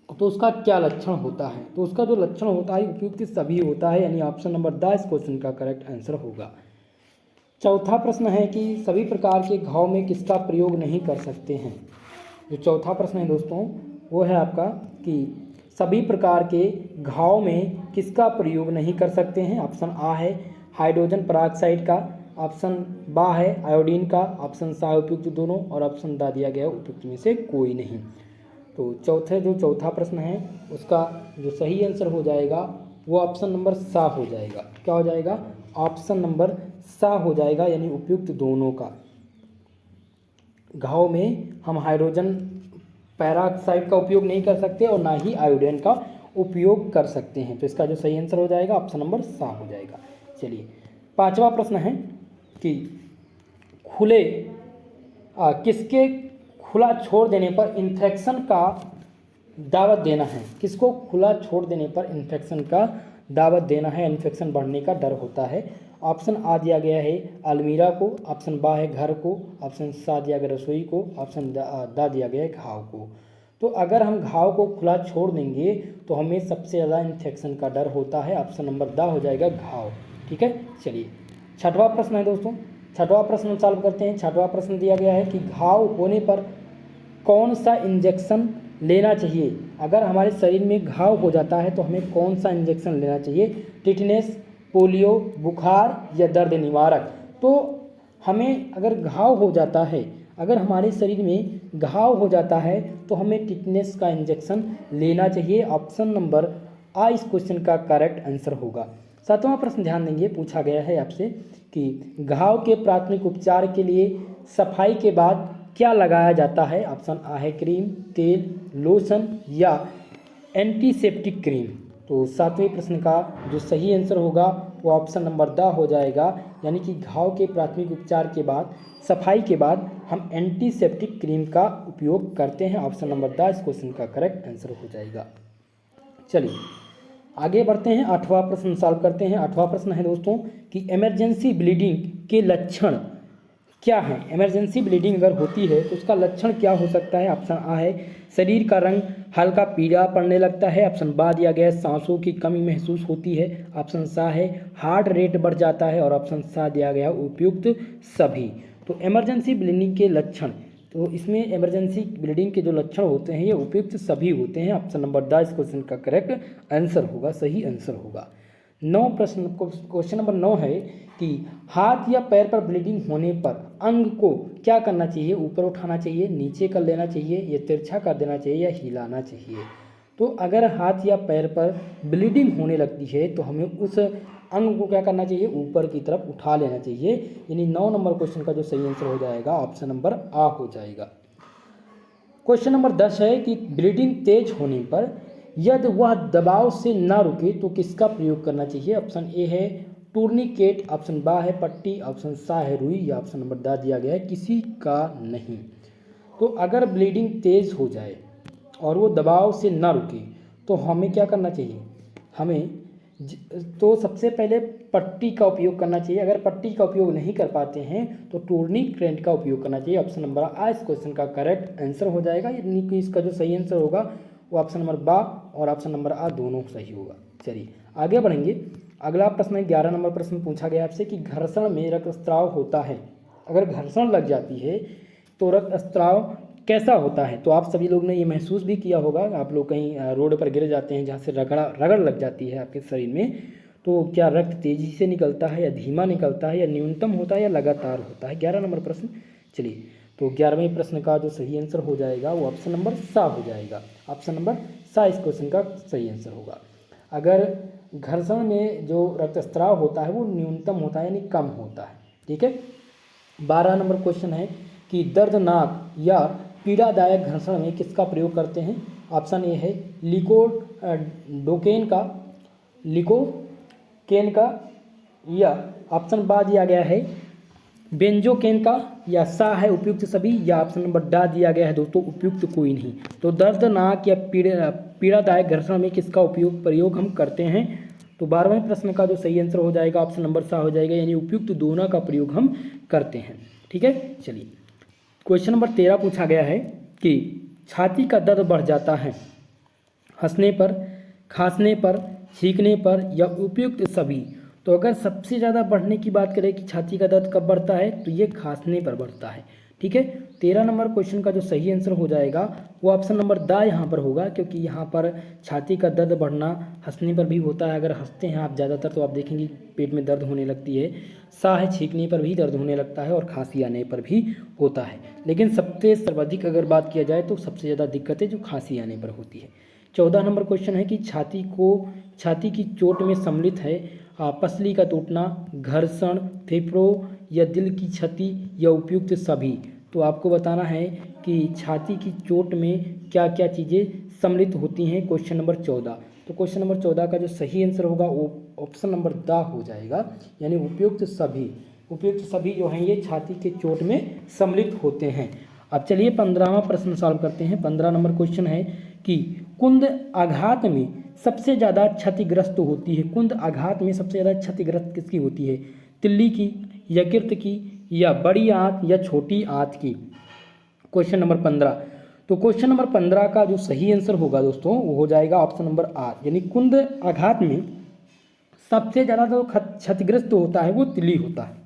तो उसका क्या लक्षण होता है, तो उसका जो लक्षण होता है उपयुक्त सभी होता है, यानी ऑप्शन नंबर द इस क्वेश्चन का करेक्ट आंसर होगा। चौथा प्रश्न है कि सभी प्रकार के घाव में किसका प्रयोग नहीं कर सकते हैं। जो चौथा प्रश्न है दोस्तों वो है आपका कि सभी प्रकार के घाव में किसका प्रयोग नहीं कर सकते हैं। ऑप्शन आ है हाइड्रोजन पेरोक्साइड का, ऑप्शन बा है आयोडीन का, ऑप्शन सा है उपयुक्त दोनों, और ऑप्शन दा दिया गया उपयुक्त में से कोई नहीं। तो चौथा प्रश्न है उसका जो सही आंसर हो जाएगा वो ऑप्शन नंबर सा हो जाएगा। क्या हो जाएगा, ऑप्शन नंबर सा हो जाएगा, यानी उपयुक्त दोनों का। घाव में हम हाइड्रोजन पेरोक्साइड का उपयोग नहीं कर सकते और ना ही आयोडीन का उपयोग कर सकते हैं। तो इसका जो सही आंसर हो जाएगा ऑप्शन नंबर सा हो जाएगा। चलिए पांचवा प्रश्न है कि किसके खुला छोड़ देने पर इन्फेक्शन का दावत देना है, किसको खुला छोड़ देने पर इन्फेक्शन का दावत देना है, इन्फेक्शन बढ़ने का डर होता है। ऑप्शन आ दिया गया है अलमीरा को, ऑप्शन बा है घर को, ऑप्शन सा दिया गया रसोई को, ऑप्शन दा दिया गया है घाव को। तो अगर हम घाव को खुला छोड़ देंगे तो हमें सबसे ज़्यादा इन्फेक्शन का डर होता है, ऑप्शन नंबर दा हो जाएगा घाव। ठीक है, चलिए छठवां प्रश्न है दोस्तों, छठवां प्रश्न सॉल्व करते हैं। छठवां प्रश्न दिया गया है कि घाव होने पर कौन सा इंजेक्शन लेना चाहिए। अगर हमारे शरीर में घाव हो जाता है तो हमें कौन सा इंजेक्शन लेना चाहिए, टिटनेस, पोलियो, बुखार या दर्द निवारक। तो हमें अगर घाव हो जाता है, अगर हमारे शरीर में घाव हो जाता है तो हमें टिटनेस का इंजेक्शन लेना चाहिए। ऑप्शन नंबर आ इस क्वेश्चन का करेक्ट आंसर होगा। सातवां प्रश्न ध्यान देंगे, पूछा गया है आपसे कि घाव के प्राथमिक उपचार के लिए सफाई के बाद क्या लगाया जाता है। ऑप्शन आ है क्रीम, तेल, लोशन या एंटीसेप्टिक क्रीम। तो 7वें प्रश्न का जो सही आंसर होगा वो ऑप्शन नंबर द हो जाएगा, यानी कि घाव के प्राथमिक उपचार के बाद, सफाई के बाद हम एंटीसेप्टिक क्रीम का उपयोग करते हैं। ऑप्शन नंबर द इस क्वेश्चन का करेक्ट आंसर हो जाएगा। चलिए आगे बढ़ते हैं, 8वां प्रश्न सॉल्व करते हैं। 8वां प्रश्न है दोस्तों कि इमरजेंसी ब्लीडिंग के लक्षण क्या है। इमरजेंसी ब्लीडिंग अगर होती है तो उसका लक्षण क्या हो सकता है। ऑप्शन आ है शरीर का रंग हल्का पीला पड़ने लगता है। ऑप्शन बा दिया गया है सांसों की कमी महसूस होती है। ऑप्शन सा है हार्ट रेट बढ़ जाता है। और ऑप्शन सा दिया गया उपयुक्त सभी। तो इमरजेंसी ब्लीडिंग के लक्षण, तो इसमें इमरजेंसी ब्लीडिंग के जो लक्षण होते हैं ये उपयुक्त सभी होते हैं। ऑप्शन नंबर द इस क्वेश्चन का करेक्ट आंसर होगा, सही आंसर होगा। 9 प्रश्न क्वेश्चन नंबर 9 है कि हाथ या पैर पर ब्लीडिंग होने पर अंग को क्या करना चाहिए। ऊपर उठाना चाहिए, नीचे कर लेना चाहिए, या तिरछा कर देना चाहिए, या हिलाना चाहिए। तो अगर हाथ या पैर पर ब्लीडिंग होने लगती है तो हमें उस अंग को क्या करना चाहिए, ऊपर की तरफ उठा लेना चाहिए। यानी 9 नंबर क्वेश्चन का जो सही आंसर हो जाएगा ऑप्शन नंबर आ हो जाएगा। क्वेश्चन नंबर 10 है कि ब्लीडिंग तेज होने पर यदि वह दबाव से ना रुके तो किसका प्रयोग करना चाहिए। ऑप्शन ए है टूर्निकेट, ऑप्शन बा है पट्टी, ऑप्शन सा है रुई, या ऑप्शन नंबर द दिया गया है किसी का नहीं। तो अगर ब्लीडिंग तेज हो जाए और वो दबाव से ना रुके तो हमें क्या करना चाहिए, हमें तो सबसे पहले पट्टी का उपयोग करना चाहिए। अगर पट्टी का उपयोग नहीं कर पाते हैं तो टूर्निकेट का उपयोग करना चाहिए। ऑप्शन नंबर आ इस क्वेश्चन का करेक्ट आंसर हो जाएगा, यानी कि इसका जो सही आंसर होगा वो ऑप्शन नंबर बा और ऑप्शन नंबर आ दोनों सही होगा। चलिए आगे बढ़ेंगे। अगला प्रश्न है 11 नंबर प्रश्न पूछा गया आपसे कि घर्षण में रक्तस्राव होता है। अगर घर्षण लग जाती है तो रक्तस्राव कैसा होता है। तो आप सभी लोग ने ये महसूस भी किया होगा, आप लोग कहीं रोड पर गिर जाते हैं जहाँ से रगड़ लग जाती है आपके शरीर में, तो क्या रक्त तेजी से निकलता है या धीमा निकलता है या न्यूनतम होता है या लगातार होता है। 11 नंबर प्रश्न। चलिए तो 11वें प्रश्न का जो सही आंसर हो जाएगा वो ऑप्शन नंबर सा हो जाएगा। ऑप्शन नंबर सा इस क्वेश्चन का सही आंसर होगा। अगर घर्षण में जो रक्तस्राव होता है वो न्यूनतम होता है यानी कम होता है। ठीक है। 12 नंबर क्वेश्चन है कि दर्दनाक या पीड़ादायक घर्षण में किसका प्रयोग करते हैं। ऑप्शन ए है लिकोकेन का, या ऑप्शन बा दिया गया है बेंजोकेन का, या सा है उपयुक्त सभी, या ऑप्शन नंबर डा दिया गया है दोस्तों उपयुक्त कोई नहीं। तो दर्दनाक या पीड़ादायक घर्षण में किसका प्रयोग हम करते हैं। तो 12वें प्रश्न का जो सही आंसर हो जाएगा ऑप्शन नंबर सा हो जाएगा, यानी उपयुक्त दोनों का प्रयोग हम करते हैं। ठीक है। चलिए क्वेश्चन नंबर 13 पूछा गया है कि छाती का दर्द बढ़ जाता है हंसने पर, खांसने पर, छींकने पर, या उपयुक्त सभी। तो अगर सबसे ज़्यादा बढ़ने की बात करें कि छाती का दर्द कब बढ़ता है तो ये खांसने पर बढ़ता है। ठीक है। 13 नंबर क्वेश्चन का जो सही आंसर हो जाएगा वो ऑप्शन नंबर दा यहाँ पर होगा, क्योंकि यहाँ पर छाती का दर्द बढ़ना हंसने पर भी होता है। अगर हंसते हैं आप ज़्यादातर तो आप देखेंगे पेट में दर्द होने लगती है। सा है छींकने पर भी दर्द होने लगता है और खांसी आने पर भी होता है। लेकिन सबसे सर्वाधिक अगर बात किया जाए तो सबसे ज़्यादा दिक्कतें जो खांसी आने पर होती है। 14 नंबर क्वेश्चन है कि छाती की चोट में सम्मिलित है पसली का टूटना, घर्षण, फेफड़ों या दिल की क्षति, या उपयुक्त सभी। तो आपको बताना है कि छाती की चोट में क्या क्या चीज़ें सम्मिलित होती हैं। Question number 14। तो क्वेश्चन नंबर 14 का जो सही आंसर होगा वो ऑप्शन नंबर दा हो जाएगा, यानी उपयुक्त सभी। उपयुक्त सभी जो हैं ये छाती के चोट में सम्मिलित होते हैं। अब चलिए 15वां प्रश्न सॉल्व करते हैं। 15 नंबर क्वेश्चन है कि कुंद आघात में सबसे ज़्यादा क्षतिग्रस्त होती है। कुंद आघात में सबसे ज़्यादा क्षतिग्रस्त किसकी होती है, तिल्ली की, यकृत की, या बड़ी आंत, या छोटी आंत की। Question number 15। तो क्वेश्चन नंबर 15 का जो सही आंसर होगा दोस्तों वो हो जाएगा ऑप्शन नंबर आ, यानी कुंद आघात में सबसे ज़्यादा जो क्षतिग्रस्त होता है वो तिल्ली होता है।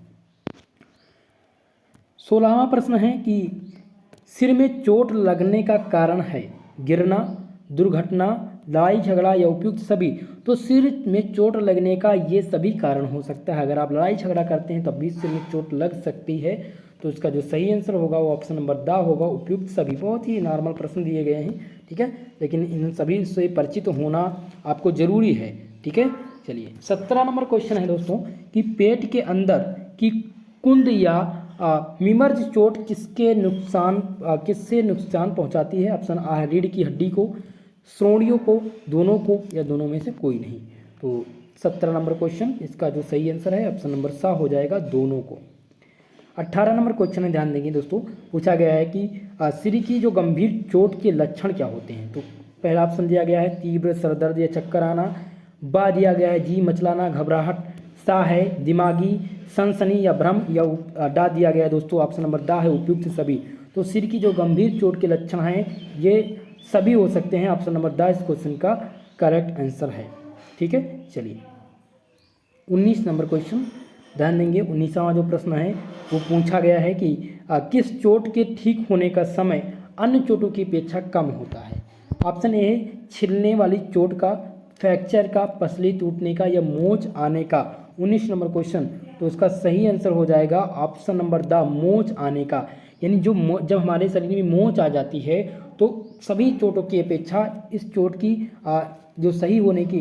16वां प्रश्न है कि सिर में चोट लगने का कारण है गिरना, दुर्घटना, लड़ाई झगड़ा, या उपयुक्त सभी। तो सिर में चोट लगने का ये सभी कारण हो सकता है। अगर आप लड़ाई झगड़ा करते हैं तब भी सिर में चोट लग सकती है। तो इसका जो सही आंसर होगा वो ऑप्शन नंबर दा होगा, उपयुक्त सभी। बहुत ही नॉर्मल प्रश्न दिए गए हैं। ठीक है। लेकिन इन सभी से परिचित होना आपको जरूरी है। ठीक है। चलिए 17 नंबर क्वेश्चन है दोस्तों कि पेट के अंदर की कुंद या मीमर्ज चोट किससे नुकसान पहुंचाती है। ऑप्शन आ है रीढ़ की हड्डी को, श्रोणियों को, दोनों को, या दोनों में से कोई नहीं। तो 17 नंबर क्वेश्चन, इसका जो सही आंसर है ऑप्शन नंबर सा हो जाएगा, दोनों को। 18 नंबर क्वेश्चन में ध्यान देंगे दोस्तों, पूछा गया है कि सिर की जो गंभीर चोट के लक्षण क्या होते हैं। तो पहला ऑप्शन दिया गया है तीव्र सर दर्द या चक्कर आना, बा दिया गया है जी मचलाना, घबराहट, सा है दिमागी सनसनी या भ्रम, या डा दिया गया है दोस्तों ऑप्शन नंबर दा है उपयुक्त सभी। तो सिर की जो गंभीर चोट के लक्षण हैं ये सभी हो सकते हैं, ऑप्शन नंबर दा इस क्वेश्चन का करेक्ट आंसर है। ठीक है, चलिए 19 नंबर क्वेश्चन ध्यान देंगे। 19वां जो प्रश्न है वो पूछा गया है कि किस चोट के ठीक होने का समय अन्य चोटों की अपेक्षा कम होता है। ऑप्शन ए है छिलने वाली चोट का, फ्रैक्चर का, पसली टूटने का, या मोच आने का। 19 नंबर क्वेश्चन, तो इसका सही आंसर हो जाएगा ऑप्शन नंबर द मोच आने का। यानी जब हमारे शरीर में मोच आ जाती है तो सभी चोटों की अपेक्षा इस चोट की जो सही होने की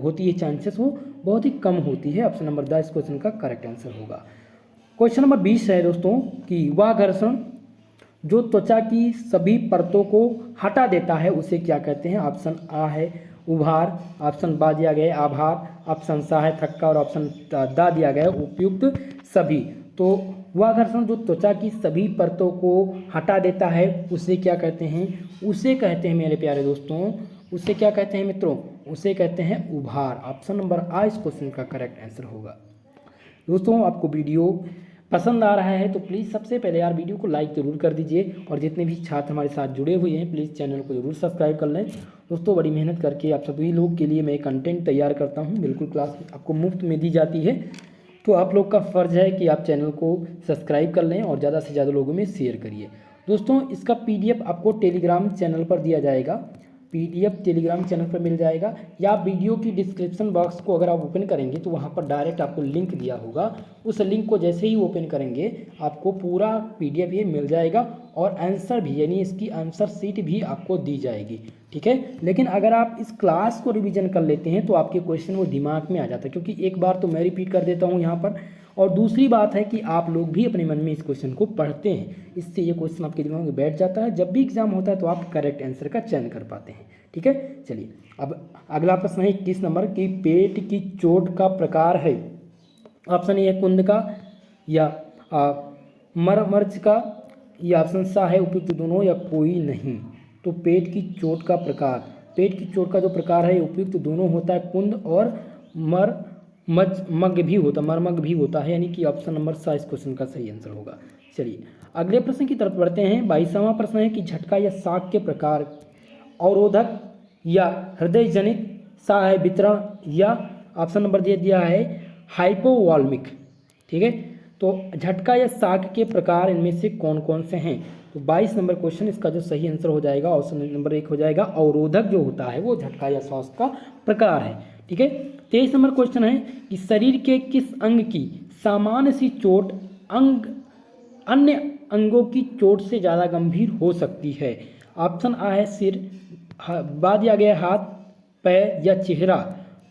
होती है चांसेस वो बहुत ही कम होती है। ऑप्शन नंबर द इस क्वेश्चन का करेक्ट आंसर होगा। क्वेश्चन नंबर 20 है दोस्तों कि वह घर्षण जो त्वचा की सभी परतों को हटा देता है उसे क्या कहते हैं। ऑप्शन आ है उभार, ऑप्शन बा दिया गया है आभार, ऑप्शन सा है थक्का, और ऑप्शन दा दिया गया है उपयुक्त सभी। तो वह घर्षण जो त्वचा की सभी परतों को हटा देता है उसे क्या कहते हैं। उसे कहते हैं मेरे प्यारे दोस्तों, उसे क्या कहते हैं मित्रों, उसे कहते हैं उभार। ऑप्शन नंबर आ इस क्वेश्चन का करेक्ट आंसर होगा। दोस्तों आपको वीडियो पसंद आ रहा है तो प्लीज़ सबसे पहले यार वीडियो को लाइक ज़रूर कर दीजिए, और जितने भी छात्र हमारे साथ जुड़े हुए हैं प्लीज़ चैनल को ज़रूर सब्सक्राइब कर लें। दोस्तों बड़ी मेहनत करके आप सभी लोग के लिए मैं कंटेंट तैयार करता हूं, बिल्कुल क्लास आपको मुफ्त में दी जाती है, तो आप लोग का फ़र्ज़ है कि आप चैनल को सब्सक्राइब कर लें और ज़्यादा से ज़्यादा लोगों में शेयर करिए। दोस्तों इसका PDF आपको टेलीग्राम चैनल पर दिया जाएगा, PDF टेलीग्राम चैनल पर मिल जाएगा, या वीडियो की डिस्क्रिप्शन बॉक्स को अगर आप ओपन करेंगे तो वहाँ पर डायरेक्ट आपको लिंक दिया होगा। उस लिंक को जैसे ही ओपन करेंगे आपको पूरा PDF ये मिल जाएगा, और आंसर भी यानी इसकी आंसर शीट भी आपको दी जाएगी। ठीक है, लेकिन अगर आप इस क्लास को रिवीजन कर लेते हैं तो आपके क्वेश्चन वो दिमाग में आ जाता है, क्योंकि एक बार तो मैं रिपीट कर देता हूँ यहाँ पर, और दूसरी बात है कि आप लोग भी अपने मन में इस क्वेश्चन को पढ़ते हैं, इससे ये क्वेश्चन आपके दिमाग में बैठ जाता है। जब भी एग्जाम होता है तो आप करेक्ट आंसर का चयन कर पाते हैं। ठीक है, चलिए अब अगला प्रश्न है 21 नंबर की पेट की चोट का प्रकार है। ऑप्शन ए है कुंद का, या मरमर्ज का, या ऑप्शन सा है उपयुक्त दोनों, या कोई नहीं। तो पेट की चोट का प्रकार, पेट की चोट का जो प्रकार है उपयुक्त दोनों होता है, कुंद और मर्मग भी होता है, यानी कि ऑप्शन नंबर सा इस क्वेश्चन का सही आंसर होगा। चलिए अगले प्रश्न की तरफ बढ़ते हैं। 22वां प्रश्न है कि झटका या शाक के प्रकार, अवरोधक या हृदय जनित, सा है वितरण, या ऑप्शन नंबर दे दिया है हाइपोवॉल्मिक। ठीक है, तो झटका या शाक के प्रकार इनमें से कौन कौन से हैं। तो 22 नंबर क्वेश्चन, इसका जो सही आंसर हो जाएगा ऑप्शन नंबर 1 हो जाएगा, अवरोधक जो होता है वो झटका या श्वास का प्रकार है। ठीक है, 23 नंबर क्वेश्चन है कि शरीर के किस अंग की सामान्य सी चोट अन्य अंगों की चोट से ज़्यादा गंभीर हो सकती है। ऑप्शन आ है सिर, बा दिया गया हाथ, पैर, या चेहरा।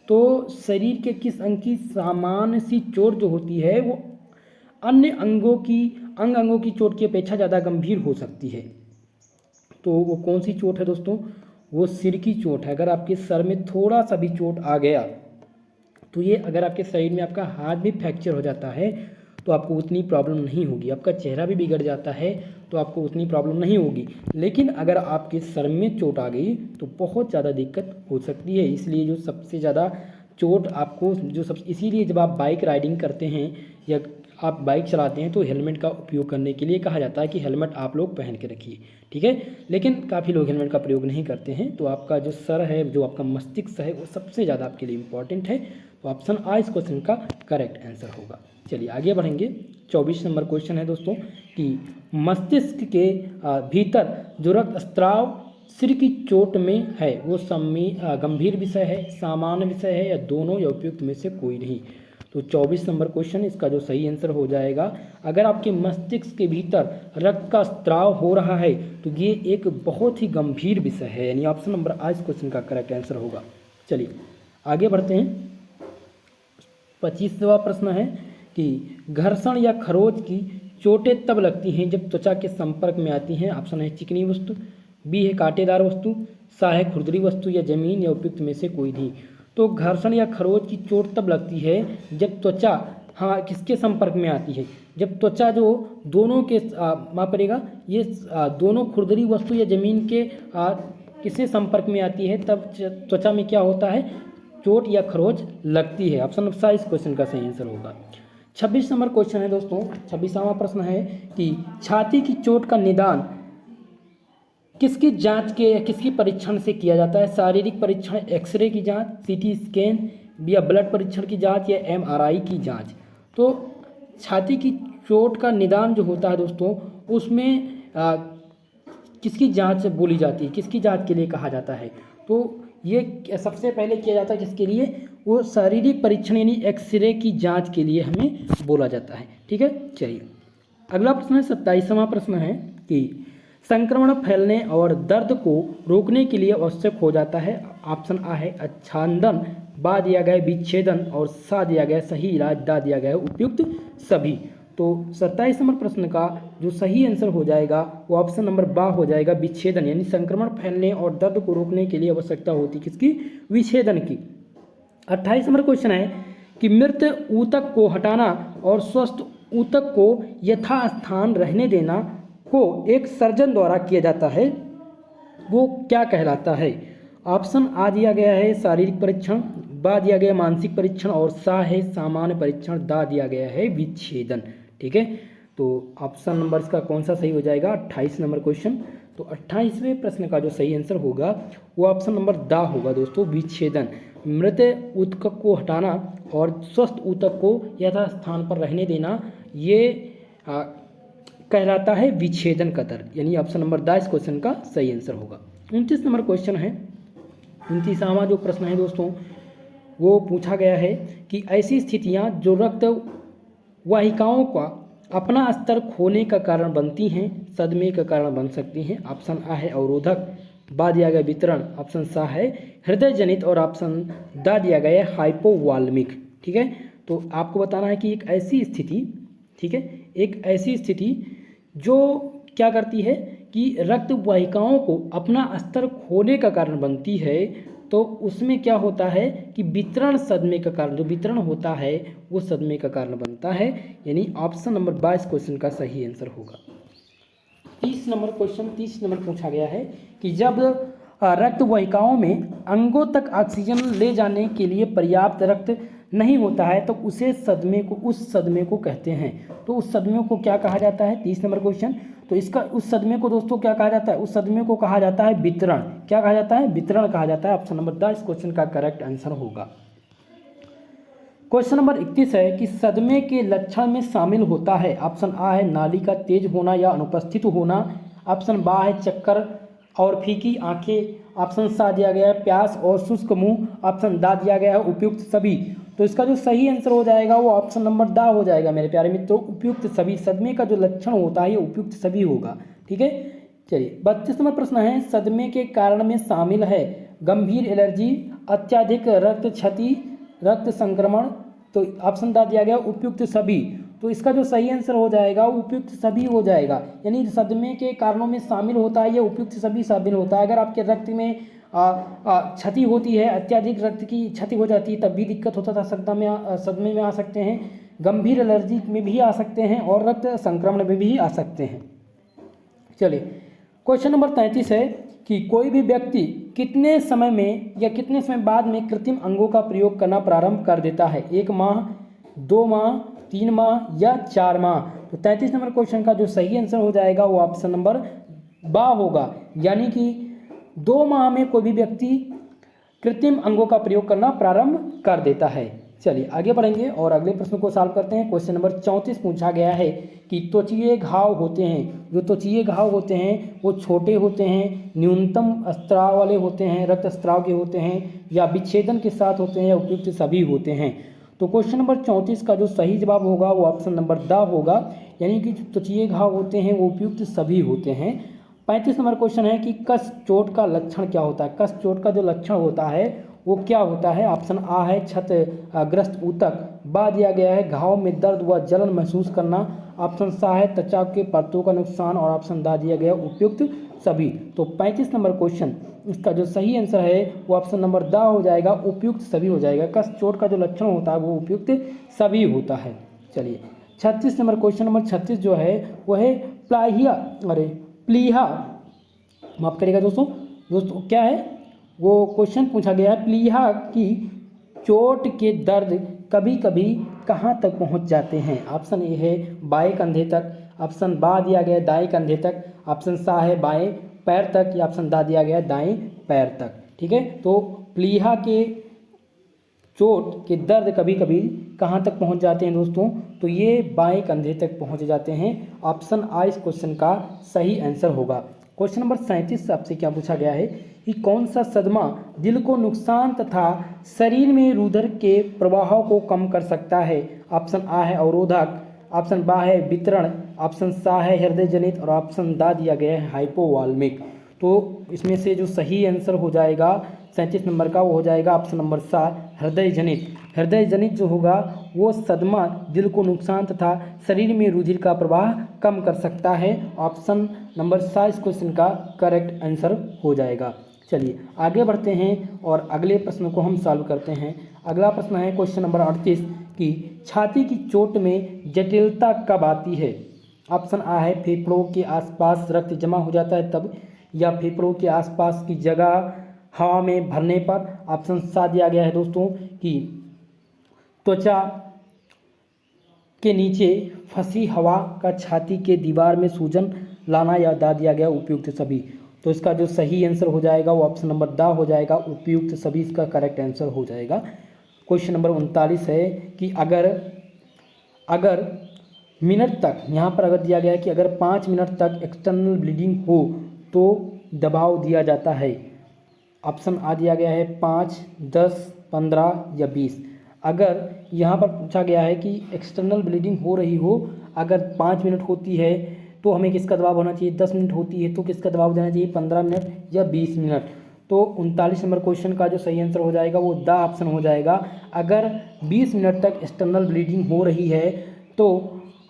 तो शरीर के किस अंग की सामान्य सी चोट जो होती है वो अन्य अंगों की चोट की अपेक्षा ज़्यादा गंभीर हो सकती है। तो वो कौन सी चोट है दोस्तों, वो सिर की चोट है। अगर आपके सर में थोड़ा सा भी चोट आ गया तो ये, अगर आपके शरीर में आपका हाथ भी फ्रैक्चर हो जाता है तो आपको उतनी प्रॉब्लम नहीं होगी, आपका चेहरा भी बिगड़ जाता है तो आपको उतनी प्रॉब्लम नहीं होगी। लेकिन अगर आपके सर में चोट आ गई तो बहुत ज़्यादा दिक्कत हो सकती है। इसलिए जो सबसे ज़्यादा चोट आपको इसीलिए जब आप बाइक राइडिंग करते हैं या आप बाइक चलाते हैं तो हेलमेट का उपयोग करने के लिए कहा जाता है कि हेलमेट आप लोग पहन के रखिए। ठीक है, लेकिन काफ़ी लोग हेलमेट का प्रयोग नहीं करते हैं, तो आपका जो सर है, जो आपका मस्तिष्क है, वो सबसे ज़्यादा आपके लिए इम्पॉर्टेंट है। तो ऑप्शन आ इस क्वेश्चन का करेक्ट आंसर होगा। चलिए आगे बढ़ेंगे। 24 नंबर क्वेश्चन है दोस्तों कि मस्तिष्क के भीतर जो रक्तस्राव सिर की चोट में है वो गंभीर विषय है, सामान्य विषय है, या दोनों, या उपयुक्त में से कोई नहीं। तो 24 नंबर क्वेश्चन, इसका जो सही आंसर हो जाएगा, अगर आपके मस्तिष्क के भीतर रक्त का स्त्राव हो रहा है तो ये एक बहुत ही गंभीर विषय है, यानी ऑप्शन नंबर आ इस क्वेश्चन का करेक्ट आंसर होगा। चलिए आगे बढ़ते हैं। 25वां प्रश्न है कि घर्षण या खरोच की चोटें तब लगती हैं जब त्वचा के संपर्क में आती हैं। ऑप्शन है चिकनी वस्तु, बी है कांटेदार वस्तु, सा है खुरदरी वस्तु, या जमीन, या उपयुक्त में से कोई नहीं। तो घर्षण या खरोच की चोट तब लगती है जब त्वचा किसके संपर्क में आती है, जब त्वचा जो दोनों के माफ करेगा ये दोनों खुरदरी वस्तु या जमीन के किससे संपर्क में आती है, तब त्वचा में क्या होता है, चोट या खरोच लगती है। ऑप्शन नंबर सा इस क्वेश्चन का सही आंसर होगा। 26 नंबर क्वेश्चन है दोस्तों, 26वां प्रश्न है कि छाती की चोट का निदान किसकी जांच के किसकी परीक्षण से किया जाता है, शारीरिक परीक्षण, एक्सरे की जांच, सीटी स्कैन, या ब्लड परीक्षण की जांच, या एमआरआई की जांच। तो छाती की चोट का निदान जो होता है दोस्तों, उसमें किसकी जांच बोली जाती है, किसकी जांच के लिए कहा जाता है, तो ये सबसे पहले किया जाता है किसके लिए, वो शारीरिक परीक्षण यानी एक्सरे की जांच के लिए हमें बोला जाता है। ठीक है, चलिए अगला प्रश्न है 27वां प्रश्न है कि संक्रमण फैलने और दर्द को रोकने के लिए आवश्यक हो जाता है। ऑप्शन आ है आच्छादन, बा दिया गया विच्छेदन, और सा दिया गया सही इलाज, दा दिया गया उपयुक्त सभी। तो 27 नंबर प्रश्न का जो सही आंसर हो जाएगा वो ऑप्शन नंबर बा हो जाएगा, विच्छेदन, यानी संक्रमण फैलने और दर्द को रोकने के लिए आवश्यकता होती किसकी, विच्छेदन की। 28 नंबर क्वेश्चन है कि मृत ऊतक को हटाना और स्वस्थ ऊतक को यथास्थान रहने देना को एक सर्जन द्वारा किया जाता है, वो क्या कहलाता है। ऑप्शन आ दिया गया है शारीरिक परीक्षण, बा दिया गया मानसिक परीक्षण, और सा है सामान्य परीक्षण, दा दिया गया है विच्छेदन। ठीक है, तो ऑप्शन नंबर इसका कौन सा सही हो जाएगा, 28 नंबर क्वेश्चन। तो 28वें प्रश्न का जो सही आंसर होगा वो ऑप्शन नंबर दा होगा दोस्तों, विच्छेदन। मृत ऊतक को हटाना और स्वस्थ ऊतक को यथास्थान पर रहने देना, ये कहलाता है विच्छेदन का दर्द, यानी ऑप्शन नंबर दा इस क्वेश्चन का सही आंसर होगा। 29 नंबर क्वेश्चन है, 29वां जो प्रश्न है दोस्तों वो पूछा गया है कि ऐसी स्थितियां जो रक्त वाहिकाओं का अपना स्तर खोने का कारण बनती हैं, सदमे का कारण बन सकती हैं। ऑप्शन आ है अवरोधक, बा दिया गया वितरण, ऑप्शन सा है हृदय जनित, और ऑप्शन दा दिया गया है हाइपोवाल्मिक। ठीक है, तो आपको बताना है कि एक ऐसी स्थिति, ठीक है, एक ऐसी स्थिति जो क्या करती है कि रक्त वाहिकाओं को अपना स्तर खोने का कारण बनती है, तो उसमें क्या होता है कि वितरण सदमे का कारण, जो वितरण होता है वो सदमे का कारण बनता है, यानी ऑप्शन नंबर 22 क्वेश्चन का सही आंसर होगा। 30 नंबर क्वेश्चन, 30 नंबर पूछा गया है कि जब रक्त वाहिकाओं में अंगों तक ऑक्सीजन ले जाने के लिए पर्याप्त रक्त नहीं होता है तो उस सदमे को कहते हैं। तो उस सदमे को क्या कहा जाता है, 30 नंबर क्वेश्चन। तो इसका उस सदमे को दोस्तों क्या कहा जाता है, उस सदमे को कहा जाता है वितरण। क्या कहा जाता है, वितरण कहा जाता है। ऑप्शन नंबर द इस क्वेश्चन का करेक्ट आंसर होगा। क्वेश्चन नंबर 31 है कि सदमे के लक्षण में शामिल होता है। ऑप्शन आ है नाली का तेज होना या अनुपस्थित होना, ऑप्शन बा है चक्कर और फीकी आंखें, ऑप्शन सा दिया गया है प्यास और शुष्क मुंह, ऑप्शन दा दिया गया है उपयुक्त सभी। तो इसका जो सही आंसर हो जाएगा वो ऑप्शन नंबर दा हो जाएगा मेरे प्यारे मित्रों, उपयुक्त सभी। सदमे का जो लक्षण होता है ये उपयुक्त सभी होगा। ठीक है, चलिए 32 नंबर प्रश्न है, सदमे के कारण में शामिल है गंभीर एलर्जी, अत्यधिक रक्त क्षति, रक्त संक्रमण। तो ऑप्शन दा दिया गया उपयुक्त सभी। तो इसका जो सही आंसर हो जाएगा वो उपयुक्त सभी हो जाएगा, यानी सदमे के कारणों में शामिल होता है ये उपयुक्त सभी शामिल होता है। अगर आपके रक्त में क्षति होती है, अत्यधिक रक्त की क्षति हो जाती है तब भी दिक्कत होता था, सदमे में आ सकते हैं, गंभीर एलर्जी में भी आ सकते हैं और रक्त संक्रमण में भी आ सकते हैं। चलिए क्वेश्चन नंबर 33 है कि कोई भी व्यक्ति कितने समय में या कितने समय बाद में कृत्रिम अंगों का प्रयोग करना प्रारंभ कर देता है, 1 माह, 2 माह, 3 माह या 4 माह। तो 33 नंबर क्वेश्चन का जो सही आंसर हो जाएगा वो ऑप्शन नंबर बा होगा, यानी कि 2 माह में कोई भी व्यक्ति कृत्रिम अंगों का प्रयोग करना प्रारंभ कर देता है। चलिए आगे बढ़ेंगे और अगले प्रश्न को सॉल्व करते हैं। क्वेश्चन नंबर 34 पूछा गया है कि त्वचीय घाव होते हैं, जो त्वचीय घाव होते हैं वो छोटे होते हैं, न्यूनतम स्त्राव वाले होते हैं, रक्त स्त्राव के होते हैं, या विच्छेदन के साथ होते हैं, या उपयुक्त सभी होते हैं। तो क्वेश्चन नंबर 34 का जो सही जवाब होगा वो ऑप्शन नंबर द होगा, यानी कि त्वचीय घाव होते हैं वो उपयुक्त सभी होते हैं। 35 नंबर क्वेश्चन है कि कस चोट का लक्षण क्या होता है। कस चोट का जो लक्षण होता है वो क्या होता है। ऑप्शन आ है क्षत ग्रस्त ऊतक, बा दिया गया है घाव में दर्द व जलन महसूस करना, ऑप्शन सा है त्वचा के परतों का नुकसान और ऑप्शन दा दिया गया उपयुक्त सभी। तो 35 नंबर क्वेश्चन इसका जो सही आंसर है वो ऑप्शन नंबर दा हो जाएगा, उपयुक्त सभी हो जाएगा। कस चोट का जो लक्षण होता है वो उपयुक्त सभी होता है। चलिए 36 नंबर क्वेश्चन नंबर 36 जो है वो है प्लीहा, माफ करिएगा दोस्तों क्या है वो क्वेश्चन पूछा गया है, प्लीहा की चोट के दर्द कभी कभी कहाँ तक पहुँच जाते हैं। ऑप्शन ए है बाएं कंधे तक, ऑप्शन बा दिया गया है दाएं कंधे तक, ऑप्शन सा है बाएं पैर तक, या ऑप्शन दा दिया गया है दाएं पैर तक। ठीक है, तो प्लीहा के चोट के दर्द कभी कभी कहाँ तक पहुँच जाते हैं दोस्तों, तो ये बाएं कंधे तक पहुँच जाते हैं। ऑप्शन आ इस क्वेश्चन का सही आंसर होगा। क्वेश्चन नंबर 37 से आपसे क्या पूछा गया है कि कौन सा सदमा दिल को नुकसान तथा शरीर में रुधिर के प्रवाह को कम कर सकता है। ऑप्शन आ है अवरोधक, ऑप्शन बा है वितरण, ऑप्शन सा है हृदय जनित और ऑप्शन दा दिया गया है हाइपोवाल्मिक। तो इसमें से जो सही आंसर हो जाएगा 37 नंबर का वो हो जाएगा ऑप्शन नंबर सा हृदय जनित। हृदय जनित जो होगा वो सदमा दिल को नुकसान तथा शरीर में रुधिर का प्रवाह कम कर सकता है। ऑप्शन नंबर सा इस क्वेश्चन का करेक्ट आंसर हो जाएगा। चलिए आगे बढ़ते हैं और अगले प्रश्न को हम सॉल्व करते हैं। अगला प्रश्न है क्वेश्चन नंबर 38 कि छाती की चोट में जटिलता कब आती है। ऑप्शन आ है फेफड़ों के आसपास रक्त जमा हो जाता है तब, या फेफड़ों के आसपास की जगह हवा में भरने पर। ऑप्शन सा दिया गया है दोस्तों कि त्वचा के नीचे फंसी हवा का छाती के दीवार में सूजन लाना, या दा दिया गया उपयुक्त सभी। तो इसका जो सही आंसर हो जाएगा वो ऑप्शन नंबर दा हो जाएगा, उपयुक्त सभी इसका करेक्ट आंसर हो जाएगा। क्वेश्चन नंबर 39 है कि अगर मिनट तक, यहाँ पर अगर दिया गया है कि अगर 5 मिनट तक एक्सटर्नल ब्लीडिंग हो तो दबाव दिया जाता है। ऑप्शन आ दिया गया है 5, 10, 15 या 20। अगर यहाँ पर पूछा गया है कि एक्सटर्नल ब्लीडिंग हो रही हो, अगर 5 मिनट होती है तो हमें किसका दबाव होना चाहिए, 10 मिनट होती है तो किसका दबाव देना चाहिए, 15 मिनट या 20 मिनट। तो 39 नंबर क्वेश्चन का जो सही आंसर हो जाएगा वो द ऑप्शन हो जाएगा। अगर 20 मिनट तक एक्सटर्नल ब्लीडिंग हो रही है तो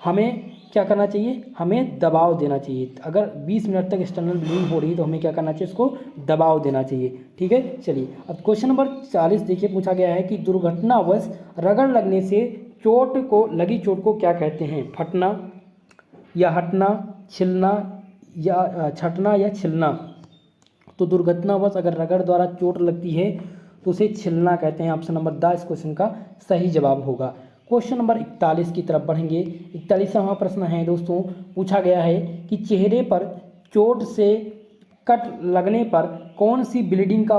हमें क्या करना चाहिए, हमें दबाव देना चाहिए। अगर 20 मिनट तक एक्सटर्नल ब्लीडिंग हो रही है तो हमें क्या करना चाहिए, इसको दबाव देना चाहिए। ठीक है, चलिए अब क्वेश्चन नंबर 40 देखिए, पूछा गया है कि दुर्घटनावश रगड़ लगने से लगी चोट को क्या कहते हैं। फटना या हटना, छिलना या छटना या छिलना। तो दुर्घटनावश अगर रगड़ द्वारा चोट लगती है तो उसे छिलना कहते हैं। ऑप्शन नंबर द इस क्वेश्चन का सही जवाब होगा। क्वेश्चन नंबर 41 की तरफ बढ़ेंगे। 41वां प्रश्न है दोस्तों, पूछा गया है कि चेहरे पर चोट से कट लगने पर कौन सी ब्लीडिंग का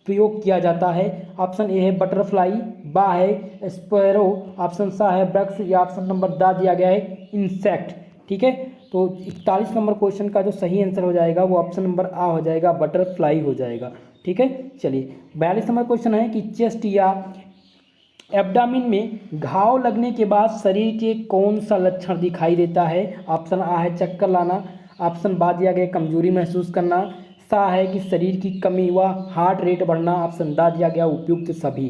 प्रयोग किया जाता है। ऑप्शन ए है बटरफ्लाई, बा है स्पैरो, ऑप्शन सा है ब्रक्स, या ऑप्शन नंबर दा दिया गया है इंसेक्ट। ठीक है, तो 41 नंबर क्वेश्चन का जो सही आंसर हो जाएगा वो ऑप्शन नंबर आ हो जाएगा, बटरफ्लाई हो जाएगा। ठीक है, चलिए 42 नंबर क्वेश्चन है कि चेस्ट या एब्डामिन में घाव लगने के बाद शरीर के कौन सा लक्षण दिखाई देता है। ऑप्शन आ है चक्कर लाना, ऑप्शन बा दिया गया कमजोरी महसूस करना, सा है कि शरीर की कमी व हार्ट रेट बढ़ना, ऑप्शन दा दिया गया उपयुक्त सभी।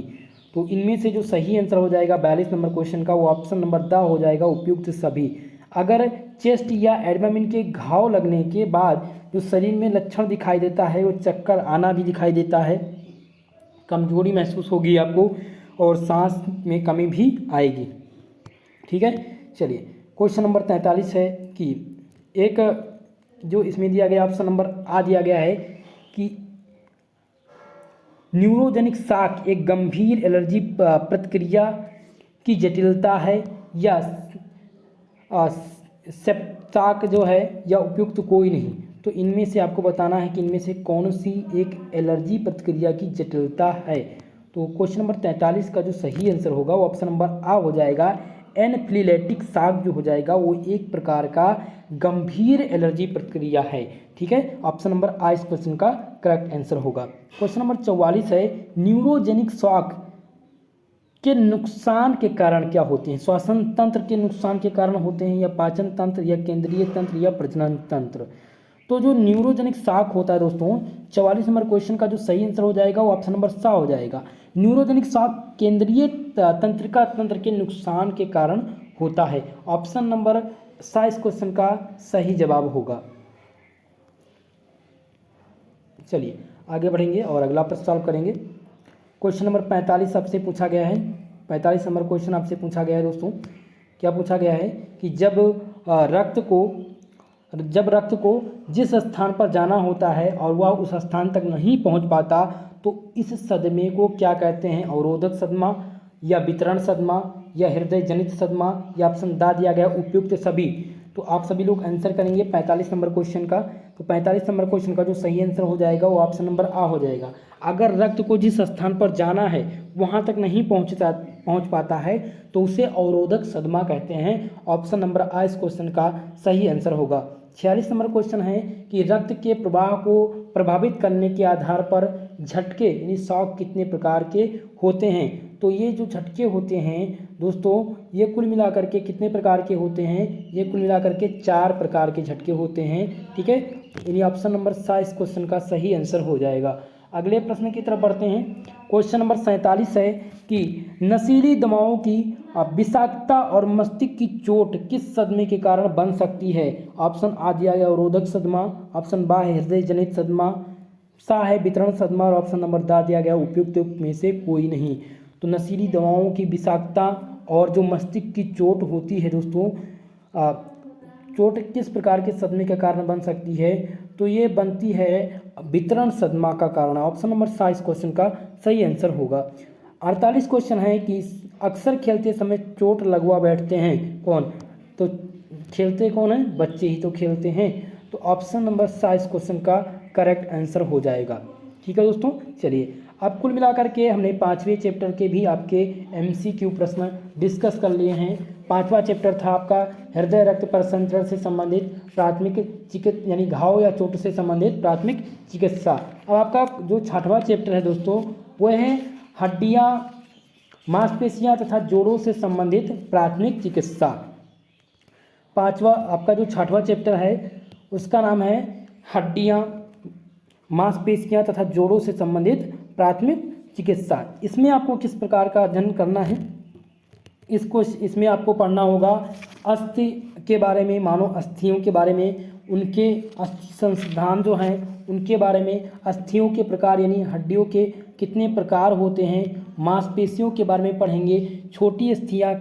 तो इनमें से जो सही आंसर हो जाएगा 42 नंबर क्वेश्चन का वो ऑप्शन नंबर दा हो जाएगा, उपयुक्त सभी। अगर चेस्ट या एब्डामिन के घाव लगने के बाद जो शरीर में लक्षण दिखाई देता है वो चक्कर आना भी दिखाई देता है, कमजोरी महसूस होगी आपको और सांस में कमी भी आएगी। ठीक है, चलिए क्वेश्चन नंबर 43 है कि एक जो इसमें दिया गया ऑप्शन नंबर आ दिया गया है कि न्यूरोजेनिक शॉक एक गंभीर एलर्जी प्रतिक्रिया की जटिलता है या सेप्टाक जो है या उपयुक्त कोई नहीं। तो इनमें से आपको बताना है कि इनमें से कौन सी एक एलर्जी प्रतिक्रिया की जटिलता है। तो क्वेश्चन नंबर 43 का जो सही आंसर होगा वो ऑप्शन नंबर आ हो जाएगा। एनाफिलेक्टिक शॉक जो हो जाएगा वो एक प्रकार का गंभीर एलर्जी प्रतिक्रिया है। ठीक है, ऑप्शन नंबर आ इस क्वेश्चन का करेक्ट आंसर होगा। क्वेश्चन नंबर 44 है न्यूरोजेनिक शॉक के नुकसान के कारण क्या होते हैं। श्वसन तंत्र के नुकसान के कारण होते हैं या पाचन तंत्र या केंद्रीय तंत्र या प्रजनन तंत्र। तो जो न्यूरोजेनिक शॉक होता है दोस्तों 44 नंबर क्वेश्चन का जो सही आंसर हो जाएगा वो ऑप्शन नंबर सा हो जाएगा। न्यूरोजेनिक शॉक केंद्रीय तंत्रिका तंत्र के नुकसान के कारण होता है। ऑप्शन नंबर सा इस क्वेश्चन का सही जवाब होगा। चलिए आगे बढ़ेंगे और अगला प्रश्न सॉल्व करेंगे। क्वेश्चन नंबर 45 आपसे पूछा गया है। 45 नंबर क्वेश्चन आपसे पूछा गया है दोस्तों। क्या पूछा गया है कि जब रक्त को जिस स्थान पर जाना होता है और वह उस स्थान तक नहीं पहुंच पाता तो इस सदमे को क्या कहते हैं? अवरोधक सदमा या वितरण सदमा या हृदय जनित सदमा या ऑप्शन दा दिया गया उपयुक्त सभी। तो आप सभी लोग आंसर करेंगे 45 नंबर क्वेश्चन का। तो 45 नंबर क्वेश्चन का जो सही आंसर हो जाएगा वो ऑप्शन नंबर आ हो जाएगा। अगर रक्त को जिस स्थान पर जाना है वहाँ तक नहीं पहुँच पाता है तो उसे अवरोधक सदमा कहते हैं। ऑप्शन नंबर आ इस क्वेश्चन का सही आंसर होगा। 46 नंबर क्वेश्चन है कि रक्त के प्रवाह को प्रभावित करने के आधार पर झटके यानी शॉक कितने प्रकार के होते हैं? तो ये जो झटके होते हैं दोस्तों ये कुल मिलाकर के कितने प्रकार के होते हैं? ये कुल मिलाकर के 4 प्रकार के झटके होते हैं। ठीक है, यानी ऑप्शन नंबर सा इस क्वेश्चन का सही आंसर हो जाएगा। अगले प्रश्न की तरफ बढ़ते हैं। क्वेश्चन नंबर 47 है कि नशीली दवाओं की विषाक्तता और मस्तिष्क की चोट किस सदमे के कारण बन सकती है? ऑप्शन आ दिया गया अवरोधक सदमा, ऑप्शन बा है हृदय जनित सदमा, सा है वितरण सदमा और ऑप्शन नंबर दा दिया गया उपयुक्त में से कोई नहीं। तो नशीली दवाओं की विषाक्तता और जो मस्तिष्क की चोट होती है दोस्तों, चोट किस प्रकार के सदमे के कारण बन सकती है? तो ये बनती है वितरण सदमा का कारण। ऑप्शन नंबर सा इस क्वेश्चन का सही आंसर होगा। 48 क्वेश्चन है कि अक्सर खेलते समय चोट लगवा बैठते हैं कौन? तो खेलते कौन है? बच्चे ही तो खेलते हैं। तो ऑप्शन नंबर सा इस क्वेश्चन का करेक्ट आंसर हो जाएगा। ठीक है दोस्तों, चलिए अब कुल मिलाकर के हमने 5वें चैप्टर के भी आपके MCQ प्रश्न डिस्कस कर लिए हैं। 5वां चैप्टर था आपका हृदय रक्त परिसंचरण से संबंधित प्राथमिक चिकित्सा यानी घाव या चोट से संबंधित प्राथमिक चिकित्सा। अब आपका जो 6वां चैप्टर है दोस्तों वो है हड्डियाँ मांसपेशियाँ तथा जोड़ों से संबंधित प्राथमिक चिकित्सा। 5वां आपका जो 6वां चैप्टर है उसका नाम है हड्डियाँ मांसपेशियाँ तथा जोड़ों से संबंधित प्राथमिक चिकित्सा। इसमें आपको किस प्रकार का अध्ययन करना है? इसमें आपको पढ़ना होगा अस्थि के बारे में, मानव अस्थियों के बारे में, उनके अस्थि संस्थान जो हैं उनके बारे में, अस्थियों के प्रकार यानी हड्डियों के कितने प्रकार होते हैं, मांसपेशियों के बारे में पढ़ेंगे, छोटी अस्थियाँ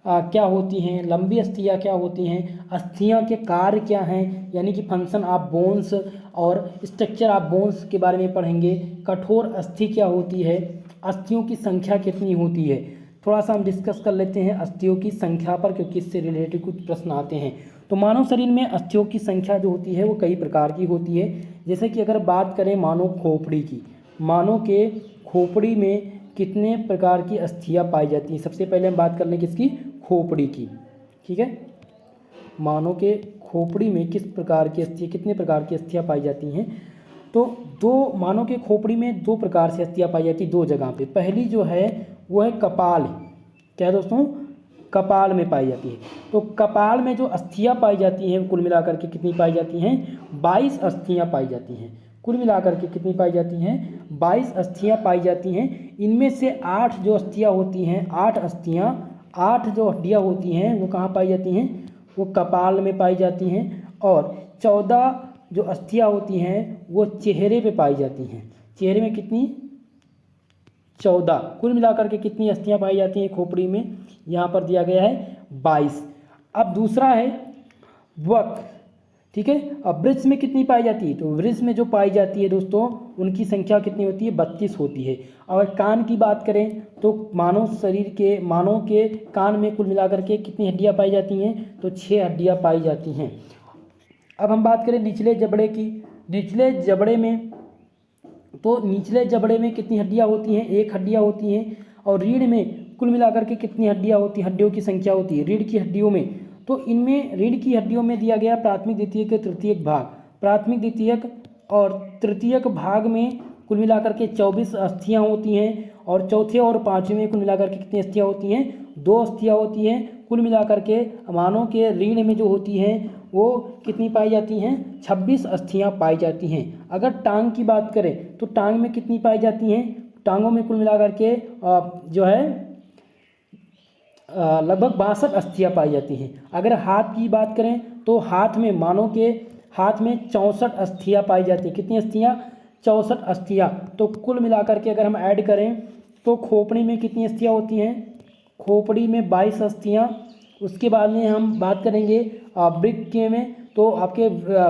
क्या होती हैं, लंबी अस्थियाँ क्या होती हैं, अस्थियाँ के कार्य क्या हैं यानी कि फंक्शन ऑफ बोन्स और स्ट्रक्चर ऑफ बोन्स के बारे में पढ़ेंगे, कठोर अस्थि क्या होती है, अस्थियों की संख्या कितनी होती है। थोड़ा सा हम डिस्कस कर लेते हैं अस्थियों की संख्या पर क्योंकि इससे रिलेटेड कुछ प्रश्न आते हैं। तो मानव शरीर में अस्थियों की संख्या जो होती है वो कई प्रकार की होती है। जैसे कि अगर बात करें मानव खोपड़ी की, मानव के खोपड़ी में कितने प्रकार की अस्थियाँ पाई जाती हैं? सबसे पहले हम बात कर लें किसकी? खोपड़ी की। ठीक है, मानव के खोपड़ी में किस प्रकार की अस्थियाँ कितने प्रकार की अस्थियाँ पाई जाती हैं? तो मानव के खोपड़ी में 2 प्रकार से अस्थियाँ पाई जाती हैं 2 जगह पे। पहली जो है वो है कपाल। क्या है दोस्तों? कपाल में पाई जाती है। तो कपाल में जो अस्थियाँ पाई जाती हैं कुल मिलाकर के कितनी पाई जाती हैं? 22 अस्थियाँ पाई जाती हैं। कुल मिलाकर के कितनी पाई जाती हैं? 22 अस्थियाँ पाई जाती हैं। इनमें से 8 जो अस्थियाँ होती हैं, 8 जो हड्डियाँ होती हैं वो कहाँ पाई जाती हैं? वो कपाल में पाई जाती हैं। और 14 जो अस्थियाँ होती हैं वो चेहरे पे पाई जाती हैं। चेहरे में कितनी? 14। कुल मिलाकर के कितनी अस्थियाँ पाई जाती हैं खोपड़ी में? यहाँ पर दिया गया है 22। अब दूसरा है वक्र। ठीक है, अब वृक्ष में कितनी पाई जाती है? तो वृक्ष में जो पाई जाती है दोस्तों उनकी संख्या कितनी होती है? 32 होती है। अगर कान की बात करें तो मानव के कान में कुल मिलाकर के कितनी हड्डियाँ पाई जाती हैं? तो 6 हड्डियाँ पाई जाती हैं। अब हम बात करें निचले जबड़े की। निचले जबड़े में कितनी हड्डियाँ होती हैं? 1 हड्डियाँ होती हैं। और रीढ़ में कुल मिलाकर के कितनी हड्डियाँ होती हैं? हड्डियों की संख्या होती है रीढ़ की हड्डियों में। तो इनमें रीढ़ की हड्डियों में दिया गया प्राथमिक द्वितीयक तृतीयक भाग। प्राथमिक द्वितीयक और तृतीयक भाग में कुल मिलाकर के 24 अस्थियाँ होती हैं। और चौथे और 5वें में कुल मिलाकर के कितनी अस्थियाँ होती हैं? 2 अस्थियाँ होती हैं। कुल मिलाकर के मानव के रीढ़ में जो होती हैं वो कितनी पाई जाती हैं? 26 अस्थियाँ पाई जाती हैं। अगर टांग की बात करें तो टांग में कितनी पाई जाती हैं? टांगों में कुल मिलाकर के जो है लगभग 62 अस्थियाँ पाई जाती हैं। अगर हाथ की बात करें तो हाथ में मानव के हाथ में 64 अस्थियाँ पाई जाती हैं। कितनी अस्थियाँ? 64 अस्थियाँ। तो कुल मिलाकर के अगर हम ऐड करें तो खोपड़ी में कितनी अस्थियाँ होती हैं? खोपड़ी में 22 अस्थियाँ। उसके बाद में हम बात करेंगे वृक्क में, तो आपके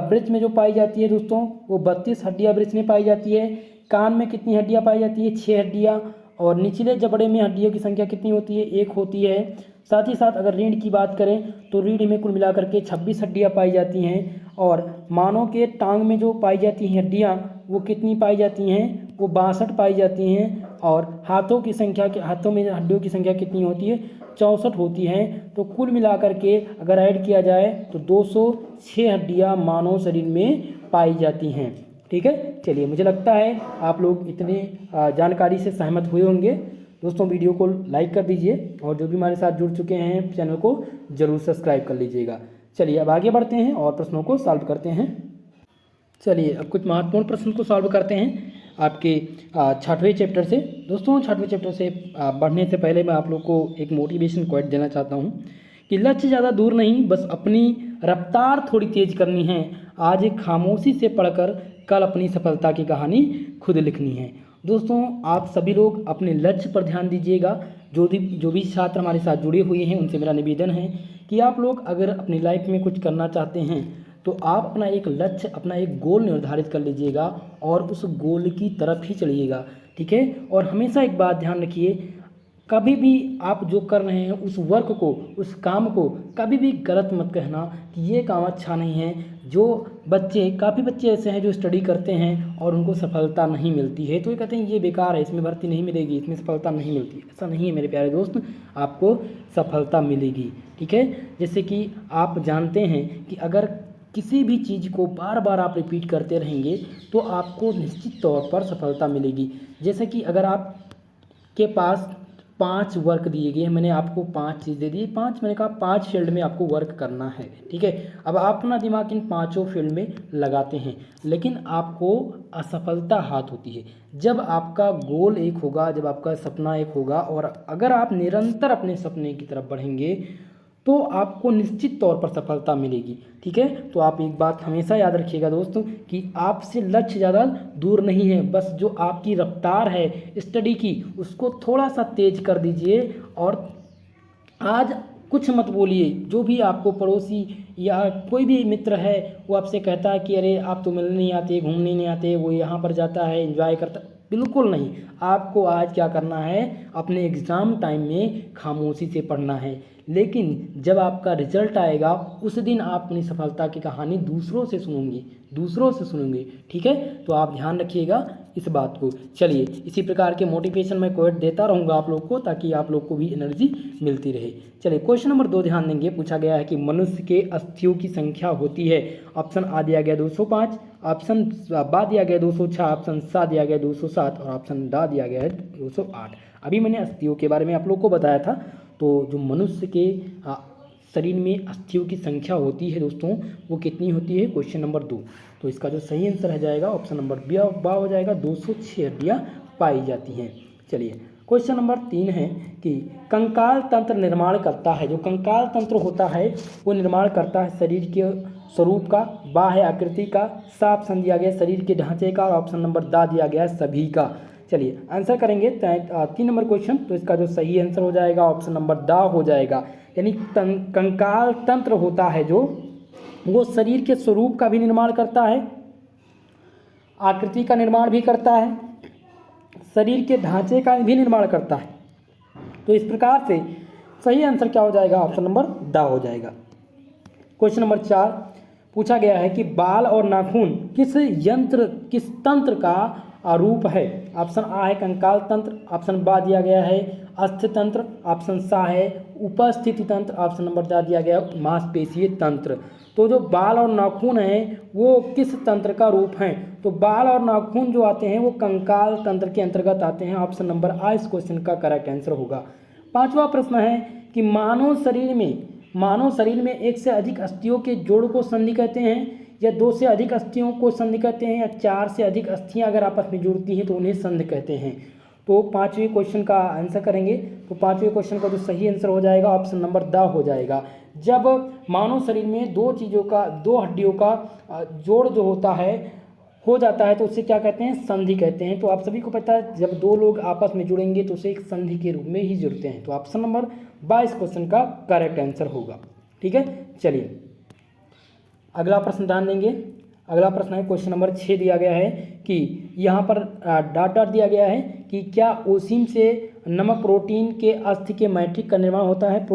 वृक्क में जो पाई जाती है दोस्तों वो 32 हड्डियाँ वृक्क में पाई जाती है। कान में कितनी हड्डियाँ पाई जाती है? 6 हड्डियाँ। और निचले जबड़े में हड्डियों की संख्या कितनी होती है? 1 होती है। साथ ही साथ अगर रीढ़ की बात करें तो रीढ़ में कुल मिलाकर के 26 हड्डियाँ पाई जाती हैं। और मानव के टांग में जो पाई जाती हैं हड्डियाँ वो कितनी पाई जाती हैं? वो 62 पाई जाती हैं। और हाथों में हड्डियों की संख्या कितनी होती है? 64 होती हैं। तो कुल मिलाकर के अगर ऐड किया जाए तो 206 हड्डियाँ मानव शरीर में पाई जाती हैं। ठीक है, चलिए मुझे लगता है आप लोग इतने जानकारी से सहमत हुए होंगे। दोस्तों वीडियो को लाइक कर दीजिए और जो भी हमारे साथ जुड़ चुके हैं चैनल को ज़रूर सब्सक्राइब कर लीजिएगा। चलिए अब आगे बढ़ते हैं और प्रश्नों को सॉल्व करते हैं। चलिए अब कुछ महत्वपूर्ण प्रश्न को सॉल्व करते हैं आपके 6वें चैप्टर से। दोस्तों 6वें चैप्टर से बढ़ने से पहले मैं आप लोग को एक मोटिवेशन क्वाइट देना चाहता हूँ कि लक्ष्य ज़्यादा दूर नहीं, बस अपनी रफ्तार थोड़ी तेज करनी है। आज एक खामोशी से पढ़कर कल अपनी सफलता की कहानी खुद लिखनी है। दोस्तों आप सभी लोग अपने लक्ष्य पर ध्यान दीजिएगा। जो भी छात्र हमारे साथ जुड़े हुए हैं उनसे मेरा निवेदन है कि आप लोग अगर अपनी लाइफ में कुछ करना चाहते हैं तो आप अपना एक लक्ष्य, अपना एक गोल निर्धारित कर लीजिएगा और उस गोल की तरफ ही चलिएगा। ठीक है, और हमेशा एक बात ध्यान रखिए, कभी भी आप जो कर रहे हैं उस वर्क को, उस काम को कभी भी गलत मत कहना कि ये काम अच्छा नहीं है। काफ़ी बच्चे ऐसे हैं जो स्टडी करते हैं और उनको सफलता नहीं मिलती है तो ये कहते हैं ये बेकार है, इसमें भर्ती नहीं मिलेगी, इसमें सफलता नहीं मिलती। ऐसा नहीं है मेरे प्यारे दोस्त, आपको सफलता मिलेगी। ठीक है, जैसे कि आप जानते हैं कि अगर किसी भी चीज़ को बार बार आप रिपीट करते रहेंगे तो आपको निश्चित तौर पर सफलता मिलेगी। जैसे कि अगर आप के पास 5 वर्क दिए गए, मैंने आपको 5 चीज़ दे दी, 5 मैंने कहा 5 फील्ड में आपको वर्क करना है। ठीक है, अब आप अपना दिमाग इन 5 फील्ड में लगाते हैं लेकिन आपको असफलता हाथ होती है जब आपका गोल एक होगा, जब आपका सपना एक होगा और अगर आप निरंतर अपने सपने की तरफ बढ़ेंगे तो आपको निश्चित तौर पर सफलता मिलेगी। ठीक है, तो आप एक बात हमेशा याद रखिएगा दोस्तों कि आपसे लक्ष्य ज़्यादा दूर नहीं है, बस जो आपकी रफ्तार है स्टडी की उसको थोड़ा सा तेज कर दीजिए। और आज कुछ मत बोलिए, जो भी आपको पड़ोसी या कोई भी मित्र है वो आपसे कहता है कि अरे आप तो मिलने नहीं आते, घूमने नहीं आते, वो यहाँ पर जाता है एंजॉय करता, बिल्कुल नहीं। आपको आज क्या करना है, अपने एग्ज़ाम टाइम में खामोशी से पढ़ना है। लेकिन जब आपका रिजल्ट आएगा उस दिन आप अपनी सफलता की कहानी दूसरों से सुनेंगे। ठीक है, तो आप ध्यान रखिएगा इस बात को। चलिए इसी प्रकार के मोटिवेशन मैं क्वेट देता रहूँगा आप लोग को ताकि आप लोग को भी एनर्जी मिलती रहे। चलिए क्वेश्चन नंबर 2 ध्यान देंगे। पूछा गया है कि मनुष्य के अस्थियों की संख्या होती है। ऑप्शन आ दिया गया 205, ऑप्शन बा दिया गया 206, ऑप्शन सा दिया गया 207 और ऑप्शन दा दिया गया है 208। अभी मैंने अस्थियों के बारे में आप लोग को बताया था। तो जो मनुष्य के शरीर में अस्थियों की संख्या होती है दोस्तों वो कितनी होती है? Question number 2। तो इसका जो सही आंसर रह जाएगा ऑप्शन नंबर बा हो जाएगा। 206 हड्डियाँ पाई जाती हैं। चलिए क्वेश्चन नंबर 3 है कि कंकाल तंत्र निर्माण करता है। जो कंकाल तंत्र होता है वो निर्माण करता है शरीर के स्वरूप का, बा है आकृति का, सा ऑप्शन दिया गया शरीर के ढांचे का और ऑप्शन नंबर दा दिया गया सभी का। चलिए आंसर करेंगे 3 नंबर क्वेश्चन। तो इसका जो सही आंसर हो जाएगा ऑप्शन नंबर दा हो जाएगा। यानी कंकाल तंत्र होता है जो वो शरीर के स्वरूप का भी निर्माण करता है, आकृति का निर्माण भी करता है, शरीर के ढांचे का भी निर्माण करता है। तो इस प्रकार से सही आंसर क्या हो जाएगा? ऑप्शन नंबर दा हो जाएगा। क्वेश्चन नंबर 4 पूछा गया है कि बाल और नाखून किस तंत्र का रूप है। ऑप्शन आ है कंकाल तंत्र, ऑप्शन बा दिया गया है अस्थि तंत्र, ऑप्शन सा है उपस्थिति तंत्र, ऑप्शन नंबर दा दिया गया मांसपेशीय तंत्र। तो जो बाल और नाखून हैं वो किस तंत्र का रूप हैं? तो बाल और नाखून जो आते हैं वो कंकाल तंत्र के अंतर्गत आते हैं। ऑप्शन नंबर आ इस क्वेश्चन का करेक्ट आंसर होगा। 5वां प्रश्न है कि मानव शरीर में एक से अधिक अस्थियों के जोड़ को संधि कहते हैं या 2 से अधिक अस्थियों को संधि कहते हैं या 4 से अधिक अस्थियां अगर आपस में जुड़ती हैं तो उन्हें संधि कहते हैं। तो पाँचवें क्वेश्चन का आंसर करेंगे। तो पाँचवें क्वेश्चन का जो सही आंसर हो जाएगा ऑप्शन नंबर द हो जाएगा। जब मानव शरीर में दो हड्डियों का जोड़ जो होता है हो जाता है तो उसे क्या कहते हैं, संधि कहते हैं। तो आप सभी को पता है जब दो लोग आपस में जुड़ेंगे तो उसे एक संधि के रूप में ही जुड़ते हैं। तो ऑप्शन नंबर 22 क्वेश्चन का करेक्ट आंसर होगा। ठीक है, चलिए अगला प्रश्न ध्यान देंगे। अगला प्रश्न है क्वेश्चन नंबर 6 दिया गया है कि यहाँ पर डाटा दिया गया है कि क्या ओसीन से नमक प्रोटीन के अस्थि के मैट्रिक का निर्माण होता है।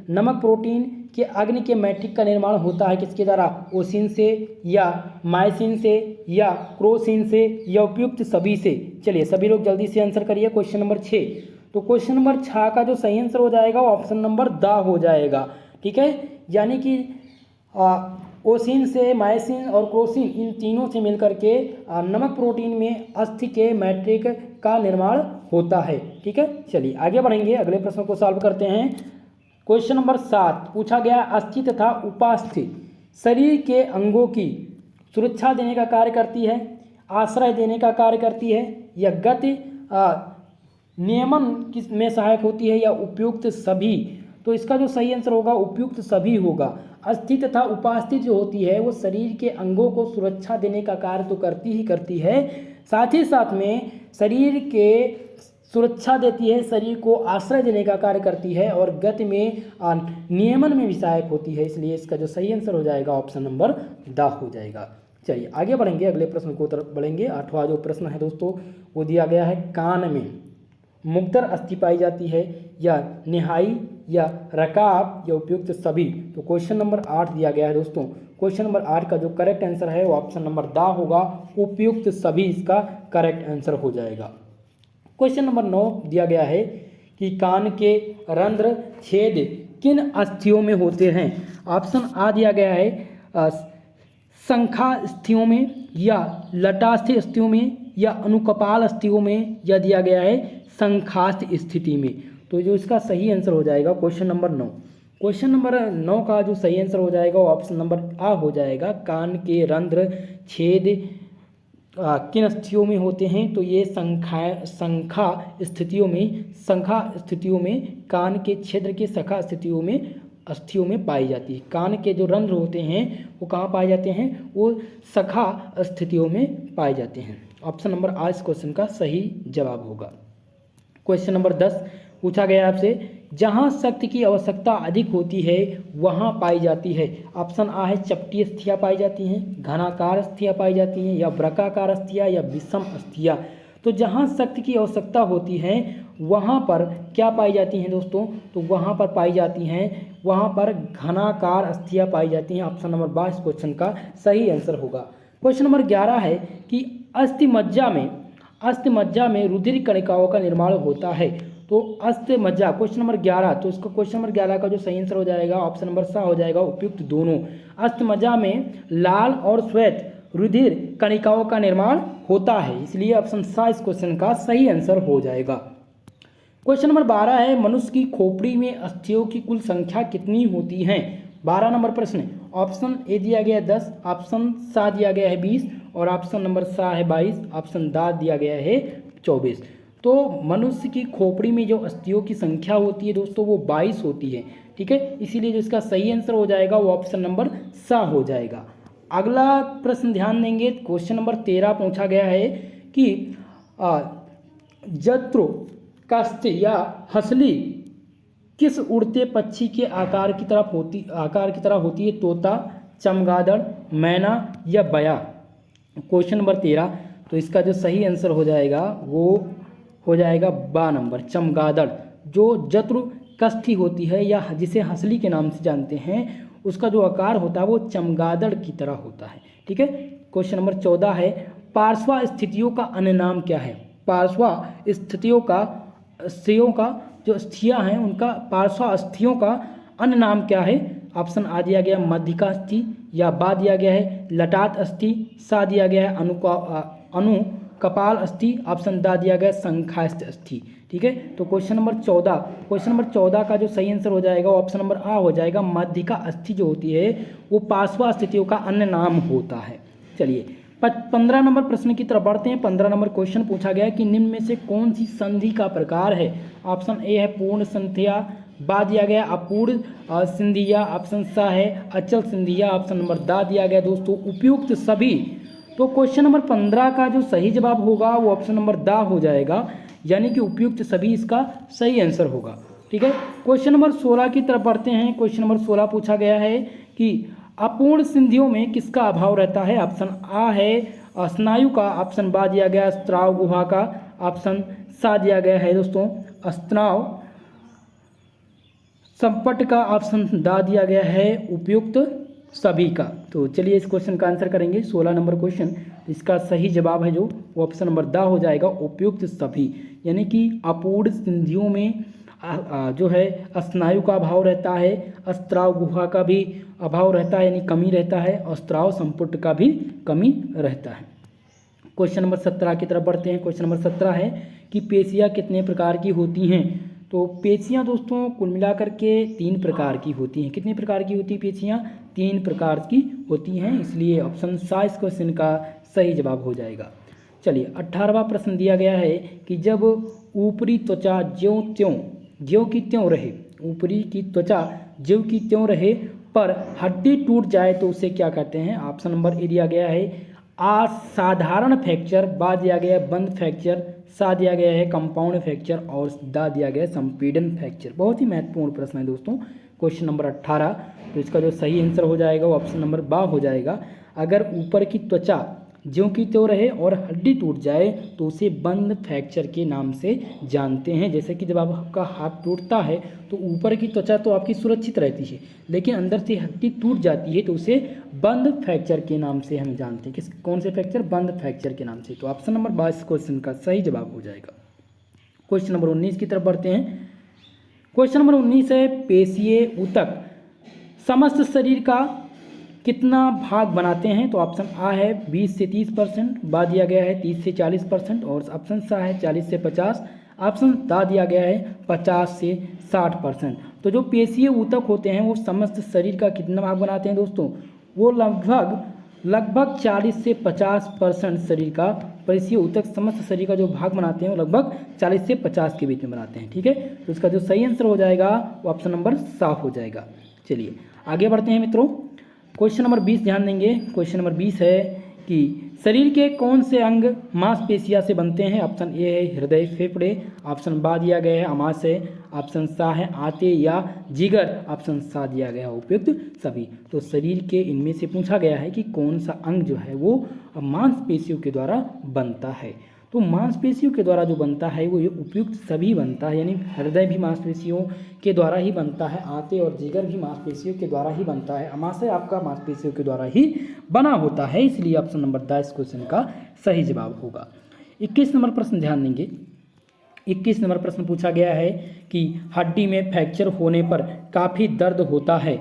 नमक प्रोटीन के अग्नि के मैट्रिक का निर्माण होता है किसके द्वारा, ओसिन से या माइसिन से या क्रोसिन से या उपयुक्त सभी से। चलिए सभी लोग जल्दी से आंसर करिए क्वेश्चन नंबर 6। तो क्वेश्चन नंबर 6 का जो सही आंसर हो जाएगा ऑप्शन नंबर द हो जाएगा। ठीक है, यानी कि ओसिन से, माइसिन और क्रोसिन इन तीनों से मिलकर के नमक प्रोटीन में अस्थि के मैट्रिक का निर्माण होता है। ठीक है, चलिए आगे बढ़ेंगे, अगले प्रश्न को सॉल्व करते हैं। क्वेश्चन नंबर 7 पूछा गया, अस्थि तथा उपास्थि शरीर के अंगों की सुरक्षा देने का कार्य करती है, आश्रय देने का कार्य करती है, या गति नियमन में सहायक होती है, या उपयुक्त सभी। तो इसका जो सही आंसर होगा उपयुक्त सभी होगा। अस्थि तथा उपास्थि जो होती है वो शरीर के अंगों को सुरक्षा देने का कार्य तो करती ही करती है, साथ ही साथ में शरीर के सुरक्षा देती है, शरीर को आश्रय देने का कार्य करती है और गति में नियमन में भी सहायक होती है। इसलिए इसका जो सही आंसर हो जाएगा ऑप्शन नंबर द हो जाएगा। चलिए आगे बढ़ेंगे, अगले प्रश्न को तरफ बढ़ेंगे। 8वां जो प्रश्न है दोस्तों वो दिया गया है, कान में मुक्तर अस्थि पाई जाती है, या निहाई, या रकाब, या उपयुक्त सभी। तो क्वेश्चन नंबर 8 दिया गया है दोस्तों। क्वेश्चन नंबर 8 का जो करेक्ट आंसर है वो ऑप्शन नंबर द होगा, उपयुक्त सभी इसका करेक्ट आंसर हो जाएगा। क्वेश्चन नंबर 9 दिया गया है कि कान के रंध्र छेद किन अस्थियों में होते हैं। ऑप्शन आ दिया गया है शंखा अस्थियों में, या लटास्थि अस्थियों में, या अनुकपाल अस्थियों में, या दिया गया है शंखास्थ स्थिति में। तो जो इसका सही आंसर हो जाएगा क्वेश्चन नंबर 9। क्वेश्चन नंबर 9 का जो सही आंसर हो जाएगा वो ऑप्शन नंबर आ हो जाएगा, कान के रंध्र छेद किन अस्थियों में होते हैं। तो ये शंखा स्थितियों में कान के क्षेत्र के शंखा अस्थियों में पाई जाती है। कान के जो रंध्र होते हैं वो कहाँ पाए जाते हैं, वो शंखा स्थितियों में पाए जाते हैं। ऑप्शन नंबर आ इस क्वेश्चन का सही जवाब होगा। क्वेश्चन नंबर 10 पूछा गया आपसे, जहाँ शक्ति की आवश्यकता अधिक होती है वहाँ पाई जाती है। ऑप्शन आ है चपटी अस्थियाँ पाई जाती हैं, घनाकार अस्थियाँ पाई जाती हैं, या वृक्काकार अस्थियाँ, या विषम अस्थियाँ। तो जहाँ शक्ति की आवश्यकता होती है वहाँ पर क्या पाई जाती हैं दोस्तों, तो वहाँ पर पाई जाती हैं, वहाँ पर घनाकार अस्थियाँ पाई जाती हैं। ऑप्शन नंबर 22 क्वेश्चन का सही आंसर होगा। क्वेश्चन नंबर 11 है कि अस्थिमज्जा में रुधिर कणिकाओं का निर्माण होता है। तो अस्थिमज्जा क्वेश्चन नंबर 11, तो इसको क्वेश्चन नंबर 11 का जो सही आंसर हो जाएगा ऑप्शन नंबर सा हो जाएगा, उपयुक्त दोनों। अस्थिमज्जा में लाल और श्वेत रुधिर कणिकाओं का निर्माण होता है, इसलिए ऑप्शन सा इस क्वेश्चन का सही आंसर हो जाएगा। क्वेश्चन नंबर 12 है, मनुष्य की खोपड़ी में अस्थियों की कुल संख्या कितनी होती है। 12 नंबर प्रश्न, ऑप्शन ए दिया गया 10, ऑप्शन सा दिया गया है 20, और ऑप्शन नंबर सा है 22, ऑप्शन दा दिया गया है 24। तो मनुष्य की खोपड़ी में जो अस्थियों की संख्या होती है दोस्तों वो 22 होती है। ठीक है, इसीलिए जो इसका सही आंसर हो जाएगा वो ऑप्शन नंबर सा हो जाएगा। अगला प्रश्न ध्यान देंगे, क्वेश्चन नंबर 13 पूछा गया है कि जत्रु कष्ट या हंसली किस उड़ते पक्षी के आकार की तरह होती है, तोता, चमगादड़, मैना, या बया। क्वेश्चन नंबर 13, तो इसका जो सही आंसर हो जाएगा वो हो जाएगा बा नंबर, चमगादड़। जो जत्रु कष्टी होती है या जिसे हंसली के नाम से जानते हैं उसका जो आकार होता है वो चमगादड़ की तरह होता है। ठीक है, क्वेश्चन नंबर 14 है, पार्श्व स्थितियों का अन्य नाम क्या है। पार्श्व स्थितियों का जो अस्थियाँ हैं उनका पार्श्व अस्थियों का अन्य नाम क्या है। ऑप्शन आ दिया गया मध्यिका अस्थि, या बा दिया गया है लटात अस्थि, सा दिया गया है अनुकपाल अस्थि, ऑप्शन दा दिया गया शंखास्थ अस्थि। ठीक है, तो क्वेश्चन नंबर 14 का जो सही आंसर हो जाएगा ऑप्शन नंबर आ हो जाएगा, मध्यिका अस्थि जो होती है वो पार्श्व स्थितियों का अन्य नाम होता है। चलिए 15 नंबर प्रश्न की तरफ बढ़ते हैं। 15 नंबर क्वेश्चन पूछा गया है कि निम्न में से कौन सी संधि का प्रकार है। ऑप्शन ए है पूर्ण संध्या, बा दिया गया अपूर्ण संधिया, ऑप्शन सा है अचल संधिया, ऑप्शन नंबर दा दिया गया दोस्तों उपयुक्त सभी। तो क्वेश्चन नंबर 15 का जो सही जवाब होगा वो ऑप्शन नंबर दा हो जाएगा, यानी कि उपयुक्त सभी इसका सही आंसर होगा। ठीक है, क्वेश्चन नंबर 16 की तरफ बढ़ते हैं। क्वेश्चन नंबर 16 पूछा गया है कि अपूर्ण संधियों में किसका अभाव रहता है। ऑप्शन आ है स्नायु का, ऑप्शन बा दिया गया स्त्राव गुहा का, ऑप्शन सा दिया गया है दोस्तों स्त्राव संपट का, ऑप्शन दा दिया गया है उपयुक्त सभी का। तो चलिए इस क्वेश्चन का आंसर करेंगे। 16 नंबर क्वेश्चन, इसका सही जवाब है जो वो ऑप्शन नंबर दा हो जाएगा उपयुक्त सभी, यानी कि अपूर्ण संधियों में जो है स्नायु का अभाव रहता है, स्त्राव गुहा का भी अभाव रहता है यानी कमी रहता है, और स्त्राव संपुट का भी कमी रहता है। क्वेश्चन नंबर 17 की तरफ बढ़ते हैं। क्वेश्चन नंबर 17 है कि पेशियाँ कितने प्रकार की होती हैं। तो पेशियाँ दोस्तों कुल मिलाकर के 3 प्रकार की होती हैं। कितने प्रकार की होती हैं पेशियाँ? 3 प्रकार की होती हैं, इसलिए ऑप्शन सा इस क्वेश्चन का सही जवाब हो जाएगा। चलिए 18वां प्रश्न दिया गया है कि जब ऊपरी त्वचा ज्यों की त्यों रहे, ऊपरी की त्वचा ज्यों की त्यों रहे पर हड्डी टूट जाए तो उसे क्या कहते हैं। ऑप्शन नंबर ए दिया गया है असाधारण फ्रैक्चर, बा दिया गया है बंद फ्रैक्चर, सा दिया गया है कंपाउंड फ्रैक्चर, और दा दिया गया है संपीड़न फ्रैक्चर। बहुत ही महत्वपूर्ण प्रश्न है दोस्तों क्वेश्चन नंबर 18। तो इसका जो सही आंसर हो जाएगा वो ऑप्शन नंबर बा हो जाएगा। अगर ऊपर की त्वचा ज्यों की त्यों रहे और हड्डी टूट जाए तो उसे बंद फ्रैक्चर के नाम से जानते हैं। जैसे कि जब आपका हाथ टूटता है तो ऊपर की त्वचा तो आपकी सुरक्षित रहती है, लेकिन अंदर से हड्डी टूट जाती है तो उसे बंद फ्रैक्चर के नाम से हम जानते हैं। किस कौन से फ्रैक्चर? बंद फ्रैक्चर के नाम से। तो ऑप्शन नंबर 22 क्वेश्चन का सही जवाब हो जाएगा। क्वेश्चन नंबर 19 की तरफ बढ़ते हैं। क्वेश्चन नंबर 19 है पेशीय ऊतक समस्त शरीर का कितना भाग बनाते हैं। तो ऑप्शन आ है 20 से 30%, बा दिया गया है 30 से 40%, और ऑप्शन सा है 40 से 50, ऑप्शन दा दिया गया है 50 से 60%। तो जो पेशीय ऊतक होते हैं वो समस्त शरीर का कितना भाग बनाते हैं दोस्तों? वो लगभग 40 से 50% शरीर का पेशीय ऊतक समस्त शरीर का जो भाग बनाते हैं वो लगभग 40 से 50 के बीच में बनाते हैं। ठीक है, तो इसका जो सही आंसर हो जाएगा वो ऑप्शन नंबर साफ हो जाएगा। चलिए आगे बढ़ते हैं मित्रों। क्वेश्चन नंबर 20 ध्यान देंगे। क्वेश्चन नंबर 20 है कि शरीर के कौन से अंग मांसपेशियां से बनते हैं। ऑप्शन ए है हृदय फेफड़े, ऑप्शन बा दिया गया है आमाशय, ऑप्शन सा है आंतें या जिगर, ऑप्शन सा दिया गया है उपयुक्त सभी। तो शरीर के इनमें से पूछा गया है कि कौन सा अंग जो है वो मांसपेशियों के द्वारा बनता है। तो मांसपेशियों के द्वारा जो बनता है वो ये उपयुक्त सभी बनता है, यानी हृदय भी मांसपेशियों के द्वारा ही बनता है, आंतें और जिगर भी मांसपेशियों के द्वारा ही बनता है, आमाशय आपका मांसपेशियों के द्वारा ही बना होता है, इसलिए ऑप्शन नंबर 10 क्वेश्चन का सही जवाब होगा। 21 नंबर प्रश्न ध्यान देंगे। 21 नंबर प्रश्न पूछा गया है कि हड्डी में फ्रैक्चर होने पर काफ़ी दर्द होता है,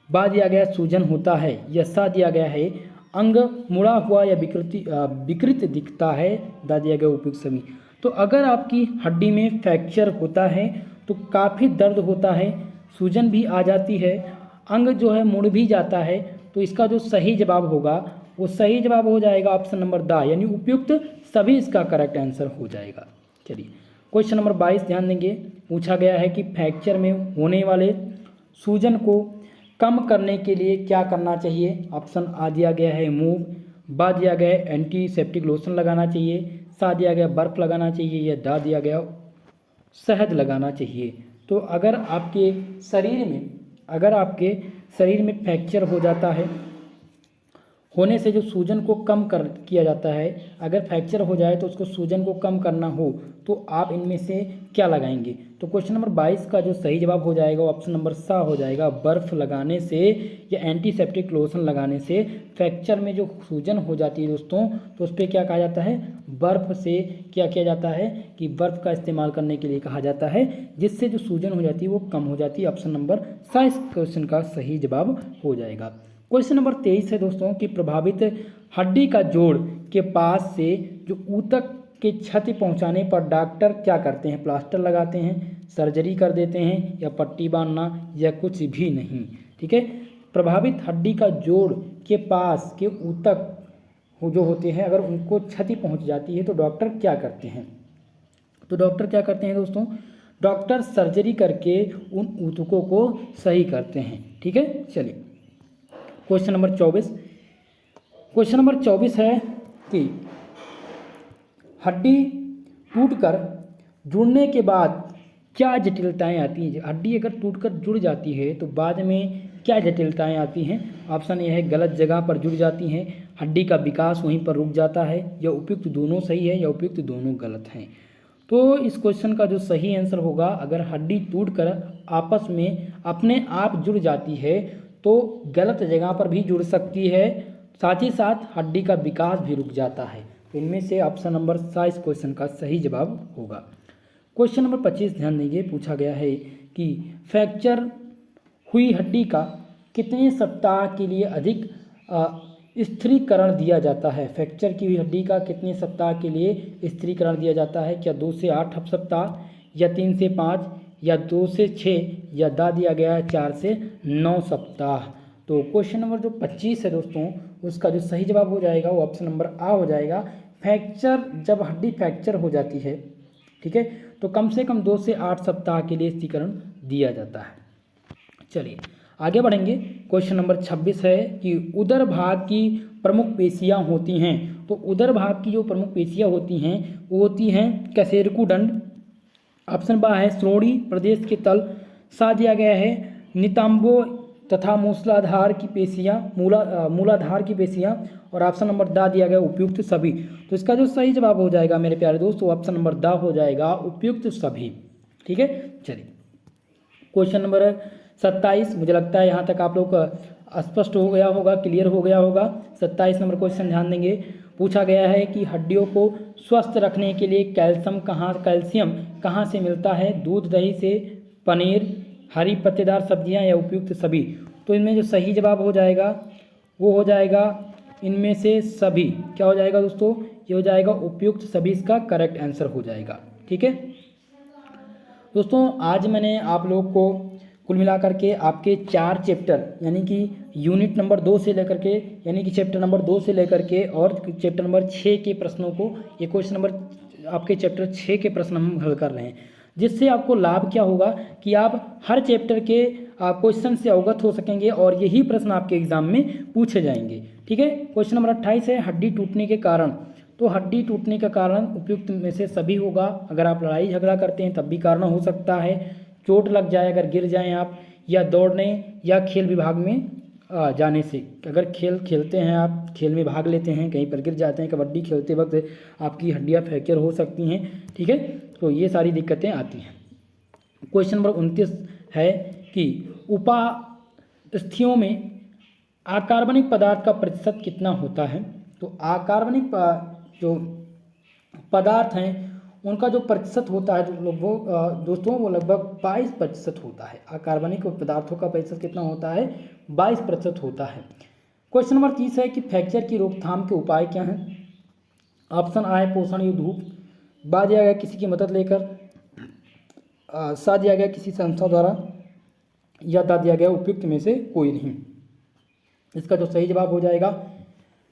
बा दिया गया सूजन होता है, या सा दिया गया है अंग मुड़ा हुआ या विकृत दिखता है, दा दिया गया उपयुक्त सभी। तो अगर आपकी हड्डी में फ्रैक्चर होता है तो काफ़ी दर्द होता है, सूजन भी आ जाती है, अंग जो है मुड़ भी जाता है, तो इसका जो सही जवाब होगा वो सही जवाब हो जाएगा ऑप्शन नंबर दा, यानी उपयुक्त सभी इसका करेक्ट आंसर हो जाएगा। चलिए क्वेश्चन नंबर 22 ध्यान देंगे। पूछा गया है कि फ्रैक्चर में होने वाले सूजन को कम करने के लिए क्या करना चाहिए। ऑप्शन आ दिया गया है मूव, बा दिया गया है एंटीसेप्टिक लोशन लगाना चाहिए, सा दिया गया बर्फ़ लगाना चाहिए, या दा दिया गया शहद लगाना चाहिए। तो अगर आपके शरीर में फ्रैक्चर हो जाता है, होने से जो सूजन को कम किया जाता है, अगर फ्रैक्चर हो जाए तो उसको सूजन को कम करना हो तो आप इनमें से क्या लगाएंगे। तो क्वेश्चन नंबर 22 का जो सही जवाब हो जाएगा ऑप्शन नंबर सा हो जाएगा, बर्फ़ लगाने से या एंटीसेप्टिक लोशन लगाने से फ्रैक्चर में जो सूजन हो जाती है दोस्तों, तो उस पर क्या कहा जाता है, बर्फ़ से क्या किया जाता है कि बर्फ़ का इस्तेमाल करने के लिए कहा जाता है, जिससे जो सूजन हो जाती है वो कम हो जाती है। ऑप्शन नंबर सा इस क्वेश्चन का सही जवाब हो जाएगा। क्वेश्चन नंबर 23 है दोस्तों कि प्रभावित हड्डी का जोड़ के पास से जो ऊतक के क्षति पहुंचाने पर डॉक्टर क्या करते हैं, प्लास्टर लगाते हैं, सर्जरी कर देते हैं, या पट्टी बांधना, या कुछ भी नहीं। ठीक है, प्रभावित हड्डी का जोड़ के पास के ऊतक जो होते हैं अगर उनको क्षति पहुंच जाती है तो डॉक्टर क्या करते हैं? तो डॉक्टर क्या करते हैं दोस्तों? डॉक्टर सर्जरी करके उन ऊतकों को सही करते हैं। ठीक है, चलिए क्वेश्चन नंबर 24। क्वेश्चन नंबर 24 है कि हड्डी टूटकर जुड़ने के बाद क्या जटिलताएं आती हैं? हड्डी अगर टूटकर जुड़ जाती है तो बाद में क्या जटिलताएं आती हैं? ऑप्शन ए है गलत जगह पर जुड़ जाती हैं, हड्डी का विकास वहीं पर रुक जाता है, या उपयुक्त दोनों सही है, या उपयुक्त दोनों गलत हैं। तो इस क्वेश्चन का जो सही आंसर होगा, अगर हड्डी टूटकर आपस में अपने आप जुड़ जाती है तो गलत जगह पर भी जुड़ सकती है, साथ ही साथ हड्डी का विकास भी रुक जाता है। तो इनमें से ऑप्शन नंबर सा इस क्वेश्चन का सही जवाब होगा। क्वेश्चन नंबर 25 ध्यान दीजिए, पूछा गया है कि फ्रैक्चर हुई हड्डी का कितने सप्ताह के लिए अधिक स्थिरीकरण दिया जाता है? फ्रैक्चर की हुई हड्डी का कितने सप्ताह के लिए स्थिरीकरण दिया जाता है? क्या 2 से 8 सप्ताह, या 3 से 5, या 2 से 6, या दा दिया गया है 4 से 9 सप्ताह। तो क्वेश्चन नंबर जो 25 है दोस्तों, उसका जो सही जवाब हो जाएगा वो ऑप्शन नंबर आ हो जाएगा। फ्रैक्चर, जब हड्डी फ्रैक्चर हो जाती है, ठीक है, तो कम से कम 2 से 8 सप्ताह के लिए स्थिरीकरण दिया जाता है। चलिए आगे बढ़ेंगे। क्वेश्चन नंबर 26 है कि उदर भाग की प्रमुख पेशियां होती हैं। तो उदर भाग की जो प्रमुख पेशियां होती हैं वो होती हैं कशेरुकदंड, ऑप्शन बा है श्रोणि प्रदेश के तल, सा दिया गया है नितंबो तथा मूलाधार की पेशियां, मूलाधार की पेशियां, और ऑप्शन नंबर दा दिया गया उपयुक्त सभी। तो इसका जो सही जवाब हो जाएगा मेरे प्यारे दोस्तों, ऑप्शन नंबर दा हो जाएगा उपयुक्त सभी। ठीक है, चलिए क्वेश्चन नंबर 27, मुझे लगता है यहाँ तक आप लोग स्पष्ट हो गया होगा, क्लियर हो गया होगा। 27 नंबर क्वेश्चन ध्यान देंगे, पूछा गया है कि हड्डियों को स्वस्थ रखने के लिए कैल्शियम कहाँ से मिलता है? दूध, दही से, पनीर, हरी पत्तेदार सब्जियां, या उपयुक्त सभी। तो इनमें जो सही जवाब हो जाएगा वो हो जाएगा इनमें से सभी। क्या हो जाएगा दोस्तों? ये हो जाएगा उपयुक्त सभी, इसका करेक्ट आंसर हो जाएगा। ठीक है दोस्तों, आज मैंने आप लोग को कुल मिलाकर के आपके 4 चैप्टर यानी कि यूनिट नंबर 2 से लेकर के, यानी कि चैप्टर नंबर 2 से लेकर के और चैप्टर नंबर 6 के प्रश्नों को, ये क्वेश्चन नंबर आपके चैप्टर 6 के प्रश्न हम हल कर रहे हैं, जिससे आपको लाभ क्या होगा कि आप हर चैप्टर के क्वेश्चन से अवगत हो सकेंगे और यही प्रश्न आपके एग्जाम में पूछे जाएंगे। ठीक है, क्वेश्चन नंबर 28 है हड्डी टूटने के कारण। तो हड्डी टूटने का कारण उपयुक्त में से सभी होगा। अगर आप लड़ाई झगड़ा करते हैं तब भी कारण हो सकता है, चोट लग जाए अगर गिर जाएं आप, या दौड़ने या खेल विभाग में जाने से, अगर खेल खेलते हैं आप, खेल में भाग लेते हैं, कहीं पर गिर जाते हैं, कबड्डी खेलते वक्त आपकी हड्डियां फ्रैक्चर हो सकती हैं। ठीक है, तो ये सारी दिक्कतें आती हैं। क्वेश्चन नंबर 29 है कि उपास्थियों में अकार्बनिक पदार्थ का प्रतिशत कितना होता है? तो अकार्बनिक जो पदार्थ हैं उनका जो प्रतिशत होता है वो दोस्तों वो लगभग 22% होता है। अकार्बनिक पदार्थों का प्रतिशत कितना होता है? 22% होता है। क्वेश्चन नंबर 30 है कि फ्रैक्चर की रोकथाम के उपाय क्या हैं? ऑप्शन आ है पोषण या धूप, बा दिया गया किसी की मदद लेकर, सा दिया गया किसी संस्था द्वारा, या दा दिया गया उपयुक्त में से कोई नहीं। इसका जो सही जवाब हो जाएगा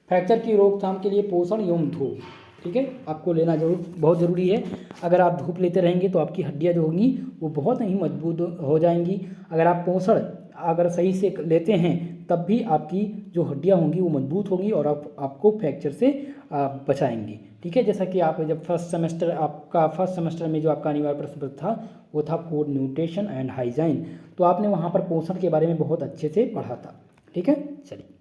फ्रैक्चर की रोकथाम के लिए पोषण एवं धूप। ठीक है, आपको लेना बहुत ज़रूरी है। अगर आप धूप लेते रहेंगे तो आपकी हड्डियां जो होंगी वो बहुत ही मजबूत हो जाएंगी। अगर आप पोषण अगर सही से लेते हैं तब भी आपकी जो हड्डियां होंगी वो मजबूत होंगी और आपको फ्रैक्चर से बचाएंगी। ठीक है, जैसा कि आप जब फर्स्ट सेमेस्टर में जो आपका अनिवार्य प्रश्न पत्र था वो था फूड न्यूट्रिशन एंड हाइजीन, तो आपने वहाँ पर पोषण के बारे में बहुत अच्छे से पढ़ा था। ठीक है, चलिए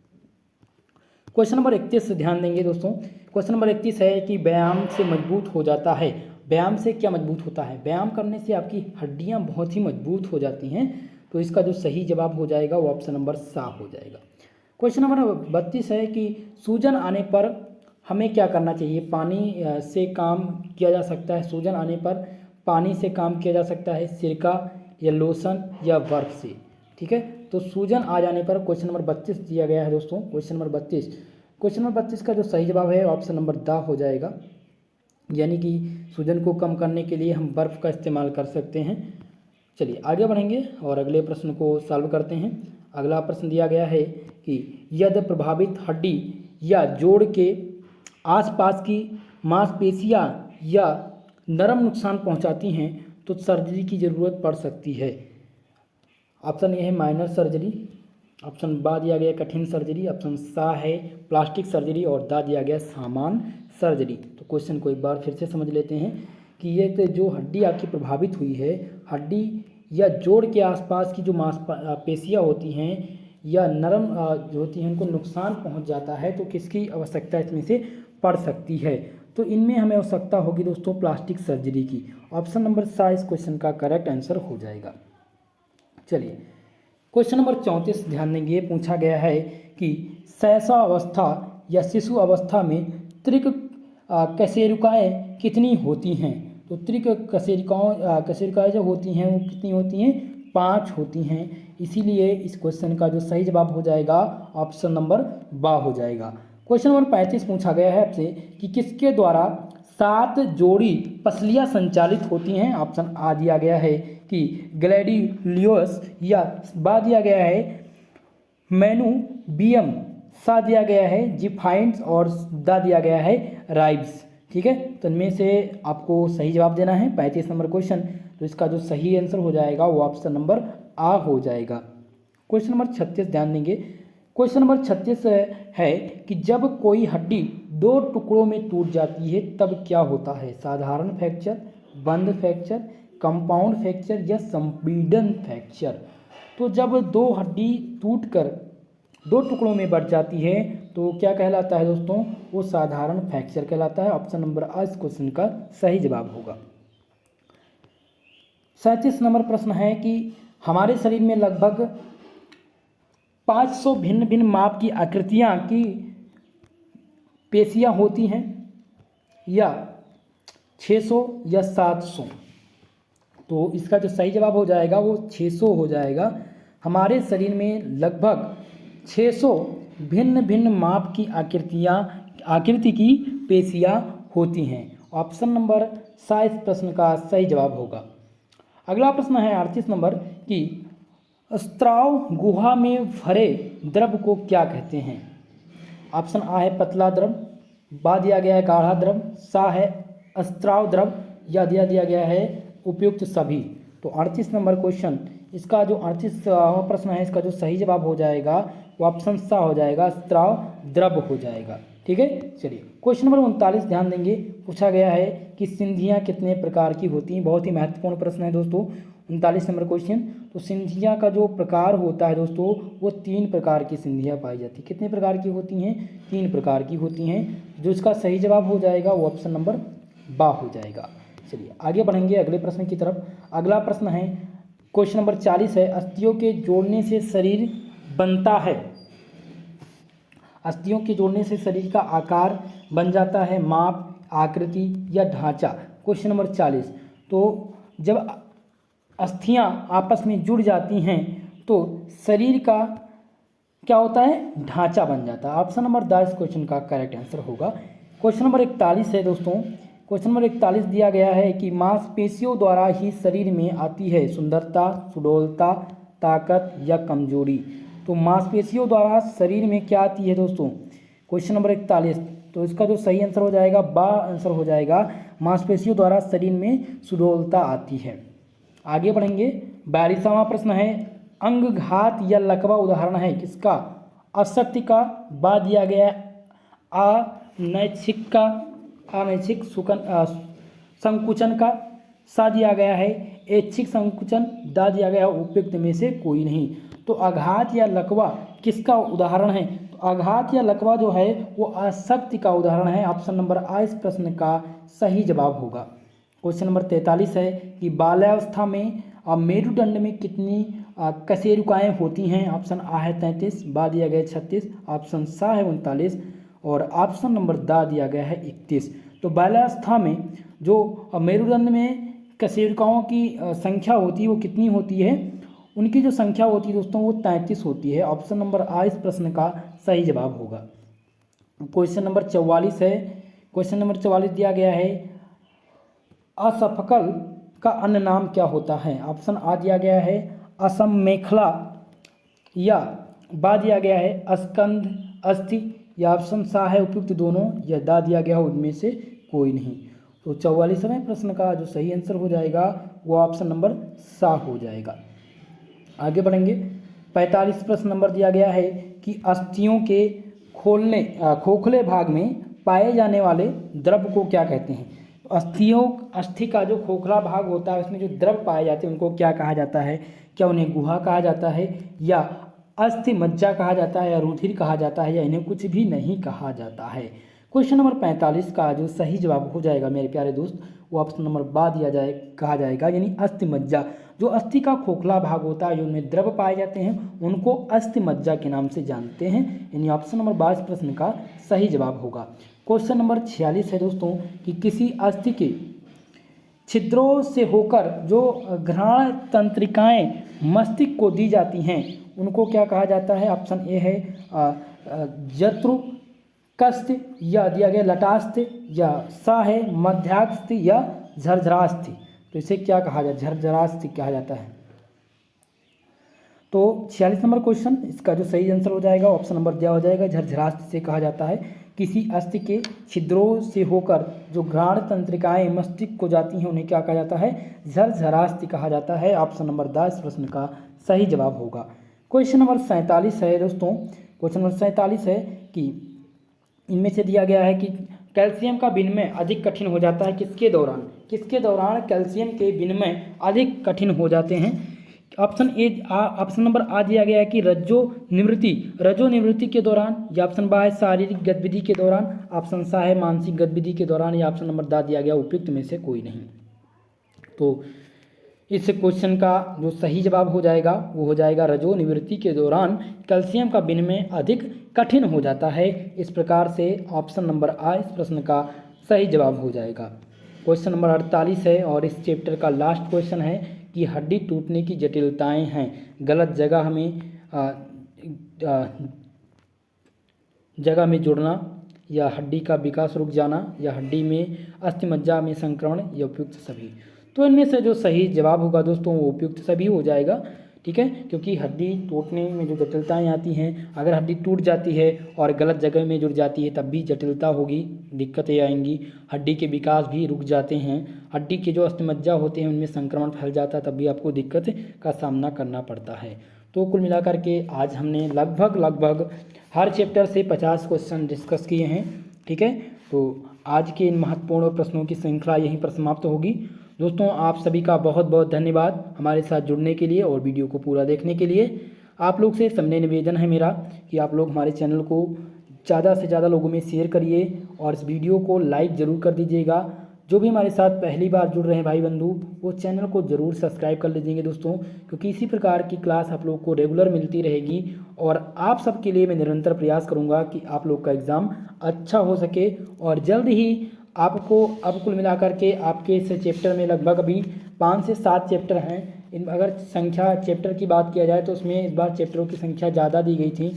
क्वेश्चन नंबर 31 ध्यान देंगे दोस्तों। क्वेश्चन नंबर 31 है कि व्यायाम से मजबूत हो जाता है। व्यायाम से क्या मजबूत होता है? व्यायाम करने से आपकी हड्डियां बहुत ही मजबूत हो जाती हैं। तो इसका जो सही जवाब हो जाएगा वो ऑप्शन नंबर सा हो जाएगा। क्वेश्चन नंबर 32 है कि सूजन आने पर हमें क्या करना चाहिए? पानी से काम किया जा सकता है। सूजन आने पर पानी से काम किया जा सकता है, सिरका या लोशन या बर्फ से। ठीक है, तो सूजन आ जाने पर क्वेश्चन नंबर 32 दिया गया है दोस्तों। क्वेश्चन नंबर 32 का जो सही जवाब है ऑप्शन नंबर दा हो जाएगा, यानी कि सूजन को कम करने के लिए हम बर्फ़ का इस्तेमाल कर सकते हैं। चलिए आगे बढ़ेंगे और अगले प्रश्न को सॉल्व करते हैं। अगला प्रश्न दिया गया है कि यदि प्रभावित हड्डी या जोड़ के आसपास की मांसपेशियां या नरम नुकसान पहुंचाती हैं तो सर्जरी की ज़रूरत पड़ सकती है। ऑप्शन ए है माइनर सर्जरी, ऑप्शन बा दिया गया कठिन सर्जरी, ऑप्शन सा है प्लास्टिक सर्जरी और दा दिया गया सामान्य सर्जरी। तो क्वेश्चन को एक बार फिर से समझ लेते हैं कि ये तो जो हड्डी आपकी प्रभावित हुई है, हड्डी या जोड़ के आसपास की जो मांसपेशियां होती हैं या नरम जो होती हैं उनको नुकसान पहुंच जाता है तो किसकी आवश्यकता इसमें से पड़ सकती है। तो इनमें हमें आवश्यकता होगी दोस्तों प्लास्टिक सर्जरी की। ऑप्शन नंबर सा इस क्वेश्चन का करेक्ट आंसर हो जाएगा। चलिए क्वेश्चन नंबर 34 ध्यान देंगे। पूछा गया है कि शैशवावस्था या शिशु अवस्था में त्रिक कशेरुकाएँ कितनी होती हैं। तो त्रिक कशेरुकाएँ जो होती हैं वो कितनी होती हैं, 5 होती हैं। इसीलिए इस क्वेश्चन का जो सही जवाब हो जाएगा ऑप्शन नंबर बा हो जाएगा। क्वेश्चन नंबर 35 पूछा गया है आपसे कि किसके द्वारा 7 जोड़ी पसलियाँ संचालित होती हैं। ऑप्शन आ दिया गया है कि ग्लैडियोलस, या बा दिया गया है मेनुबियम, सा दिया गया है जिफाइंट्स और दा दिया गया है राइब्स। ठीक है, तो इनमें से आपको सही जवाब देना है 35 नंबर क्वेश्चन। तो इसका जो सही आंसर हो जाएगा वो ऑप्शन नंबर आ हो जाएगा। क्वेश्चन नंबर 36 ध्यान देंगे। क्वेश्चन नंबर 36 है कि जब कोई हड्डी 2 टुकड़ों में टूट जाती है तब क्या होता है। साधारण फ्रैक्चर, बंद फ्रैक्चर, कंपाउंड फ्रैक्चर या संपीड़न फ्रैक्चर। तो जब 2 हड्डी टूटकर 2 टुकड़ों में बढ़ जाती है तो क्या कहलाता है दोस्तों, वो साधारण फ्रैक्चर कहलाता है। ऑप्शन नंबर आ इस क्वेश्चन का सही जवाब होगा। 37 नंबर प्रश्न है कि हमारे शरीर में लगभग 500 भिन्न भिन्न माप की आकृतियां की पेशियां होती हैं या 600 या 700। तो इसका जो सही जवाब हो जाएगा वो 600 हो जाएगा। हमारे शरीर में लगभग 600 भिन्न भिन्न माप की आकृति की पेशियां होती हैं। ऑप्शन नंबर सा इस प्रश्न का सही जवाब होगा। अगला प्रश्न है 38 नंबर कि स्त्राव गुहा में भरे द्रव को क्या कहते हैं। ऑप्शन आ है पतला द्रव, बा दिया गया है गाढ़ा द्रव, सा है स्त्राव द्रव, या दिया गया है उपयुक्त सभी। तो 38 नंबर क्वेश्चन, इसका जो 38वां प्रश्न है इसका जो सही जवाब हो जाएगा वो ऑप्शन सा हो जाएगा, स्त्राव द्रव हो जाएगा। ठीक है, चलिए क्वेश्चन नंबर 39 ध्यान देंगे। पूछा गया है कि सिंधियाँ कितने प्रकार की होती हैं। बहुत ही महत्वपूर्ण प्रश्न है दोस्तों 39 नंबर क्वेश्चन। तो सिंधियाँ का जो प्रकार होता है दोस्तों वो 3 प्रकार की सिंधियाँ पाई जाती हैं। कितने प्रकार की होती हैं, 3 प्रकार की होती हैं। जो इसका सही जवाब हो जाएगा वो ऑप्शन नंबर बा हो जाएगा। चलिए आगे बढ़ेंगे अगले प्रश्न की तरफ। अगला प्रश्न है क्वेश्चन नंबर 40 है, अस्थियों के जोड़ने से शरीर बनता है। अस्थियों के जोड़ने से शरीर का आकार बन जाता है, माप, आकृति या ढांचा। क्वेश्चन नंबर 40, तो जब अस्थियां आपस में जुड़ जाती हैं तो शरीर का क्या होता है, ढांचा बन जाता है। ऑप्शन नंबर द इस क्वेश्चन का करेक्ट आंसर होगा। क्वेश्चन नंबर 41 है दोस्तों। क्वेश्चन नंबर 41 दिया गया है कि मांसपेशियों द्वारा ही शरीर में आती है सुंदरता, सुडौलता, ताकत या कमजोरी। तो मांसपेशियों द्वारा शरीर में क्या आती है दोस्तों, क्वेश्चन नंबर 41। तो इसका जो सही आंसर हो जाएगा बा आंसर हो जाएगा, मांसपेशियों द्वारा शरीर में सुडौलता आती है। आगे बढ़ेंगे। 42वां प्रश्न है, अंगघात या लकवा उदाहरण है किसका। अशक्ति का, बा दिया गया अनैच्छिक का, अनैच्छिक संकुचन का, सा दिया गया है ऐच्छिक संकुचन, दा दिया गया उपयुक्त में से कोई नहीं। तो आघात या लकवा किसका उदाहरण है। तो आघात या लकवा जो है वो आसक्ति का उदाहरण है। ऑप्शन नंबर आ इस प्रश्न का सही जवाब होगा। क्वेश्चन नंबर 43 है कि बाल्यावस्था में मेरुदंड में कितनी कशेरुकाएँ होती हैं। ऑप्शन आ है 33, बा दिया गया 36, ऑप्शन सा है 39 और ऑप्शन नंबर दा दिया गया है 31। तो बाल्यावस्था में जो मेरुदंड में कशेरुकाओं की संख्या होती है वो कितनी होती है, उनकी जो संख्या होती है दोस्तों वो 33 होती है। ऑप्शन नंबर आ इस प्रश्न का सही जवाब होगा। क्वेश्चन नंबर 44 है। क्वेश्चन नंबर 44 दिया गया है, असफकल का अन्य नाम क्या होता है। ऑप्शन आ दिया गया है असम मेखला, या बा दिया गया है अस्कंद अस्थि, या ऑप्शन सा है उपयुक्त दोनों, या दा दिया गया हो उनमें से कोई नहीं। तो 44वें प्रश्न का जो सही आंसर हो जाएगा वो ऑप्शन नंबर सा हो जाएगा। आगे बढ़ेंगे। 45 प्रश्न नंबर दिया गया है कि अस्थियों के खोखले भाग में पाए जाने वाले द्रव को क्या कहते हैं। अस्थि का जो खोखला भाग होता है उसमें जो द्रव पाए जाते हैं उनको क्या कहा जाता है। क्या उन्हें गुहा कहा जाता है, या अस्थि मज्जा कहा जाता है, या रुधिर कहा जाता है, या इन्हें कुछ भी नहीं कहा जाता है। क्वेश्चन नंबर 45 का जो सही जवाब हो जाएगा मेरे प्यारे दोस्त वो ऑप्शन नंबर बा कहा जाएगा, यानी अस्थि मज्जा। जो अस्थि का खोखला भाग होता है, जो उनमें द्रव पाए जाते हैं उनको अस्थि मज्जा के नाम से जानते हैं, यानी ऑप्शन नंबर 22 प्रश्न का सही जवाब होगा। क्वेश्चन नंबर 46 है दोस्तों कि किसी अस्थि के छिद्रों से होकर जो घ्राण तंत्रिकाएं मस्तिष्क को दी जाती हैं उनको क्या कहा जाता है। ऑप्शन ए है जत्रु कस्थ, या दिया गया लटास्थ, या सा है मध्यास्थ, या झरझरास्थ। तो इसे क्या कहा जाता है, झरझरास्थ कहा जाता है। तो 46 नंबर क्वेश्चन इसका जो सही आंसर हो जाएगा ऑप्शन नंबर दिया हो जाएगा, झरझरास्थ से कहा जाता है। किसी अस्थि के छिद्रों से होकर जो घ्राण तंत्रिकाएं मस्तिष्क को जाती हैं उन्हें क्या कहा जाता है, झरझरास्थ कहा जाता है। ऑप्शन नंबर 10 प्रश्न का सही जवाब होगा। क्वेश्चन नंबर 47 है दोस्तों, क्वेश्चन नंबर 47 है कि इनमें से दिया गया है कि कैल्शियम का विनिमय अधिक कठिन हो जाता है किसके दौरान। किसके दौरान कैल्शियम के विनिमय अधिक कठिन हो जाते हैं। ऑप्शन नंबर आ दिया गया है कि रजो निवृत्ति के दौरान, या ऑप्शन बा है शारीरिक गतिविधि के दौरान, ऑप्शन सा है मानसिक गतिविधि के दौरान, या ऑप्शन नंबर दा दिया गया उपयुक्त में से कोई नहीं। तो इस क्वेश्चन का जो सही जवाब हो जाएगा वो हो जाएगा रजो निवृत्ति के दौरान कैल्शियम का विनिमय अधिक कठिन हो जाता है। इस प्रकार से ऑप्शन नंबर आ इस प्रश्न का सही जवाब हो जाएगा। क्वेश्चन नंबर 48 है और इस चैप्टर का लास्ट क्वेश्चन है कि हड्डी टूटने की जटिलताएं हैं। गलत जगह में जुड़ना, या हड्डी का विकास रुक जाना, या हड्डी में अस्थिमज्जा में संक्रमण, या उपयुक्त सभी। तो इनमें से जो सही जवाब होगा दोस्तों वो उपयुक्त सभी हो जाएगा, ठीक है। क्योंकि हड्डी टूटने में जो जटिलताएं आती हैं, अगर हड्डी टूट जाती है और गलत जगह में जुड़ जाती है तब भी जटिलता होगी, दिक्कतें आएंगी। हड्डी के विकास भी रुक जाते हैं, हड्डी के जो अस्थिमज्जा होते हैं उनमें संक्रमण फैल जाता है तब भी आपको दिक्कत का सामना करना पड़ता है। तो कुल मिलाकर के आज हमने लगभग हर चैप्टर से 50 क्वेश्चन डिस्कस किए हैं, ठीक है। तो आज के इन महत्वपूर्ण प्रश्नों की श्रृंखला यहीं पर समाप्त होगी। दोस्तों आप सभी का बहुत बहुत धन्यवाद हमारे साथ जुड़ने के लिए और वीडियो को पूरा देखने के लिए। आप लोग से सबने निवेदन है मेरा कि आप लोग हमारे चैनल को ज़्यादा से ज़्यादा लोगों में शेयर करिए और इस वीडियो को लाइक ज़रूर कर दीजिएगा। जो भी हमारे साथ पहली बार जुड़ रहे हैं भाई बंधु वो चैनल को ज़रूर सब्सक्राइब कर लीजिएंगे दोस्तों, क्योंकि इसी प्रकार की क्लास आप लोग को रेगुलर मिलती रहेगी और आप सबके लिए मैं निरंतर प्रयास करूँगा कि आप लोग का एग्ज़ाम अच्छा हो सके। और जल्द ही आपको अब कुल मिलाकर के आपके इस चैप्टर में लगभग अभी 5 से 7 चैप्टर हैं। इन अगर संख्या चैप्टर की बात किया जाए तो उसमें इस बार चैप्टरों की संख्या ज़्यादा दी गई थी।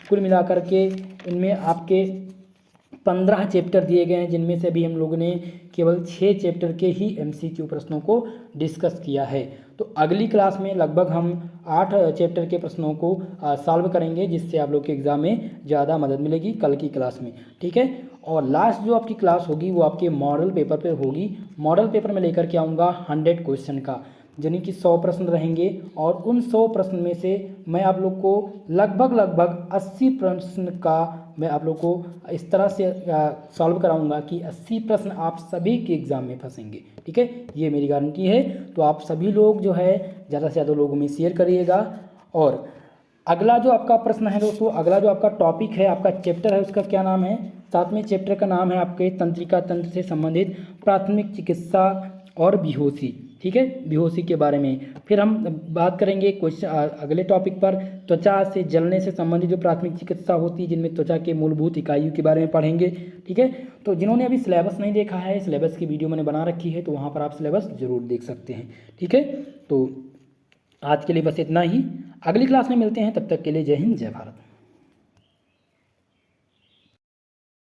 कुल मिलाकर के इनमें आपके 15 चैप्टर दिए गए हैं, जिनमें से भी हम लोगों ने केवल 6 चैप्टर के ही MCQ प्रश्नों को डिस्कस किया है। तो अगली क्लास में लगभग हम 8 चैप्टर के प्रश्नों को सॉल्व करेंगे, जिससे आप लोग के एग्ज़ाम में ज़्यादा मदद मिलेगी कल की क्लास में, ठीक है। और लास्ट जो आपकी क्लास होगी वो आपके मॉडल पेपर पे होगी। मॉडल पेपर में लेकर के आऊँगा 100 क्वेश्चन का, यानी कि 100 प्रश्न रहेंगे और उन 100 प्रश्न में से मैं आप लोग को लगभग 80 प्रश्न का मैं आप लोग को इस तरह से सॉल्व कराऊंगा कि 80 प्रश्न आप सभी के एग्ज़ाम में फंसेंगे, ठीक है। ये मेरी गारंटी है। तो आप सभी लोग जो है ज़्यादा से ज़्यादा लोगों में शेयर करिएगा। और अगला जो आपका प्रश्न है दोस्तों, अगला जो आपका टॉपिक है, आपका चैप्टर है, उसका क्या नाम है। 7वें चैप्टर का नाम है आपके तंत्रिका तंत्र से संबंधित प्राथमिक चिकित्सा और बेहोशी, ठीक है, बेहोशी के बारे में। फिर हम बात करेंगे क्वेश्चन अगले टॉपिक पर त्वचा से जलने से संबंधित जो प्राथमिक चिकित्सा होती है, जिनमें त्वचा के मूलभूत इकाइयों के बारे में पढ़ेंगे, ठीक है। तो जिन्होंने अभी सिलेबस नहीं देखा है, सिलेबस की वीडियो मैंने बना रखी है, तो वहाँ पर आप सिलेबस जरूर देख सकते हैं, ठीक है। तो आज के लिए बस इतना ही, अगली क्लास में मिलते हैं, तब तक के लिए जय हिंद जय भारत।